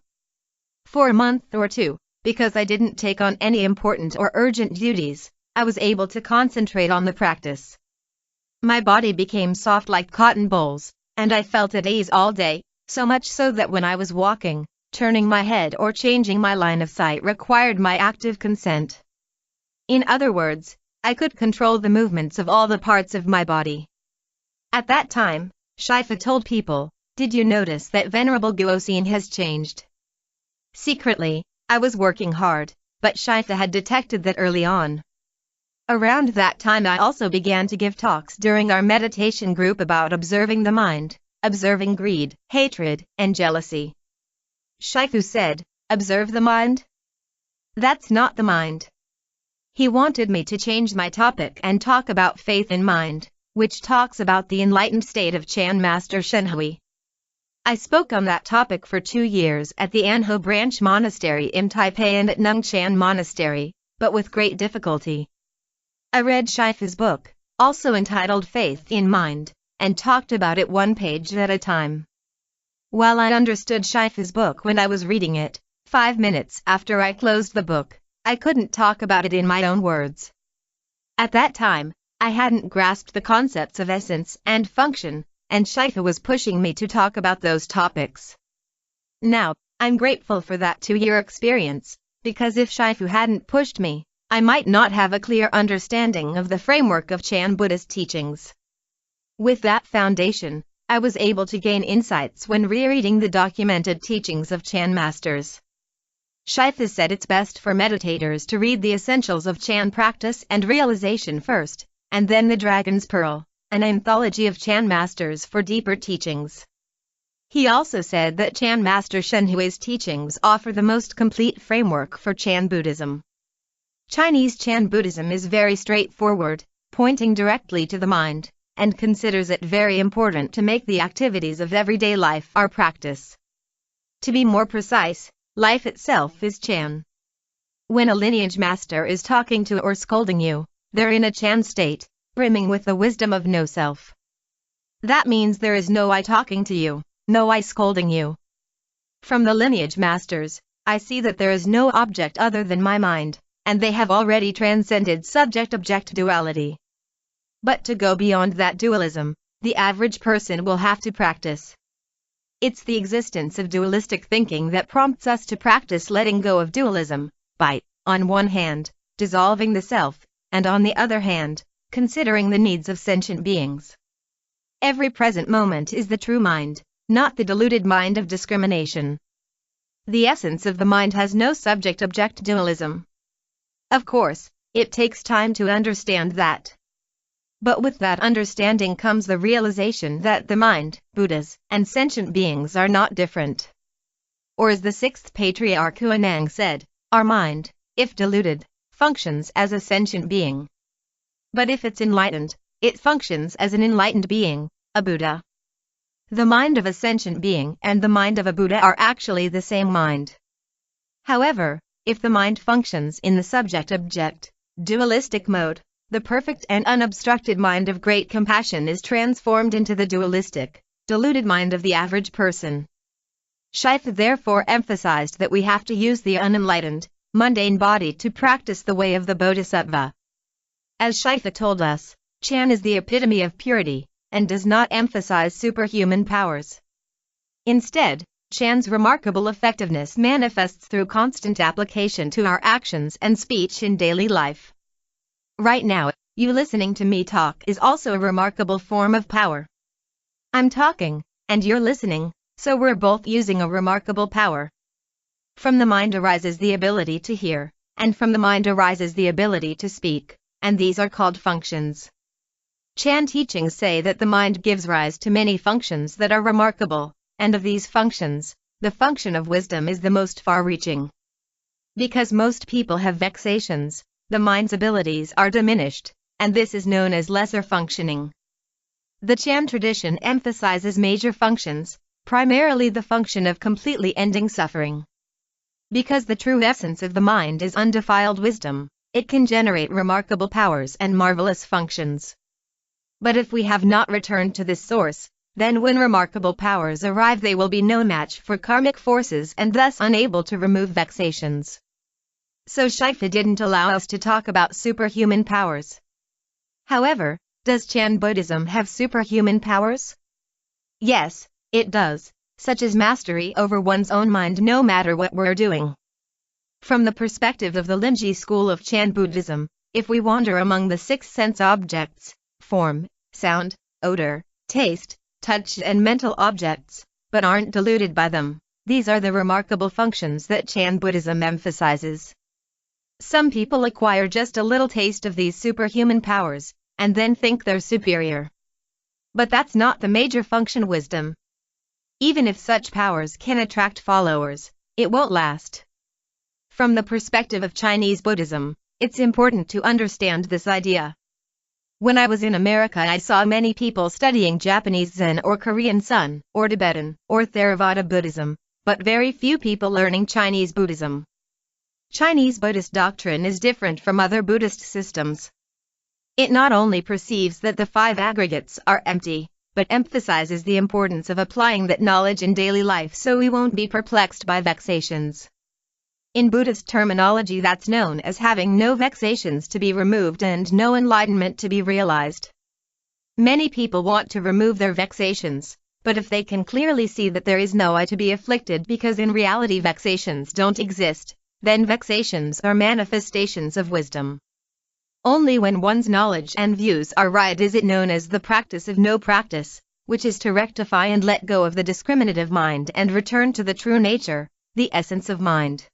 For a month or two, because I didn't take on any important or urgent duties, I was able to concentrate on the practice. My body became soft like cotton bolls, and I felt at ease all day, so much so that when I was walking, turning my head or changing my line of sight required my active consent. In other words, I could control the movements of all the parts of my body. At that time, Shifu told people, did you notice that Venerable Guosin has changed? Secretly, I was working hard, but Shifu had detected that early on. Around that time I also began to give talks during our meditation group about observing the mind, observing greed, hatred, and jealousy. Shifu said, observe the mind? That's not the mind. He wanted me to change my topic and talk about faith in mind, which talks about the enlightened state of Chan Master Shenhui. I spoke on that topic for 2 years at the Anho Branch Monastery in Taipei and at Nung Chan Monastery, but with great difficulty. I read Shifu's book, also entitled Faith in Mind, and talked about it 1 page at a time. While I understood Shifu's book when I was reading it, 5 minutes after I closed the book, I couldn't talk about it in my own words. At that time, I hadn't grasped the concepts of essence and function, and Shifu was pushing me to talk about those topics. Now, I'm grateful for that 2-year experience, because if Shifu hadn't pushed me, I might not have a clear understanding of the framework of Chan Buddhist teachings. With that foundation, I was able to gain insights when rereading the documented teachings of Chan masters. Shifa said it's best for meditators to read the essentials of Chan practice and realization first, and then the Dragon's Pearl, an anthology of Chan masters for deeper teachings. He also said that Chan Master Shen Hui's teachings offer the most complete framework for Chan Buddhism. Chinese Chan Buddhism is very straightforward, pointing directly to the mind, and considers it very important to make the activities of everyday life our practice. To be more precise, life itself is Chan. When a lineage master is talking to or scolding you, they're in a Chan state, brimming with the wisdom of no self. That means there is no I talking to you, no I scolding you. From the lineage masters, I see that there is no object other than my mind, and they have already transcended subject-object duality. But to go beyond that dualism, the average person will have to practice. It's the existence of dualistic thinking that prompts us to practice letting go of dualism, by, on one hand, dissolving the self, and on the other hand, considering the needs of sentient beings. Every present moment is the true mind, not the deluded mind of discrimination. The essence of the mind has no subject-object dualism. Of course, it takes time to understand that. But with that understanding comes the realization that the mind, Buddhas, and sentient beings are not different. Or as the sixth patriarch Huineng said, our mind, if deluded, functions as a sentient being. But if it's enlightened, it functions as an enlightened being, a Buddha. The mind of a sentient being and the mind of a Buddha are actually the same mind. However, if the mind functions in the subject-object, dualistic mode, the perfect and unobstructed mind of great compassion is transformed into the dualistic, deluded mind of the average person. Shifa therefore emphasized that we have to use the unenlightened, mundane body to practice the way of the Bodhisattva. As Shifa told us, Chan is the epitome of purity, and does not emphasize superhuman powers. Instead, Chan's remarkable effectiveness manifests through constant application to our actions and speech in daily life. Right now, you listening to me talk is also a remarkable form of power. I'm talking, and you're listening, so we're both using a remarkable power. From the mind arises the ability to hear, and from the mind arises the ability to speak, and these are called functions. Chan teachings say that the mind gives rise to many functions that are remarkable, and of these functions, the function of wisdom is the most far-reaching. Because most people have vexations, the mind's abilities are diminished, and this is known as lesser functioning. The Chan tradition emphasizes major functions, primarily the function of completely ending suffering. Because the true essence of the mind is undefiled wisdom, it can generate remarkable powers and marvelous functions. But if we have not returned to this source, then when remarkable powers arrive they will be no match for karmic forces and thus unable to remove vexations. So Shifa didn't allow us to talk about superhuman powers. However, does Chan Buddhism have superhuman powers? Yes, it does, such as mastery over one's own mind no matter what we're doing. From the perspective of the Linji school of Chan Buddhism, if we wander among the six sense objects, form, sound, odor, taste, touch and mental objects, but aren't deluded by them, these are the remarkable functions that Chan Buddhism emphasizes. Some people acquire just a little taste of these superhuman powers, and then think they're superior. But that's not the major function wisdom. Even if such powers can attract followers, it won't last. From the perspective of Chinese Buddhism, it's important to understand this idea. When I was in America I saw many people studying Japanese Zen or Korean Sun, or Tibetan, or Theravada Buddhism, but very few people learning Chinese Buddhism. Chinese Buddhist doctrine is different from other Buddhist systems. It not only perceives that the five aggregates are empty, but emphasizes the importance of applying that knowledge in daily life so we won't be perplexed by vexations. In Buddhist terminology that's known as having no vexations to be removed and no enlightenment to be realized. Many people want to remove their vexations, but if they can clearly see that there is no I to be afflicted because in reality vexations don't exist, then vexations are manifestations of wisdom. Only when one's knowledge and views are right is it known as the practice of no practice, which is to rectify and let go of the discriminative mind and return to the true nature, the essence of mind.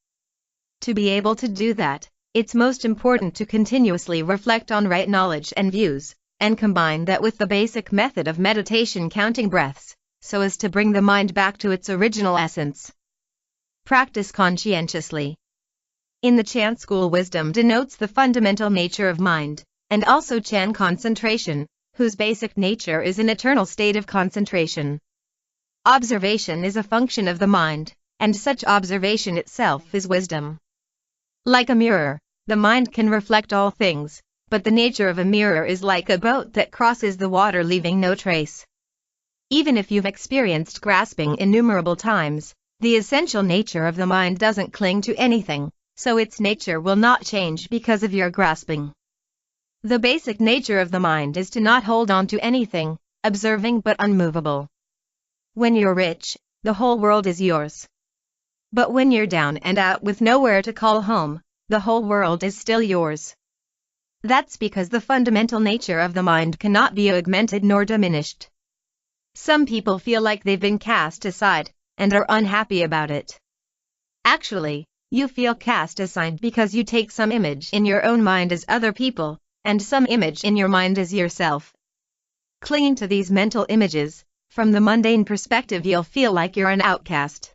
To be able to do that, it's most important to continuously reflect on right knowledge and views, and combine that with the basic method of meditation, counting breaths, so as to bring the mind back to its original essence. Practice conscientiously. In the Chan school, wisdom denotes the fundamental nature of mind, and also Chan concentration, whose basic nature is an eternal state of concentration. Observation is a function of the mind, and such observation itself is wisdom. Like a mirror, the mind can reflect all things, but the nature of a mirror is like a boat that crosses the water leaving no trace. Even if you've experienced grasping innumerable times, the essential nature of the mind doesn't cling to anything, so its nature will not change because of your grasping. The basic nature of the mind is to not hold on to anything, observing but unmovable. When you're rich, the whole world is yours. But when you're down and out with nowhere to call home, the whole world is still yours. That's because the fundamental nature of the mind cannot be augmented nor diminished. Some people feel like they've been cast aside, and are unhappy about it. Actually, you feel cast aside because you take some image in your own mind as other people, and some image in your mind as yourself. Clinging to these mental images, from the mundane perspective you'll feel like you're an outcast.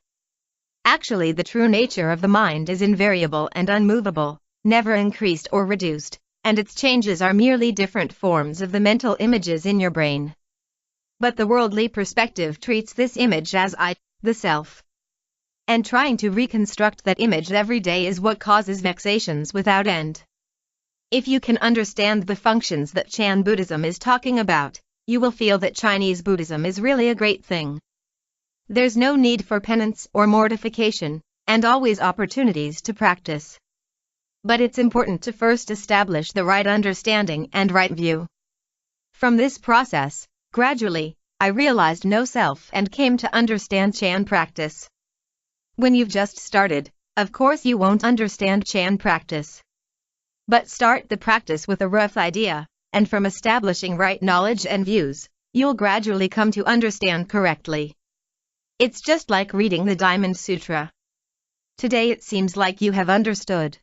Actually, the true nature of the mind is invariable and unmovable, never increased or reduced, and its changes are merely different forms of the mental images in your brain. But the worldly perspective treats this image as I, the self. And trying to reconstruct that image every day is what causes vexations without end. If you can understand the functions that Chan Buddhism is talking about, you will feel that Chinese Buddhism is really a great thing. There's no need for penance or mortification, and always opportunities to practice. But it's important to first establish the right understanding and right view. From this process, gradually, I realized no self and came to understand Chan practice. When you've just started, of course you won't understand Chan practice. But start the practice with a rough idea, and from establishing right knowledge and views, you'll gradually come to understand correctly. It's just like reading the Diamond Sutra. Today it seems like you have understood.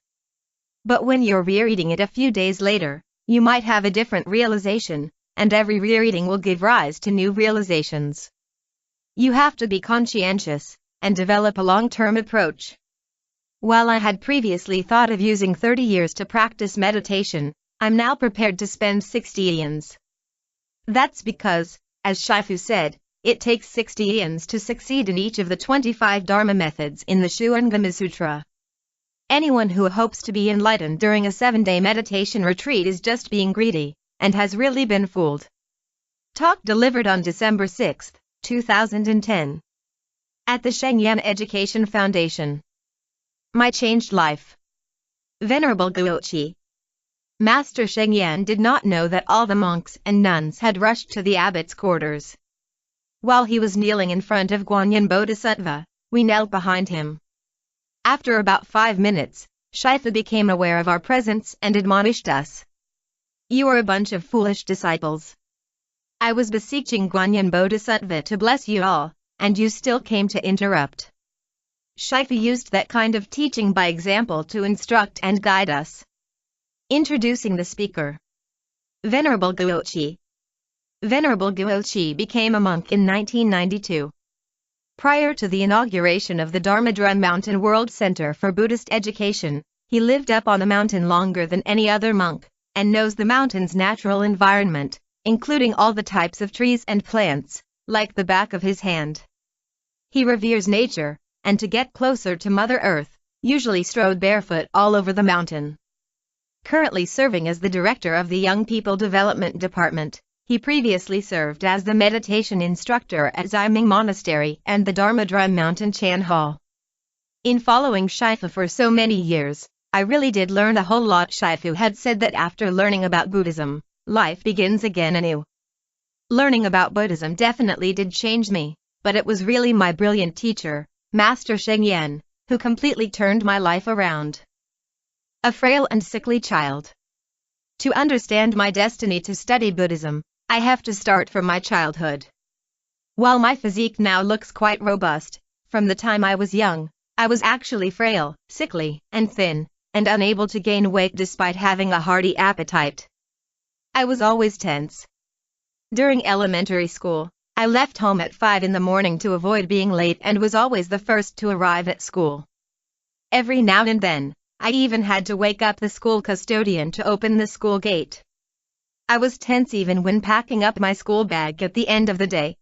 But when you're rereading it a few days later, you might have a different realization, and every rereading will give rise to new realizations. You have to be conscientious, and develop a long-term approach. While I had previously thought of using 30 years to practice meditation, I'm now prepared to spend 60 eons. That's because, as Shifu said, it takes 60 eons to succeed in each of the 25 Dharma methods in the Shuangama Sutra. Anyone who hopes to be enlightened during a 7-day meditation retreat is just being greedy, and has really been fooled. Talk delivered on December 6, 2010. At the Sheng Education Foundation. My changed life. Venerable Guochi. Master Sheng did not know that all the monks and nuns had rushed to the abbot's quarters. While he was kneeling in front of Guanyin Bodhisattva, we knelt behind him. After about 5 minutes, Shifu became aware of our presence and admonished us. You are a bunch of foolish disciples. I was beseeching Guanyin Bodhisattva to bless you all, and you still came to interrupt. Shifu used that kind of teaching by example to instruct and guide us. Introducing the speaker. Venerable Guochi. Venerable Guochi became a monk in 1992. Prior to the inauguration of the Dharma Mountain World Center for Buddhist Education, he lived up on the mountain longer than any other monk, and knows the mountain's natural environment, including all the types of trees and plants, like the back of his hand. He reveres nature, and to get closer to Mother Earth, usually strode barefoot all over the mountain. Currently serving as the director of the Young People Development Department, he previously served as the meditation instructor at Ximing Monastery and the Dharma Mountain Chan Hall. In following Shifu for so many years, I really did learn a whole lot. Shifu had said that after learning about Buddhism, life begins again anew. Learning about Buddhism definitely did change me, but it was really my brilliant teacher, Master Sheng, who completely turned my life around. A frail and sickly child. To understand my destiny to study Buddhism, I have to start from my childhood. While my physique now looks quite robust, from the time I was young, I was actually frail, sickly, and thin, and unable to gain weight despite having a hearty appetite. I was always tense. During elementary school, I left home at 5 in the morning to avoid being late and was always the first to arrive at school. Every now and then, I even had to wake up the school custodian to open the school gate. I was tense even when packing up my school bag at the end of the day.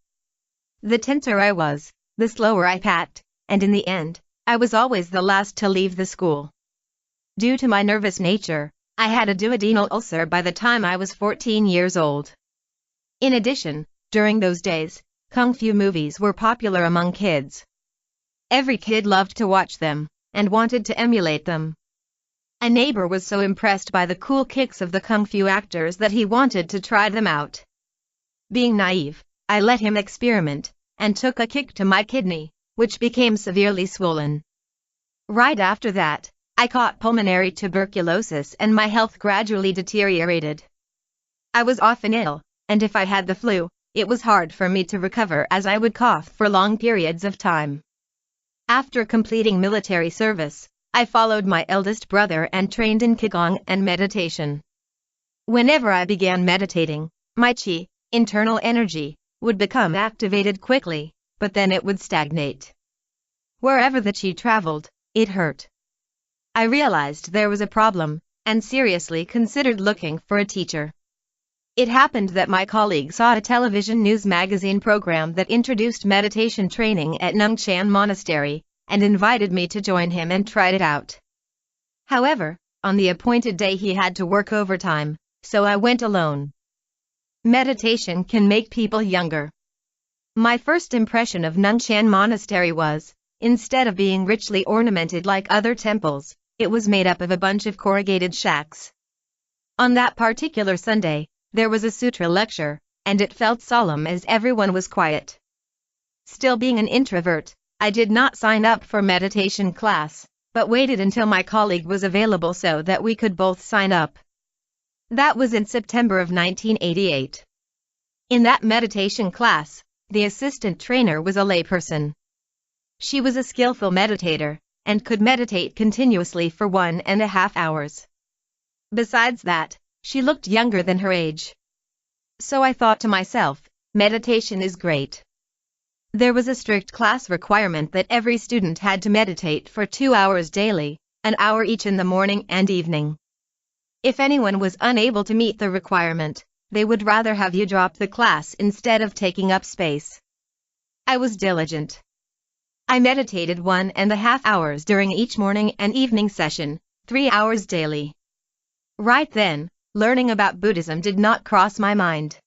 The tenser I was, the slower I packed, and in the end, I was always the last to leave the school. Due to my nervous nature, I had a duodenal ulcer by the time I was 14 years old. In addition, during those days, kung fu movies were popular among kids. Every kid loved to watch them, and wanted to emulate them. A neighbor was so impressed by the cool kicks of the kung fu actors that he wanted to try them out. Being naive, I let him experiment, and took a kick to my kidney, which became severely swollen. Right after that, I caught pulmonary tuberculosis and my health gradually deteriorated. I was often ill, and if I had the flu, it was hard for me to recover as I would cough for long periods of time. After completing military service, I followed my eldest brother and trained in Qigong and meditation. Whenever I began meditating, my qi, internal energy, would become activated quickly, but then it would stagnate. Wherever the qi traveled, it hurt. I realized there was a problem, and seriously considered looking for a teacher. It happened that my colleague saw a television news magazine program that introduced meditation training at Nungchan Monastery, and invited me to join him and try it out. However, on the appointed day he had to work overtime, so I went alone. Meditation can make people younger. My first impression of Nungchan Monastery was, instead of being richly ornamented like other temples, it was made up of a bunch of corrugated shacks. On that particular Sunday, there was a sutra lecture, and it felt solemn as everyone was quiet. Still being an introvert, I did not sign up for meditation class, but waited until my colleague was available so that we could both sign up. That was in September of 1988. In that meditation class, the assistant trainer was a layperson. She was a skillful meditator, and could meditate continuously for 1.5 hours. Besides that, she looked younger than her age. So I thought to myself, meditation is great. There was a strict class requirement that every student had to meditate for 2 hours daily, an hour each in the morning and evening. If anyone was unable to meet the requirement, they would rather have you drop the class instead of taking up space. I was diligent. I meditated 1.5 hours during each morning and evening session, 3 hours daily. Right then, learning about Buddhism did not cross my mind.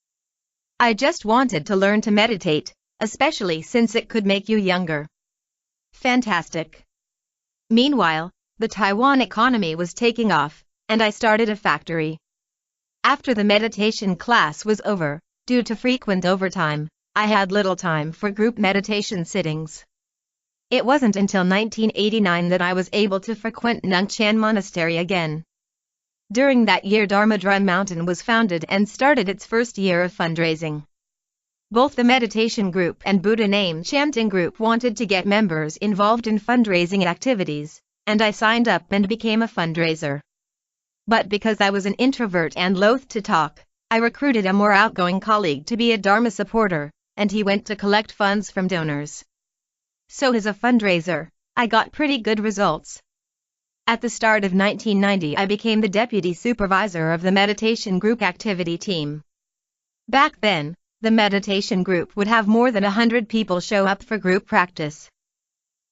I just wanted to learn to meditate, especially since it could make you younger. Fantastic. Meanwhile, the Taiwan economy was taking off, and I started a factory. After the meditation class was over, due to frequent overtime, I had little time for group meditation sittings. It wasn't until 1989 that I was able to frequent Nungchan Monastery again. During that year Dharma Drum Mountain was founded and started its first year of fundraising. Both the meditation group and Buddha name chanting group wanted to get members involved in fundraising activities, and I signed up and became a fundraiser. But because I was an introvert and loath to talk, I recruited a more outgoing colleague to be a Dharma supporter, and he went to collect funds from donors. So as a fundraiser, I got pretty good results. At the start of 1990 I became the deputy supervisor of the meditation group activity team. Back then, the meditation group would have more than 100 people show up for group practice.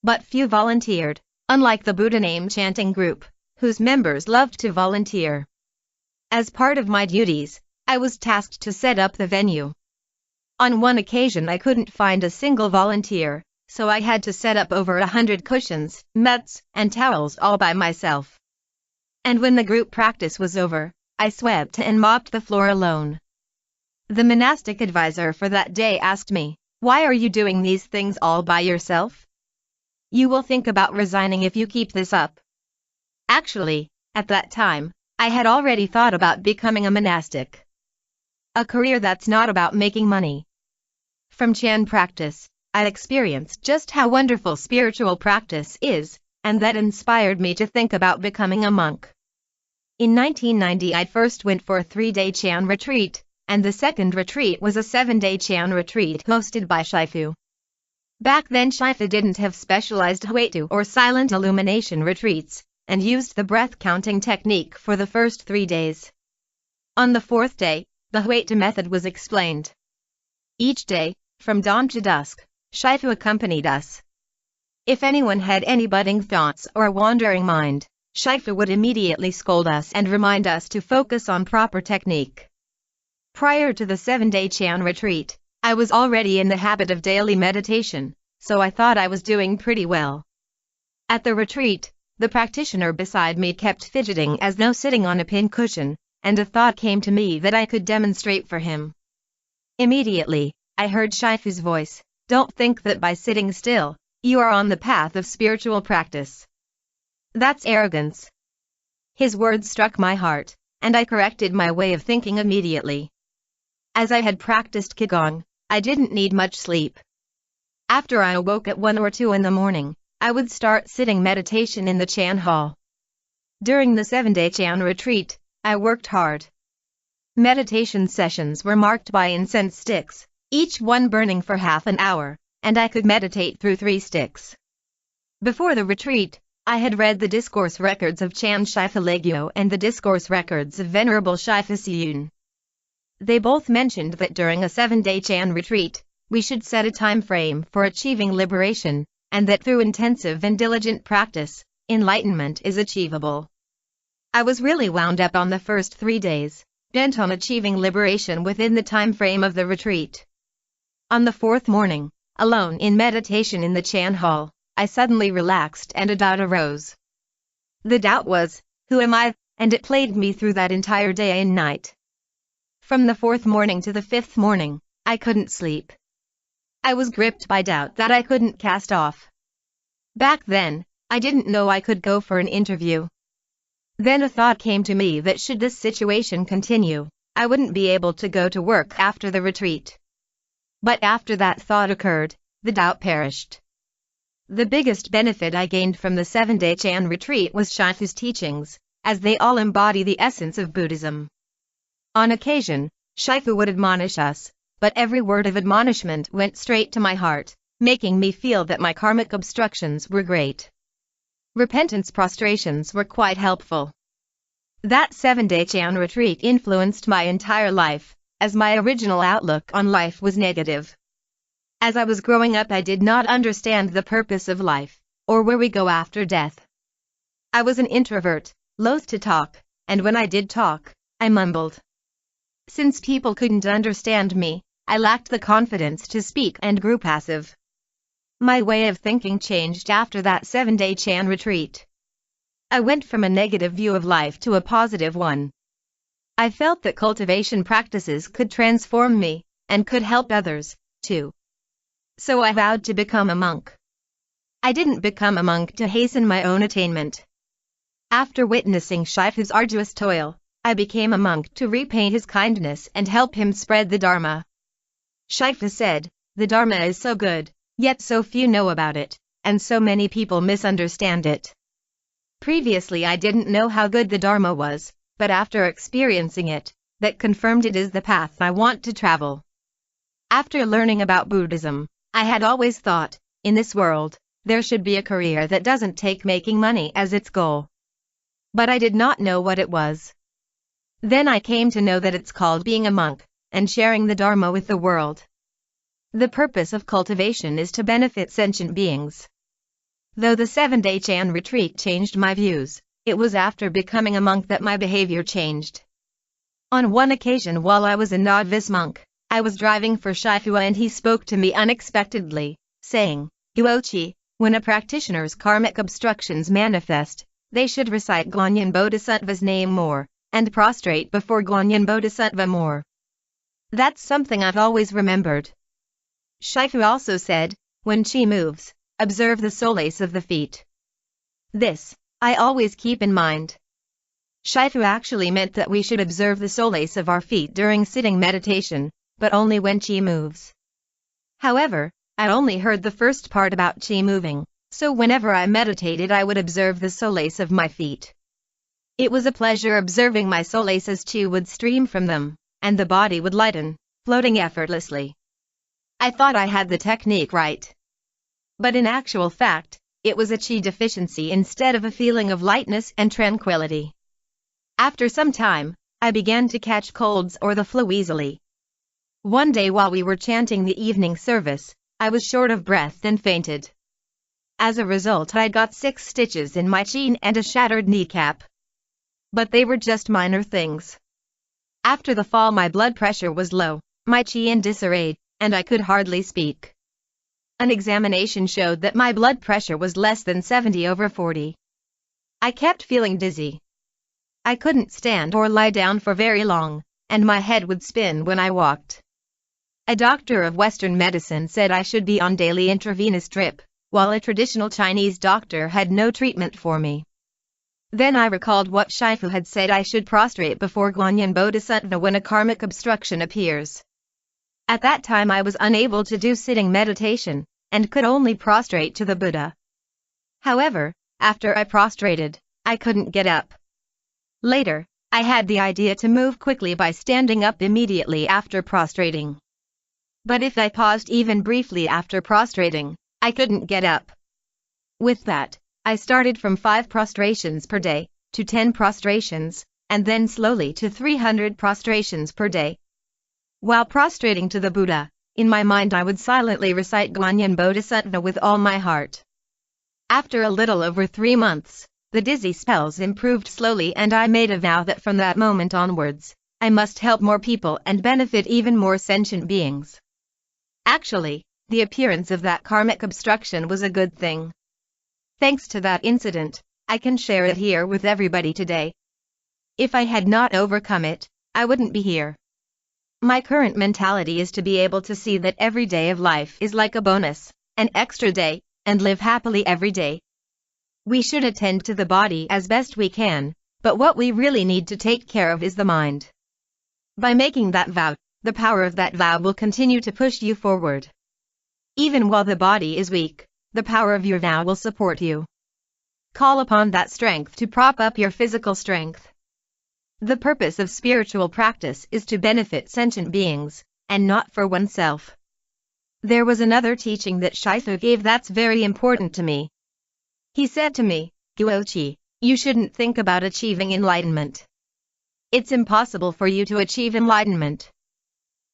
But few volunteered, unlike the Buddha name chanting group, whose members loved to volunteer. As part of my duties, I was tasked to set up the venue. On one occasion I couldn't find a single volunteer, so I had to set up over 100 cushions, mats, and towels all by myself. And when the group practice was over, I swept and mopped the floor alone. The monastic advisor for that day asked me, "Why are you doing these things all by yourself?" You will think about resigning if you keep this up. Actually, at that time, I had already thought about becoming a monastic. A career that's not about making money. From Chan practice, I experienced just how wonderful spiritual practice is, and that inspired me to think about becoming a monk. In 1990 I first went for a 3-day Chan retreat, and the second retreat was a 7-day Chan retreat hosted by Shifu. Back then Shifu didn't have specialized Huetu or silent illumination retreats, and used the breath counting technique for the first 3 days. On the 4th day, the Huetu method was explained. Each day, from dawn to dusk, Shifu accompanied us. If anyone had any budding thoughts or a wandering mind, Shifu would immediately scold us and remind us to focus on proper technique. Prior to the 7-day Chan retreat, I was already in the habit of daily meditation, so I thought I was doing pretty well. At the retreat, the practitioner beside me kept fidgeting as though sitting on a pincushion, and a thought came to me that I could demonstrate for him. Immediately, I heard Shifu's voice, "Don't think that by sitting still, you are on the path of spiritual practice. That's arrogance." His words struck my heart, and I corrected my way of thinking immediately. As I had practiced Qigong, I didn't need much sleep. After I awoke at 1 or 2 in the morning, I would start sitting meditation in the Chan hall. During the 7-day Chan retreat, I worked hard. Meditation sessions were marked by incense sticks, each one burning for half an hour, and I could meditate through 3 sticks. Before the retreat, I had read the discourse records of Chan Shifu Legyo and the discourse records of Venerable Shifu Siyun. They both mentioned that during a 7-day Chan retreat, we should set a time frame for achieving liberation, and that through intensive and diligent practice, enlightenment is achievable. I was really wound up on the first 3 days, bent on achieving liberation within the time frame of the retreat. On the 4th morning, alone in meditation in the Chan hall, I suddenly relaxed and a doubt arose. The doubt was, who am I? And it plagued me through that entire day and night. From the 4th morning to the 5th morning, I couldn't sleep. I was gripped by doubt that I couldn't cast off. Back then, I didn't know I could go for an interview. Then a thought came to me that should this situation continue, I wouldn't be able to go to work after the retreat. But after that thought occurred, the doubt perished. The biggest benefit I gained from the 7-day Chan retreat was Shifu's teachings, as they all embody the essence of Buddhism. On occasion, Shifu would admonish us, but every word of admonishment went straight to my heart, making me feel that my karmic obstructions were great. Repentance prostrations were quite helpful. That 7-day Chan retreat influenced my entire life, as my original outlook on life was negative. As I was growing up I did not understand the purpose of life, or where we go after death. I was an introvert, loath to talk, and when I did talk, I mumbled. Since people couldn't understand me, I lacked the confidence to speak and grew passive. My way of thinking changed after that 7-day Chan retreat. I went from a negative view of life to a positive one. I felt that cultivation practices could transform me, and could help others, too. So I vowed to become a monk. I didn't become a monk to hasten my own attainment. After witnessing Shifu's arduous toil, I became a monk to repay his kindness and help him spread the Dharma. Shifu said, "The Dharma is so good, yet so few know about it, and so many people misunderstand it." Previously I didn't know how good the Dharma was, but after experiencing it, that confirmed it is the path I want to travel. After learning about Buddhism, I had always thought, in this world, there should be a career that doesn't take making money as its goal. But I did not know what it was. Then I came to know that it's called being a monk, and sharing the Dharma with the world. The purpose of cultivation is to benefit sentient beings. Though the 7-day Chan retreat changed my views, it was after becoming a monk that my behavior changed. On one occasion while I was a novice monk, I was driving for Shifu and he spoke to me unexpectedly, saying, "Yuochi, when a practitioner's karmic obstructions manifest, they should recite Guanyin Bodhisattva's name more, and prostrate before Guanyin Bodhisattva more." That's something I've always remembered. Shifu also said, "When chi moves, Observe the solace of the feet. This, I always keep in mind. Shifu actually meant that we should observe the solace of our feet during sitting meditation, but only when chi moves. However, I only heard the first part about chi moving, so whenever I meditated I would observe the solace of my feet. It was a pleasure observing my solace as chi would stream from them, and the body would lighten, floating effortlessly. I thought I had the technique right. But in actual fact, it was a chi deficiency instead of a feeling of lightness and tranquility. After some time, I began to catch colds or the flu easily. One day while we were chanting the evening service, I was short of breath and fainted. As a result, I got 6 stitches in my chin and a shattered kneecap. But they were just minor things. After the fall my blood pressure was low, my chi in disarray, and I could hardly speak. An examination showed that my blood pressure was less than 70/40. I kept feeling dizzy. I couldn't stand or lie down for very long, and my head would spin when I walked. A doctor of Western medicine said I should be on daily intravenous drip, while a traditional Chinese doctor had no treatment for me. Then I recalled what Shifu had said I should prostrate before Guanyin Bodhisattva when a karmic obstruction appears. At that time I was unable to do sitting meditation, and could only prostrate to the Buddha. However, after I prostrated, I couldn't get up. Later, I had the idea to move quickly by standing up immediately after prostrating. But if I paused even briefly after prostrating, I couldn't get up. With that, I started from 5 prostrations per day, to 10 prostrations, and then slowly to 300 prostrations per day. While prostrating to the Buddha, in my mind I would silently recite Guanyin Bodhisattva with all my heart. After a little over 3 months, the dizzy spells improved slowly and I made a vow that from that moment onwards, I must help more people and benefit even more sentient beings. Actually, the appearance of that karmic obstruction was a good thing. Thanks to that incident, I can share it here with everybody today. If I had not overcome it, I wouldn't be here. My current mentality is to be able to see that every day of life is like a bonus, an extra day, and live happily every day. We should attend to the body as best we can, but what we really need to take care of is the mind. By making that vow, the power of that vow will continue to push you forward. Even while the body is weak, the power of your vow will support you. Call upon that strength to prop up your physical strength. The purpose of spiritual practice is to benefit sentient beings, and not for oneself. There was another teaching that Shifu gave that's very important to me. He said to me, Guochi, you shouldn't think about achieving enlightenment. It's impossible for you to achieve enlightenment.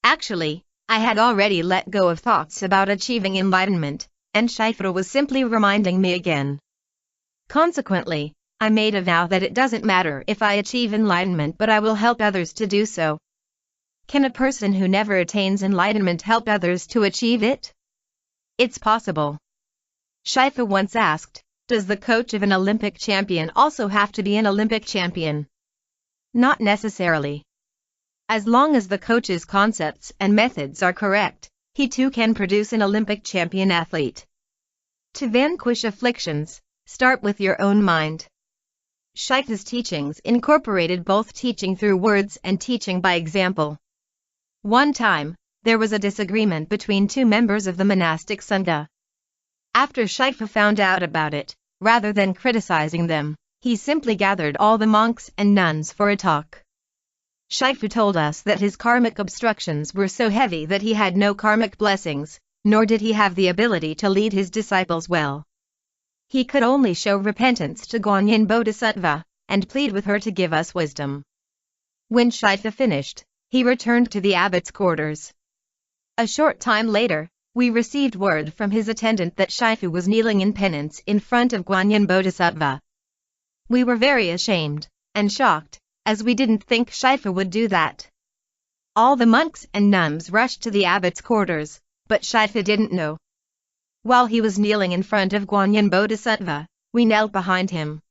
Actually, I had already let go of thoughts about achieving enlightenment, and Shifu was simply reminding me again. Consequently, I made a vow that it doesn't matter if I achieve enlightenment but I will help others to do so. Can a person who never attains enlightenment help others to achieve it? It's possible. Shifu once asked, does the coach of an Olympic champion also have to be an Olympic champion? Not necessarily. As long as the coach's concepts and methods are correct, he too can produce an Olympic champion athlete. To vanquish afflictions, start with your own mind. Shifu's teachings incorporated both teaching through words and teaching by example. One time, there was a disagreement between 2 members of the monastic sangha. After Shifu found out about it, rather than criticizing them, he simply gathered all the monks and nuns for a talk. Shifu told us that his karmic obstructions were so heavy that he had no karmic blessings, nor did he have the ability to lead his disciples well. He could only show repentance to Guanyin Bodhisattva, and plead with her to give us wisdom. When Shifu finished, he returned to the abbot's quarters. A short time later, we received word from his attendant that Shifu was kneeling in penance in front of Guanyin Bodhisattva. We were very ashamed, and shocked, as we didn't think Shifu would do that. All the monks and nuns rushed to the abbot's quarters, but Shifu didn't know. While he was kneeling in front of Guanyin Bodhisattva, we knelt behind him.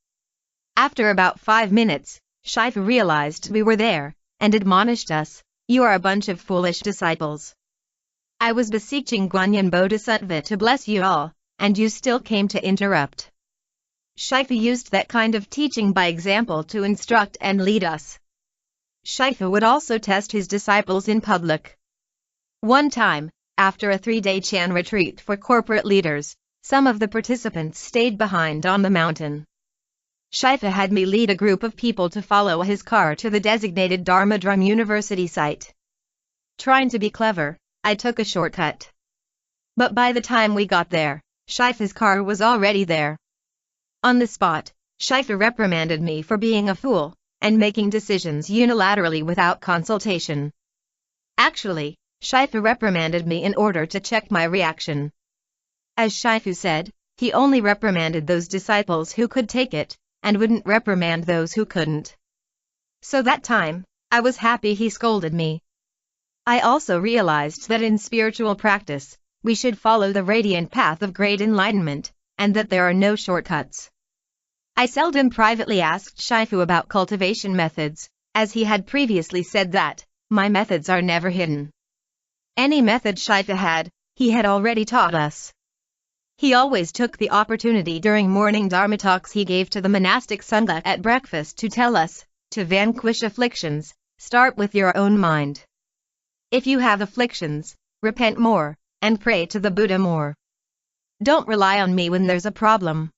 After about 5 minutes, Shifu realized we were there, and admonished us, "You are a bunch of foolish disciples. I was beseeching Guanyin Bodhisattva to bless you all, and you still came to interrupt. Shifu used that kind of teaching by example to instruct and lead us. Shifu would also test his disciples in public. One time, after a 3-day Chan retreat for corporate leaders, some of the participants stayed behind on the mountain. Shifu had me lead a group of people to follow his car to the designated Dharma University site. Trying to be clever, I took a shortcut. But by the time we got there, Shifu's car was already there. On the spot, Shifu reprimanded me for being a fool and making decisions unilaterally without consultation. Actually, Shifu reprimanded me in order to check my reaction. As Shifu said, he only reprimanded those disciples who could take it, and wouldn't reprimand those who couldn't. So that time, I was happy he scolded me. I also realized that in spiritual practice, we should follow the radiant path of great enlightenment, and that there are no shortcuts. I seldom privately asked Shifu about cultivation methods, as he had previously said that my methods are never hidden. Any method Shifu had, he had already taught us. He always took the opportunity during morning Dharma talks he gave to the monastic Sangha at breakfast to tell us, to vanquish afflictions, start with your own mind. If you have afflictions, repent more, and pray to the Buddha more. Don't rely on me when there's a problem.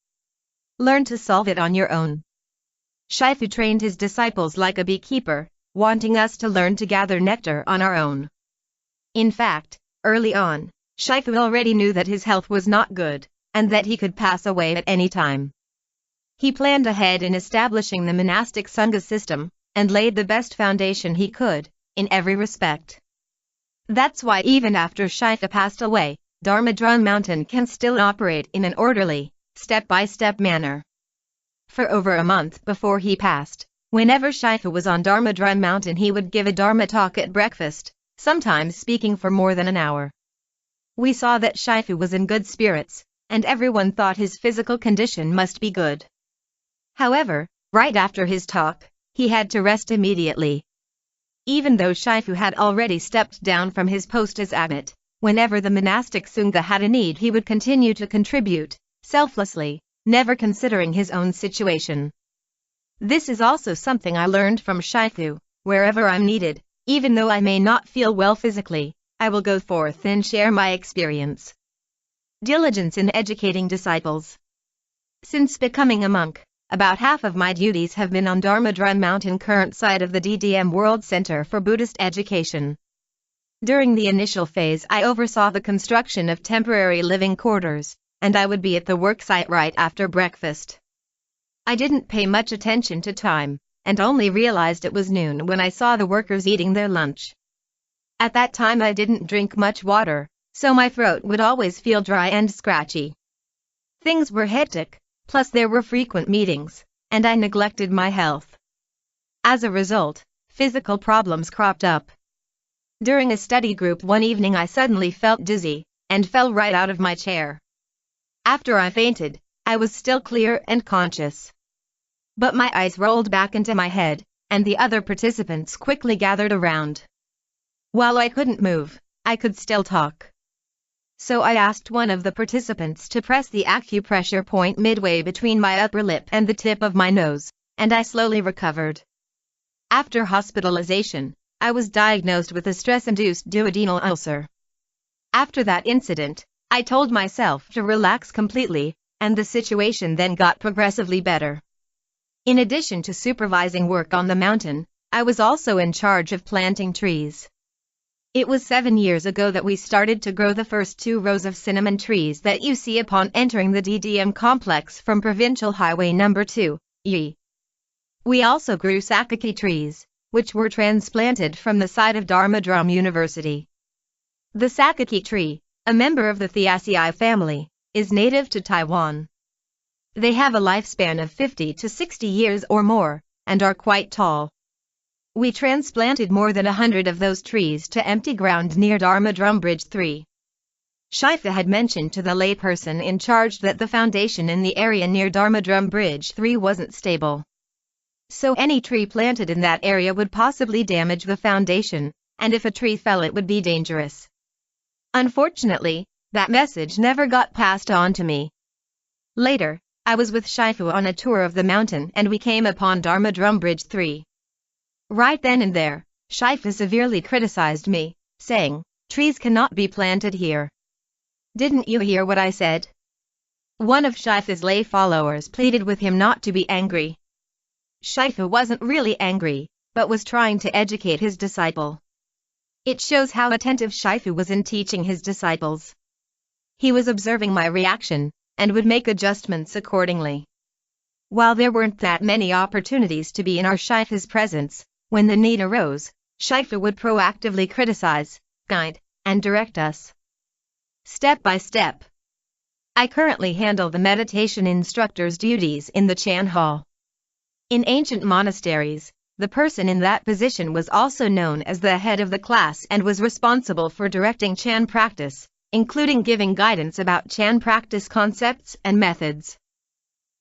Learn to solve it on your own. Shifu trained his disciples like a beekeeper, wanting us to learn to gather nectar on our own. In fact, early on, Shifu already knew that his health was not good, and that he could pass away at any time. He planned ahead in establishing the monastic Sangha system, and laid the best foundation he could, in every respect. That's why even after Shifu passed away, Dharma Mountain can still operate in an orderly, step-by-step manner. For over a month before he passed, whenever Shifu was on Dharma Mountain he would give a Dharma talk at breakfast, sometimes speaking for more than an hour. We saw that Shifu was in good spirits, and everyone thought his physical condition must be good. However, right after his talk, he had to rest immediately. Even though Shifu had already stepped down from his post as abbot, whenever the monastic Sangha had a need he would continue to contribute, selflessly, never considering his own situation. This is also something I learned from Shifu. Wherever I'm needed, even though I may not feel well physically, I will go forth and share my experience. Diligence in educating disciples. Since becoming a monk, about half of my duties have been on Dharma Mountain, current site of the DDM World Center for Buddhist Education. During the initial phase I oversaw the construction of temporary living quarters, and I would be at the worksite right after breakfast. I didn't pay much attention to time, and only realized it was noon when I saw the workers eating their lunch. At that time I didn't drink much water, so my throat would always feel dry and scratchy. Things were hectic, plus there were frequent meetings, and I neglected my health. As a result, physical problems cropped up. During a study group one evening I suddenly felt dizzy, and fell right out of my chair. After I fainted, I was still clear and conscious. But my eyes rolled back into my head, and the other participants quickly gathered around. While I couldn't move, I could still talk. So I asked one of the participants to press the acupressure point midway between my upper lip and the tip of my nose, and I slowly recovered. After hospitalization, I was diagnosed with a stress-induced duodenal ulcer. After that incident, I told myself to relax completely, and the situation then got progressively better. In addition to supervising work on the mountain, I was also in charge of planting trees. It was 7 years ago that we started to grow the first 2 rows of cinnamon trees that you see upon entering the DDM complex from Provincial Highway No. 2, Yi. We also grew sakaki trees, which were transplanted from the site of Dharma University. The sakaki tree, a member of the Thalassae family, is native to Taiwan. They have a lifespan of 50 to 60 years or more, and are quite tall. We transplanted more than 100 of those trees to empty ground near Dharma Bridge 3. Shifu had mentioned to the layperson in charge that the foundation in the area near Dharma Bridge 3 wasn't stable. So any tree planted in that area would possibly damage the foundation, and if a tree fell it would be dangerous. Unfortunately, That message never got passed on to me. Later, I was with Shifu on a tour of the mountain and we came upon Dharma Drum Bridge 3. Right then and there, Shifu severely criticized me, saying, "Trees cannot be planted here." "Didn't you hear what I said?" One of Shifu's lay followers pleaded with him not to be angry. Shifu wasn't really angry, but was trying to educate his disciple. It shows how attentive Shifu was in teaching his disciples. He was observing my reaction, and would make adjustments accordingly. While there weren't that many opportunities to be in our Shifu's presence, when the need arose, Shifu would proactively criticize, guide, and direct us. Step by step. I currently handle the meditation instructor's duties in the Chan Hall. In ancient monasteries, the person in that position was also known as the head of the class and was responsible for directing Chan practice, including giving guidance about Chan practice concepts and methods.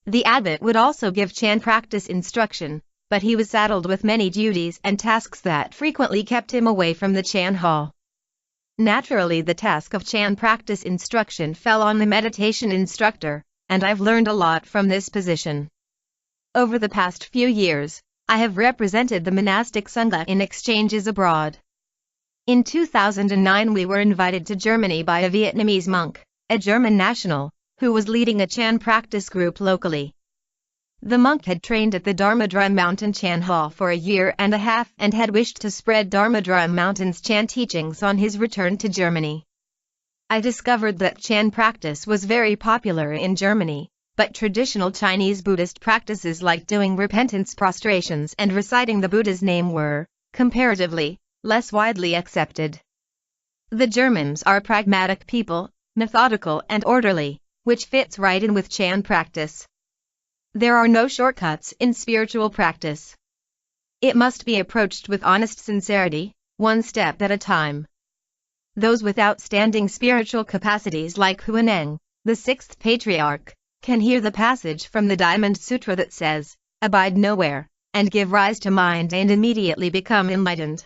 The abbot would also give Chan practice instruction, but he was saddled with many duties and tasks that frequently kept him away from the Chan Hall. Naturally, the task of Chan practice instruction fell on the meditation instructor, and I've learned a lot from this position. Over the past few years, I have represented the monastic sangha in exchanges abroad. In 2009 we were invited to Germany by a Vietnamese monk, a German national, who was leading a Chan practice group locally. The monk had trained at the Dharma Drum Mountain Chan Hall for a year and a half and had wished to spread Dharma Drum Mountain's Chan teachings on his return to Germany. I discovered that Chan practice was very popular in Germany, but traditional Chinese Buddhist practices like doing repentance prostrations and reciting the Buddha's name were, comparatively, less widely accepted. The Germans are pragmatic people, methodical and orderly, which fits right in with Chan practice. There are no shortcuts in spiritual practice. It must be approached with honest sincerity, one step at a time. Those with outstanding spiritual capacities like Huineng, the sixth patriarch, can hear the passage from the Diamond Sutra that says, "Abide nowhere, and give rise to mind and immediately become enlightened."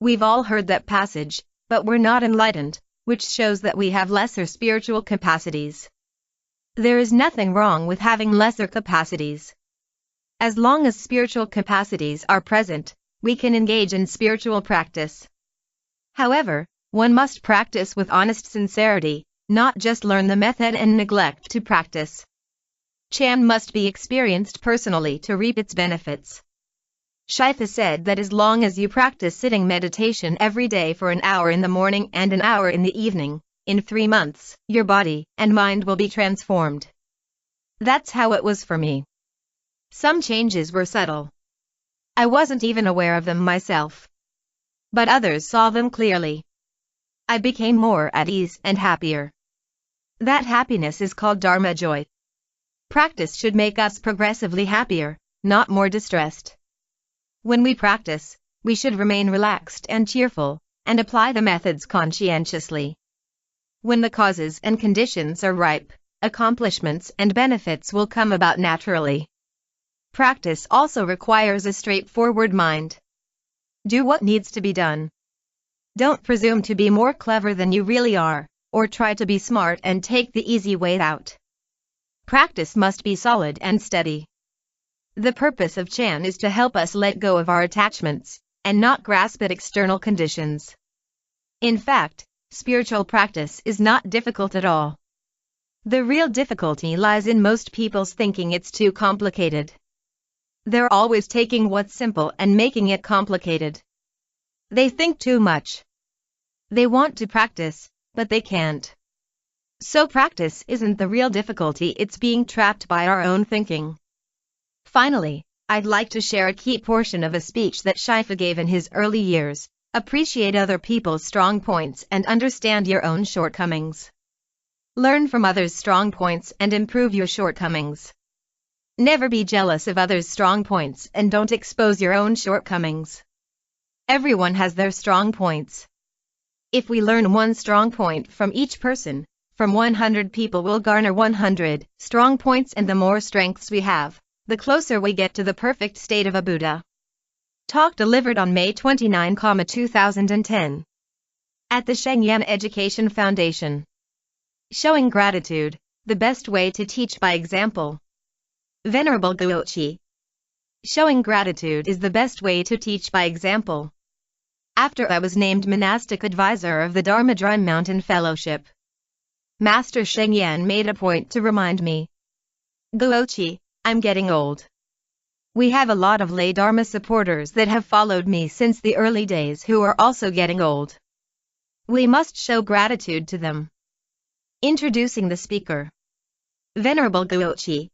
We've all heard that passage, but we're not enlightened, which shows that we have lesser spiritual capacities. There is nothing wrong with having lesser capacities. As long as spiritual capacities are present, we can engage in spiritual practice. However, one must practice with honest sincerity, not just learn the method and neglect to practice. Chan must be experienced personally to reap its benefits. Shifu said that as long as you practice sitting meditation every day for an hour in the morning and an hour in the evening, in 3 months, your body and mind will be transformed. That's how it was for me. Some changes were subtle. I wasn't even aware of them myself. But others saw them clearly. I became more at ease and happier. That happiness is called Dharma joy. Practice should make us progressively happier, not more distressed. When we practice, we should remain relaxed and cheerful, and apply the methods conscientiously. When the causes and conditions are ripe, accomplishments and benefits will come about naturally. Practice also requires a straightforward mind. Do what needs to be done. Don't presume to be more clever than you really are, or try to be smart and take the easy way out. Practice must be solid and steady. The purpose of Chan is to help us let go of our attachments, and not grasp at external conditions. In fact, spiritual practice is not difficult at all. The real difficulty lies in most people's thinking it's too complicated. They're always taking what's simple and making it complicated. They think too much. They want to practice, but they can't. So practice isn't the real difficulty, it's being trapped by our own thinking. Finally, I'd like to share a key portion of a speech that Shifu gave in his early years. Appreciate other people's strong points and understand your own shortcomings. Learn from others' strong points and improve your shortcomings. Never be jealous of others' strong points and don't expose your own shortcomings. Everyone has their strong points. If we learn one strong point from each person, from 100 people we'll garner 100 strong points, and the more strengths we have, the closer we get to the perfect state of a Buddha. Talk delivered on May 29, 2010. At the Sheng Education Foundation. Showing gratitude, the best way to teach by example. Venerable Guochi. Showing gratitude is the best way to teach by example. After I was named monastic advisor of the Dharma Drum Mountain Fellowship, Master Sheng made a point to remind me. Guochi, I'm getting old. We have a lot of lay Dharma supporters that have followed me since the early days who are also getting old. We must show gratitude to them. Introducing the speaker. Venerable Guochi.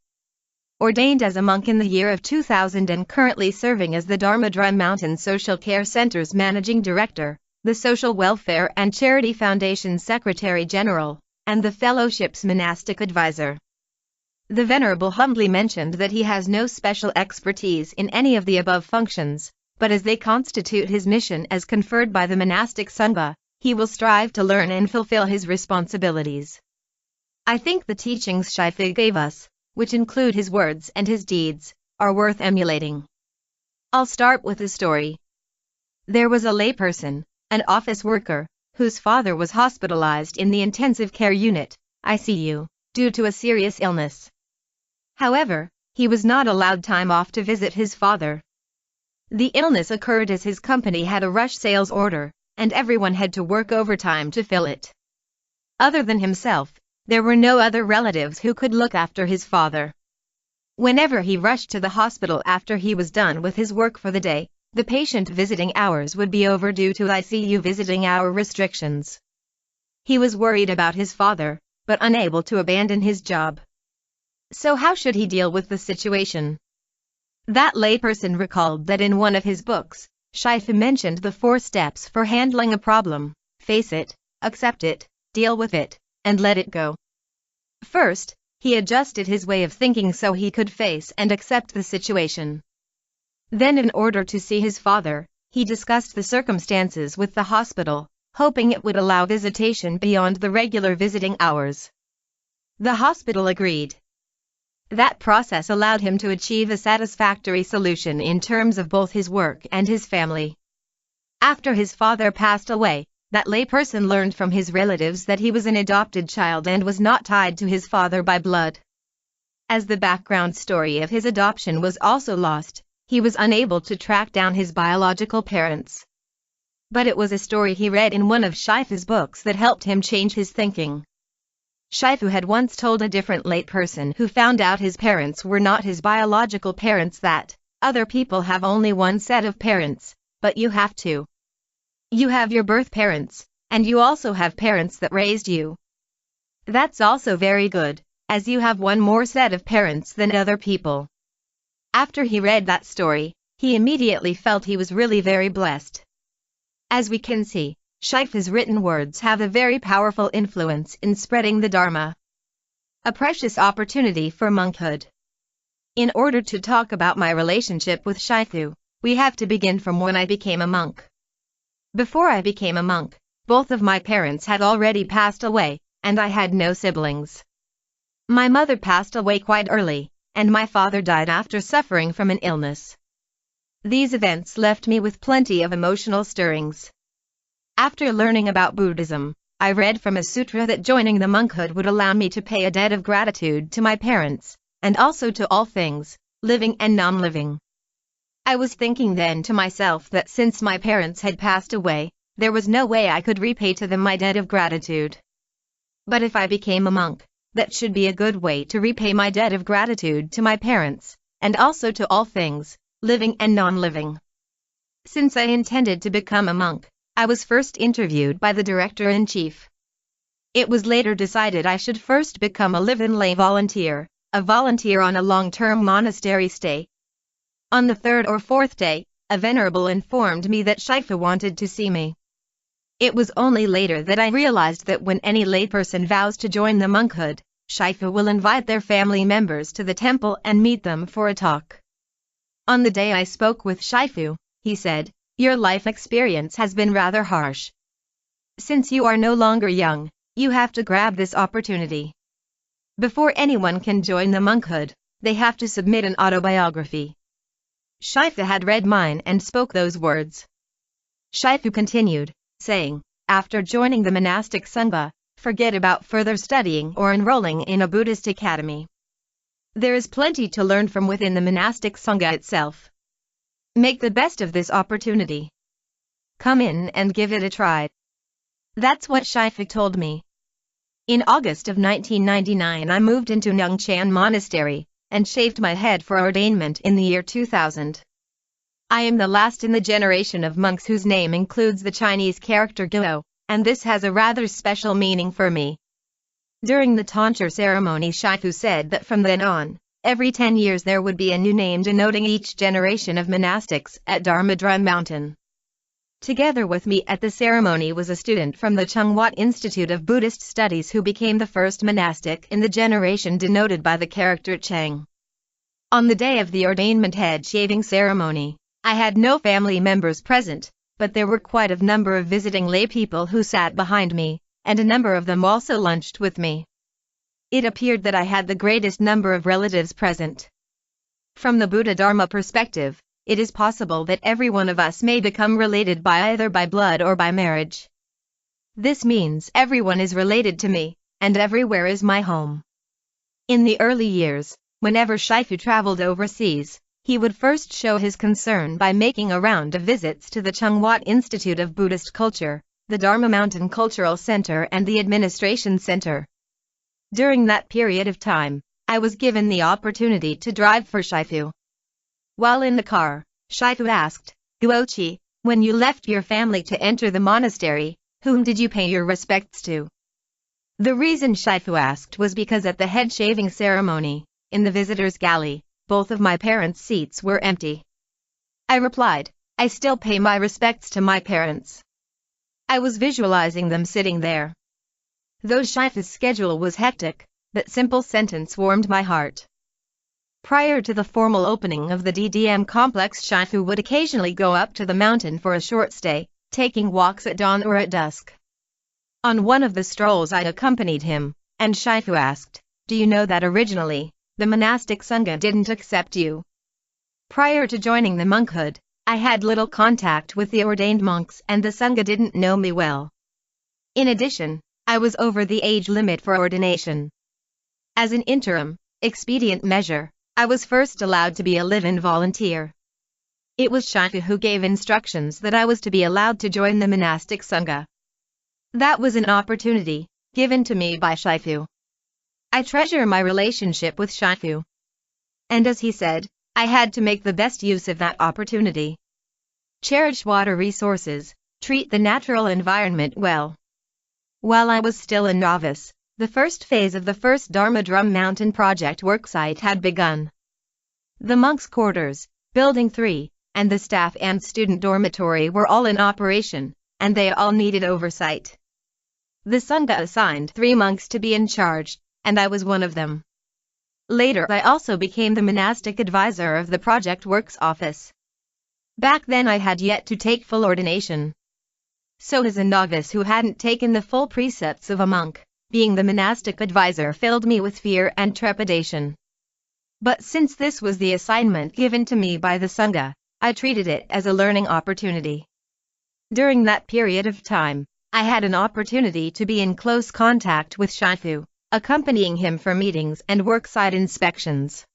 Ordained as a monk in the year of 2000 and currently serving as the Dharma Drum Mountain Social Care Center's Managing Director, the Social Welfare and Charity Foundation's Secretary General, and the Fellowship's Monastic Advisor. The Venerable humbly mentioned that he has no special expertise in any of the above functions, but as they constitute his mission as conferred by the monastic Sangha, he will strive to learn and fulfill his responsibilities. I think the teachings Shifu gave us, which include his words and his deeds, are worth emulating. I'll start with a story. There was a layperson, an office worker, whose father was hospitalized in the intensive care unit, ICU, due to a serious illness. However, he was not allowed time off to visit his father. The illness occurred as his company had a rush sales order, and everyone had to work overtime to fill it. Other than himself, there were no other relatives who could look after his father. Whenever he rushed to the hospital after he was done with his work for the day, the patient visiting hours would be over due to ICU visiting hour restrictions. He was worried about his father, but unable to abandon his job. So how should he deal with the situation? That layperson recalled that in one of his books, Shifu mentioned the 4 steps for handling a problem: face it, accept it, deal with it, and let it go. First, he adjusted his way of thinking so he could face and accept the situation. Then, in order to see his father, he discussed the circumstances with the hospital, hoping it would allow visitation beyond the regular visiting hours. The hospital agreed. That process allowed him to achieve a satisfactory solution in terms of both his work and his family. After his father passed away, that layperson learned from his relatives that he was an adopted child and was not tied to his father by blood. As the background story of his adoption was also lost, he was unable to track down his biological parents. But it was a story he read in one of Shifu's books that helped him change his thinking. Shifu had once told a different layperson who found out his parents were not his biological parents that, other people have only one set of parents, but you have two. You have your birth parents, and you also have parents that raised you. That's also very good, as you have one more set of parents than other people. After he read that story, he immediately felt he was really very blessed. As we can see, Shifu's written words have a very powerful influence in spreading the Dharma. A precious opportunity for monkhood. In order to talk about my relationship with Shifu, we have to begin from when I became a monk. Before I became a monk, both of my parents had already passed away, and I had no siblings. My mother passed away quite early, and my father died after suffering from an illness. These events left me with plenty of emotional stirrings. After learning about Buddhism, I read from a sutra that joining the monkhood would allow me to pay a debt of gratitude to my parents, and also to all things, living and non-living. I was thinking then to myself that since my parents had passed away, there was no way I could repay to them my debt of gratitude. But if I became a monk, that should be a good way to repay my debt of gratitude to my parents, and also to all things, living and non-living. Since I intended to become a monk, I was first interviewed by the Director-in-Chief. It was later decided I should first become a live-in lay volunteer, a volunteer on a long-term monastery stay. On the 3rd or 4th day, a venerable informed me that Shifu wanted to see me. It was only later that I realized that when any layperson vows to join the monkhood, Shifu will invite their family members to the temple and meet them for a talk. On the day I spoke with Shifu, he said, "Your life experience has been rather harsh. Since you are no longer young, you have to grab this opportunity. Before anyone can join the monkhood, they have to submit an autobiography." Shifu had read mine and spoke those words. Shifu continued, saying, "After joining the monastic Sangha, Forget about further studying or enrolling in a Buddhist academy. There is plenty to learn from within the monastic Sangha itself. Make the best of this opportunity. Come in and give it a try. That's what Shifu told me. In August of 1999 I moved into Nungchan Monastery, and shaved my head for ordainment in the year 2000. I am the last in the generation of monks whose name includes the Chinese character Guo, and this has a rather special meaning for me. During the tonsure ceremony Shifu said that from then on, every 10 years there would be a new name denoting each generation of monastics at Dharma Mountain. Together with me at the ceremony was a student from the Chungwat Institute of Buddhist Studies who became the first monastic in the generation denoted by the character Sheng. On the day of the ordainment head shaving ceremony, I had no family members present, but there were quite a number of visiting lay people who sat behind me, and a number of them also lunched with me. It appeared that I had the greatest number of relatives present. From the Buddha Dharma perspective, it is possible that every one of us may become related by either by blood or by marriage. This means everyone is related to me, and everywhere is my home. In the early years, whenever Shifu traveled overseas, he would first show his concern by making a round of visits to the Chungwat Institute of Buddhist Culture, the Dharma Mountain Cultural Center and the Administration Center. During that period of time, I was given the opportunity to drive for Shifu. While in the car, Shifu asked, "Guochi, when you left your family to enter the monastery, whom did you pay your respects to?" The reason Shifu asked was because at the head shaving ceremony, in the visitors' galley, both of my parents' seats were empty. I replied, "I still pay my respects to my parents." I was visualizing them sitting there. Though Shifu's schedule was hectic, that simple sentence warmed my heart. Prior to the formal opening of the DDM complex, Shifu would occasionally go up to the mountain for a short stay, taking walks at dawn or at dusk. On one of the strolls I accompanied him, and Shifu asked, "Do you know that originally, the monastic Sangha didn't accept you?" Prior to joining the monkhood, I had little contact with the ordained monks and the Sangha didn't know me well. In addition, I was over the age limit for ordination. As an interim, expedient measure, I was first allowed to be a live-in volunteer. It was Shifu who gave instructions that I was to be allowed to join the monastic Sangha. That was an opportunity, given to me by Shifu. I treasure my relationship with Shifu. And as he said, I had to make the best use of that opportunity. Cherish water resources, treat the natural environment well. While I was still a novice, the first phase of the first Dharma Mountain project worksite had begun. The monks' quarters, Building 3, and the staff and student dormitory were all in operation, and they all needed oversight. The Sangha assigned 3 monks to be in charge, and I was one of them. Later I also became the monastic advisor of the project works office. Back then I had yet to take full ordination. So as a novice who hadn't taken the full precepts of a monk, being the monastic advisor filled me with fear and trepidation. But since this was the assignment given to me by the Sangha, I treated it as a learning opportunity. During that period of time, I had an opportunity to be in close contact with Shifu, accompanying him for meetings and worksite inspections.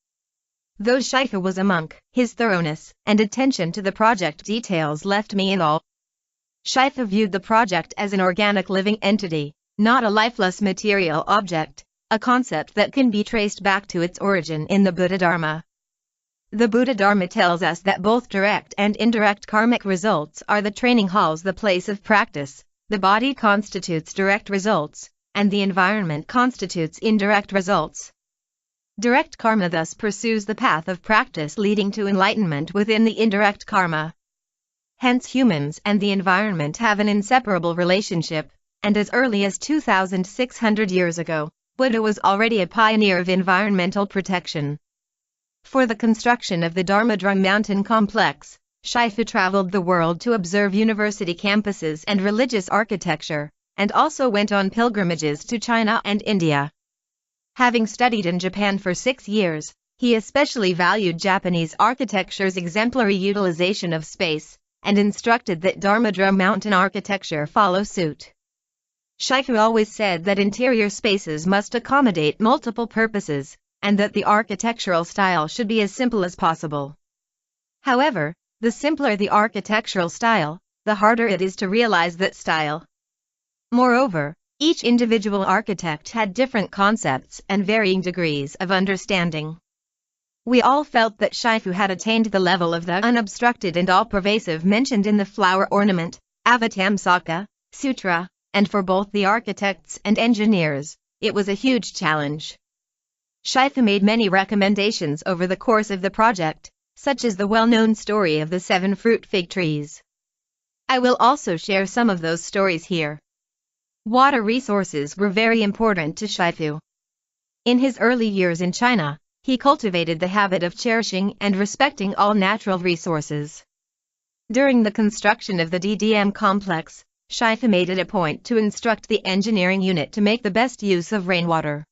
Though Shifu was a monk, his thoroughness and attention to the project details left me in awe. Shifu viewed the project as an organic living entity, not a lifeless material object, a concept that can be traced back to its origin in the Buddha Dharma. The Buddha Dharma tells us that both direct and indirect karmic results are the training halls, the place of practice. The body constitutes direct results, and the environment constitutes indirect results. Direct karma thus pursues the path of practice leading to enlightenment within the indirect karma. Hence humans and the environment have an inseparable relationship, and as early as 2,600 years ago, Buddha was already a pioneer of environmental protection. For the construction of the Dharma Mountain complex, Shifu traveled the world to observe university campuses and religious architecture, and also went on pilgrimages to China and India. Having studied in Japan for 6 years, he especially valued Japanese architecture's exemplary utilization of space, and instructed that Dharma Mountain architecture follow suit. Shifu always said that interior spaces must accommodate multiple purposes, and that the architectural style should be as simple as possible. However, the simpler the architectural style, the harder it is to realize that style. Moreover, each individual architect had different concepts and varying degrees of understanding. We all felt that Shifu had attained the level of the unobstructed and all-pervasive mentioned in the flower ornament, Avatamsaka, Sutra, and for both the architects and engineers, it was a huge challenge. Shifu made many recommendations over the course of the project, such as the well-known story of the 7 fruit fig trees. I will also share some of those stories here. Water resources were very important to Shifu. In his early years in China, he cultivated the habit of cherishing and respecting all natural resources. During the construction of the DDM complex, Shifu made it a point to instruct the engineering unit to make the best use of rainwater.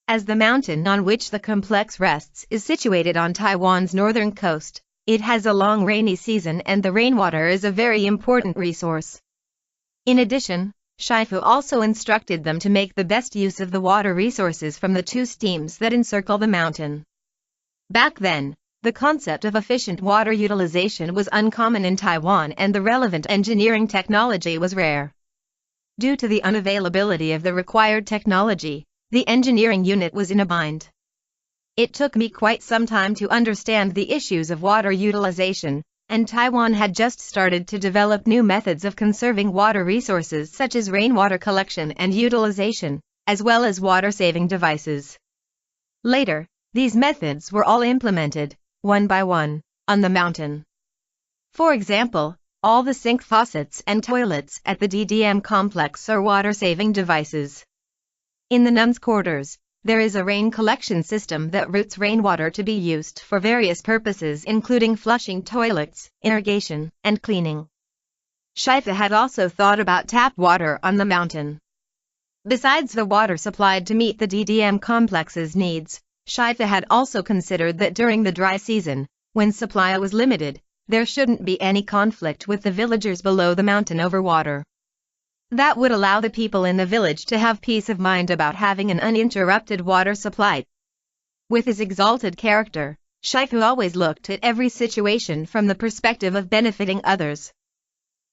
As the mountain on which the complex rests is situated on Taiwan's northern coast, it has a long rainy season and the rainwater is a very important resource. In addition, Shifu also instructed them to make the best use of the water resources from the 2 streams that encircle the mountain. Back then, the concept of efficient water utilization was uncommon in Taiwan and the relevant engineering technology was rare. Due to the unavailability of the required technology, the engineering unit was in a bind. It took me quite some time to understand the issues of water utilization, and Taiwan had just started to develop new methods of conserving water resources such as rainwater collection and utilization, as well as water-saving devices. Later, these methods were all implemented, one by one, on the mountain. For example, all the sink faucets and toilets at the DDM complex are water-saving devices. In the nuns' quarters, there is a rain collection system that routes rainwater to be used for various purposes including flushing toilets, irrigation, and cleaning. Shifu had also thought about tap water on the mountain. Besides the water supplied to meet the DDM complex's needs, Shifu had also considered that during the dry season, when supply was limited, there shouldn't be any conflict with the villagers below the mountain over water. That would allow the people in the village to have peace of mind about having an uninterrupted water supply. With his exalted character, Shifu always looked at every situation from the perspective of benefiting others.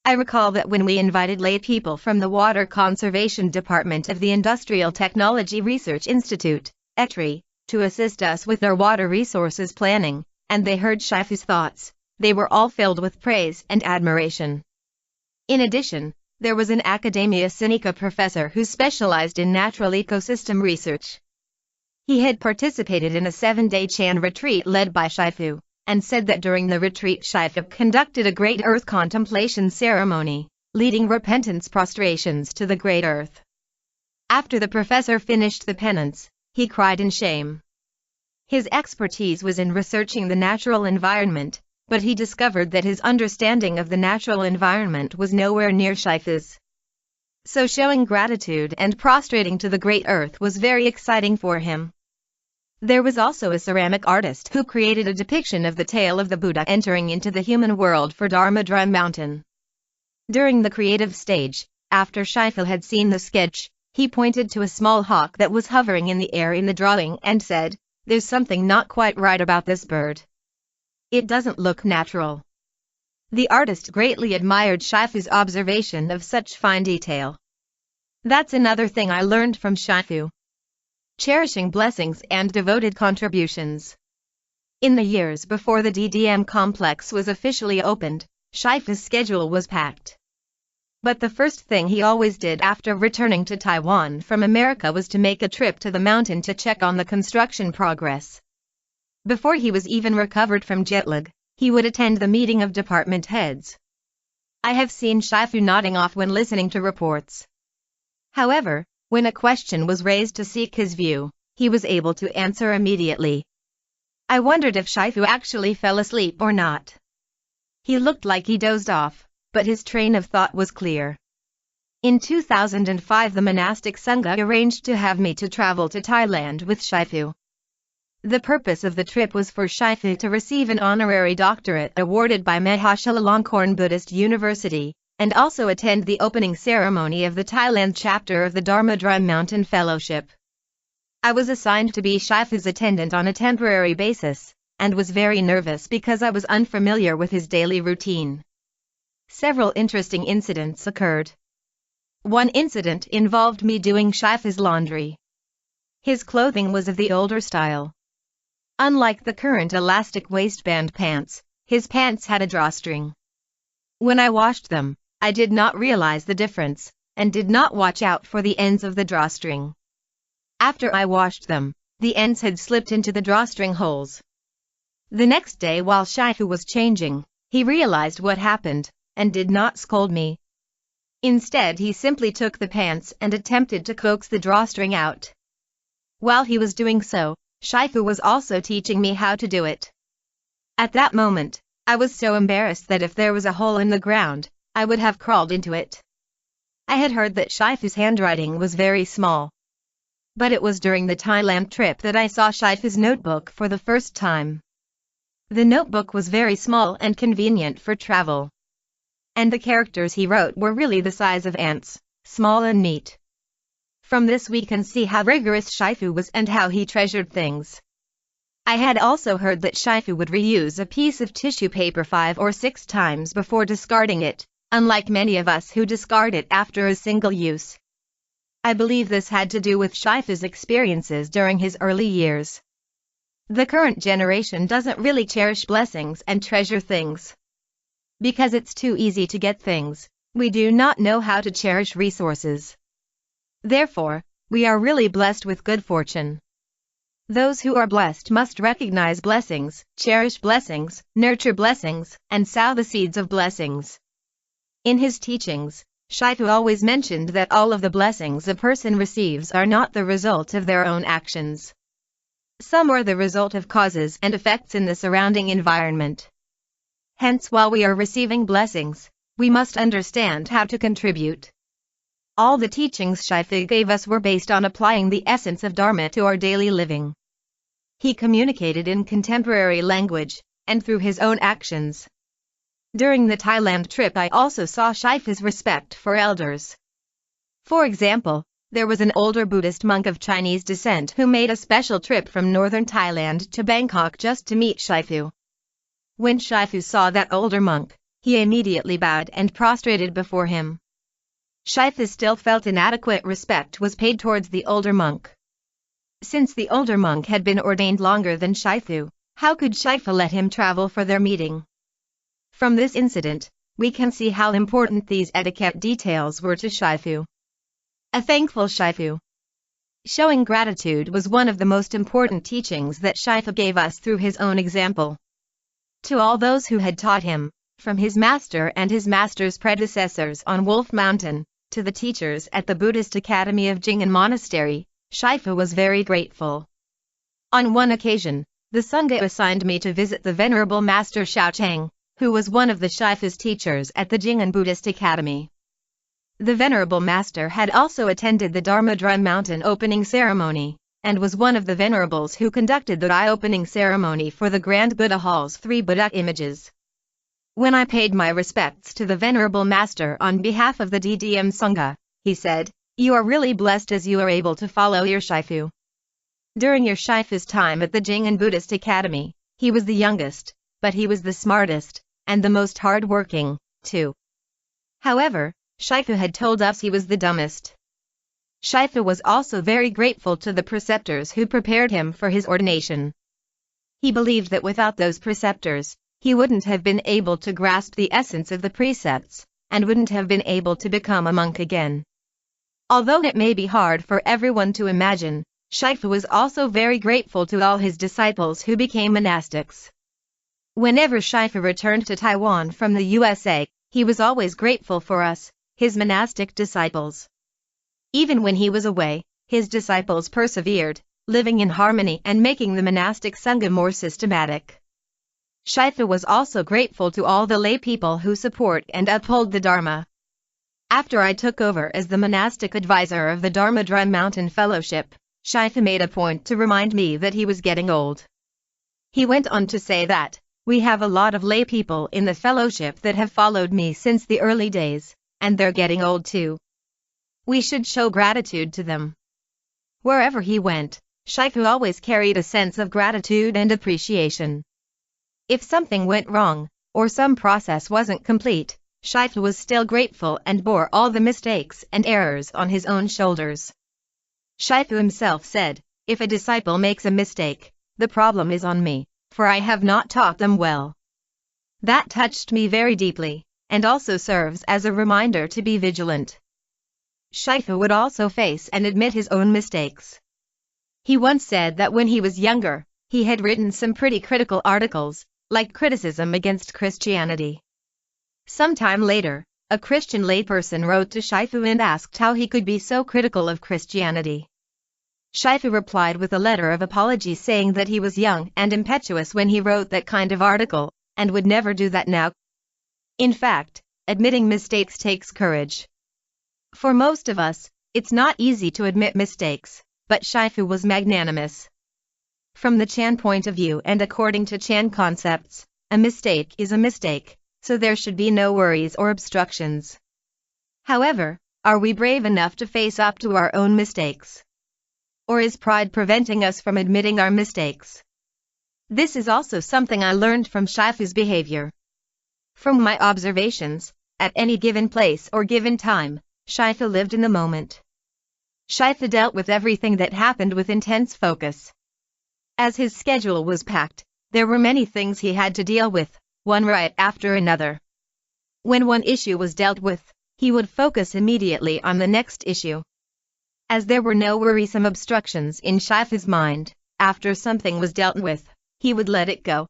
I recall that when we invited lay people from the Water Conservation Department of the Industrial Technology Research Institute, ETRI, to assist us with our water resources planning, and they heard Shifu's thoughts, they were all filled with praise and admiration. In addition, there was an Academia Sinica professor who specialized in natural ecosystem research. He had participated in a 7-day Chan retreat led by Shifu, and said that during the retreat Shifu conducted a great earth contemplation ceremony, leading repentance prostrations to the great earth. After the professor finished the penance, he cried in shame. His expertise was in researching the natural environment, but he discovered that his understanding of the natural environment was nowhere near Shifu's. So showing gratitude and prostrating to the great earth was very exciting for him. There was also a ceramic artist who created a depiction of the tail of the Buddha entering into the human world for Dharma Mountain. During the creative stage, after Shifu had seen the sketch, he pointed to a small hawk that was hovering in the air in the drawing and said, "There's something not quite right about this bird. It doesn't look natural." The artist greatly admired Shifu's observation of such fine detail. That's another thing I learned from Shifu. Cherishing blessings and devoted contributions. In the years before the DDM complex was officially opened, Shifu's schedule was packed. But the first thing he always did after returning to Taiwan from America was to make a trip to the mountain to check on the construction progress. Before he was even recovered from jet lag, he would attend the meeting of department heads. I have seen Shifu nodding off when listening to reports. However, when a question was raised to seek his view, he was able to answer immediately. I wondered if Shifu actually fell asleep or not. He looked like he dozed off, but his train of thought was clear. In 2005 the monastic Sangha arranged to have me to travel to Thailand with Shifu. The purpose of the trip was for Shifu to receive an honorary doctorate awarded by Mahashalangkorn Buddhist University, and also attend the opening ceremony of the Thailand chapter of the Dharma Mountain Fellowship. I was assigned to be Shifu's attendant on a temporary basis, and was very nervous because I was unfamiliar with his daily routine. Several interesting incidents occurred. One incident involved me doing Shifu's laundry. His clothing was of the older style. Unlike the current elastic waistband pants, his pants had a drawstring. When I washed them, I did not realize the difference, and did not watch out for the ends of the drawstring. After I washed them, the ends had slipped into the drawstring holes. The next day while Shifu was changing, he realized what happened, and did not scold me. Instead he simply took the pants and attempted to coax the drawstring out. While he was doing so, Shifu was also teaching me how to do it. At that moment, I was so embarrassed that if there was a hole in the ground, I would have crawled into it. I had heard that Shifu's handwriting was very small. But it was during the Thailand trip that I saw Shifu's notebook for the first time. The notebook was very small and convenient for travel. And the characters he wrote were really the size of ants, small and neat. From this we can see how rigorous Shifu was and how he treasured things. I had also heard that Shifu would reuse a piece of tissue paper 5 or 6 times before discarding it, unlike many of us who discard it after a single use. I believe this had to do with Shifu's experiences during his early years. The current generation doesn't really cherish blessings and treasure things. Because it's too easy to get things, we do not know how to cherish resources. Therefore, we are really blessed with good fortune. Those who are blessed must recognize blessings, cherish blessings, nurture blessings, and sow the seeds of blessings. In his teachings, Shifu always mentioned that all of the blessings a person receives are not the result of their own actions. Some are the result of causes and effects in the surrounding environment. Hence, while we are receiving blessings, we must understand how to contribute. All the teachings Shifu gave us were based on applying the essence of Dharma to our daily living. He communicated in contemporary language, and through his own actions. During the Thailand trip I also saw Shifu's respect for elders. For example, there was an older Buddhist monk of Chinese descent who made a special trip from northern Thailand to Bangkok just to meet Shifu. When Shifu saw that older monk, he immediately bowed and prostrated before him. Shifu still felt inadequate respect was paid towards the older monk. Since the older monk had been ordained longer than Shifu, how could Shifu let him travel for their meeting? From this incident, we can see how important these etiquette details were to Shifu. A thankful Shifu. Showing gratitude was one of the most important teachings that Shifu gave us through his own example. To all those who had taught him, from his master and his master's predecessors on Wolf Mountain, to the teachers at the Buddhist Academy of Jing'an Monastery, Shifu was very grateful. On one occasion, the Sangha assigned me to visit the Venerable Master Sheng, who was one of the Shifu's teachers at the Jing'an Buddhist Academy. The Venerable Master had also attended the Dharma Mountain opening ceremony, and was one of the Venerables who conducted the eye-opening ceremony for the Grand Buddha Hall's 3 Buddha images. When I paid my respects to the Venerable Master on behalf of the DDM Sangha, he said, "You are really blessed as you are able to follow your Shifu." During your Shifu's time at the Jing'an Buddhist Academy, he was the youngest, but he was the smartest, and the most hard-working, too. However, Shifu had told us he was the dumbest. Shifu was also very grateful to the preceptors who prepared him for his ordination. He believed that without those preceptors, he wouldn't have been able to grasp the essence of the precepts, and wouldn't have been able to become a monk again. Although it may be hard for everyone to imagine, Shifu was also very grateful to all his disciples who became monastics. Whenever Shifu returned to Taiwan from the USA, he was always grateful for us, his monastic disciples. Even when he was away, his disciples persevered, living in harmony and making the monastic sangha more systematic. Shifu was also grateful to all the lay people who support and uphold the Dharma. After I took over as the monastic advisor of the Dharma Mountain Fellowship, Shifu made a point to remind me that he was getting old. He went on to say that, We have a lot of lay people in the fellowship that have followed me since the early days, and they're getting old too. We should show gratitude to them. Wherever he went, Shifu always carried a sense of gratitude and appreciation. If something went wrong, or some process wasn't complete, Shifu was still grateful and bore all the mistakes and errors on his own shoulders. Shifu himself said, "If a disciple makes a mistake, the problem is on me, for I have not taught them well." That touched me very deeply, and also serves as a reminder to be vigilant. Shifu would also face and admit his own mistakes. He once said that when he was younger, he had written some pretty critical articles, like criticism against Christianity. Sometime later, a Christian layperson wrote to Shifu and asked how he could be so critical of Christianity. Shifu replied with a letter of apology saying that he was young and impetuous when he wrote that kind of article, and would never do that now. In fact, admitting mistakes takes courage. For most of us, it's not easy to admit mistakes, but Shifu was magnanimous. From the Chan point of view and according to Chan concepts, a mistake is a mistake, so there should be no worries or obstructions. However, are we brave enough to face up to our own mistakes? Or is pride preventing us from admitting our mistakes? This is also something I learned from Shifu's behavior. From my observations, at any given place or given time, Shifu lived in the moment. Shifu dealt with everything that happened with intense focus. As his schedule was packed, there were many things he had to deal with, one right after another. When one issue was dealt with, he would focus immediately on the next issue. As there were no worrisome obstructions in Shifu's mind, after something was dealt with, he would let it go.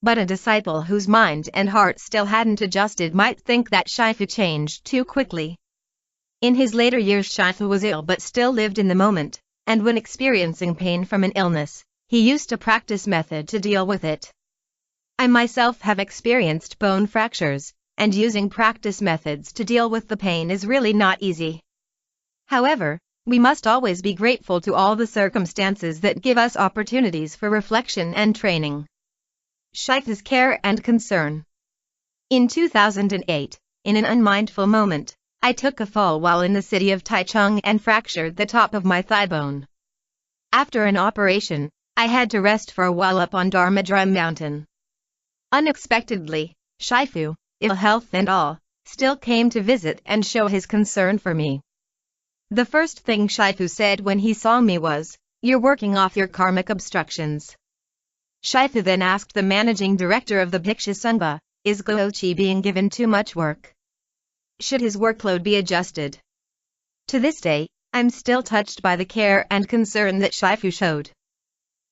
But a disciple whose mind and heart still hadn't adjusted might think that Shifu changed too quickly. In his later years, Shifu was ill but still lived in the moment, and when experiencing pain from an illness, he used a practice method to deal with it. I myself have experienced bone fractures, and using practice methods to deal with the pain is really not easy. However, we must always be grateful to all the circumstances that give us opportunities for reflection and training. Shifu's care and concern. In 2008, in an unmindful moment, I took a fall while in the city of Taichung and fractured the top of my thigh bone. After an operation, I had to rest for a while up on Dharma mountain. Unexpectedly, Shifu, ill health and all, still came to visit and show his concern for me. The first thing Shifu said when he saw me was, "You're working off your karmic obstructions." Shifu then asked the managing director of the Bhiksha Sangha, "Is Gochi being given too much work? Should his workload be adjusted?" To this day, I'm still touched by the care and concern that Shifu showed.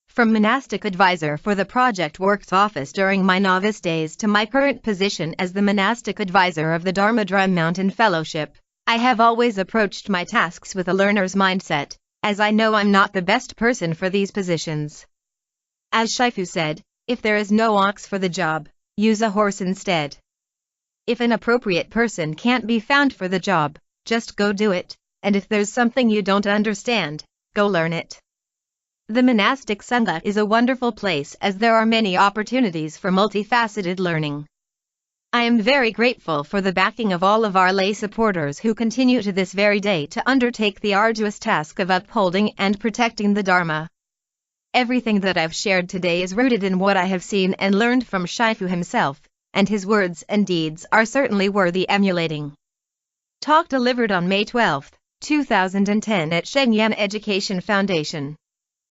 From monastic advisor for the project works office during my novice days to my current position as the monastic advisor of the Dharma Mountain Fellowship, I have always approached my tasks with a learner's mindset, as I know I'm not the best person for these positions. As Shifu said, if there is no ox for the job, use a horse instead. If an appropriate person can't be found for the job, just go do it, and if there's something you don't understand, go learn it. The monastic sangha is a wonderful place as there are many opportunities for multifaceted learning. I am very grateful for the backing of all of our lay supporters who continue to this very day to undertake the arduous task of upholding and protecting the Dharma. Everything that I've shared today is rooted in what I have seen and learned from Shifu himself, and his words and deeds are certainly worthy emulating. Talk delivered on May 12, 2010 at Sheng Education Foundation.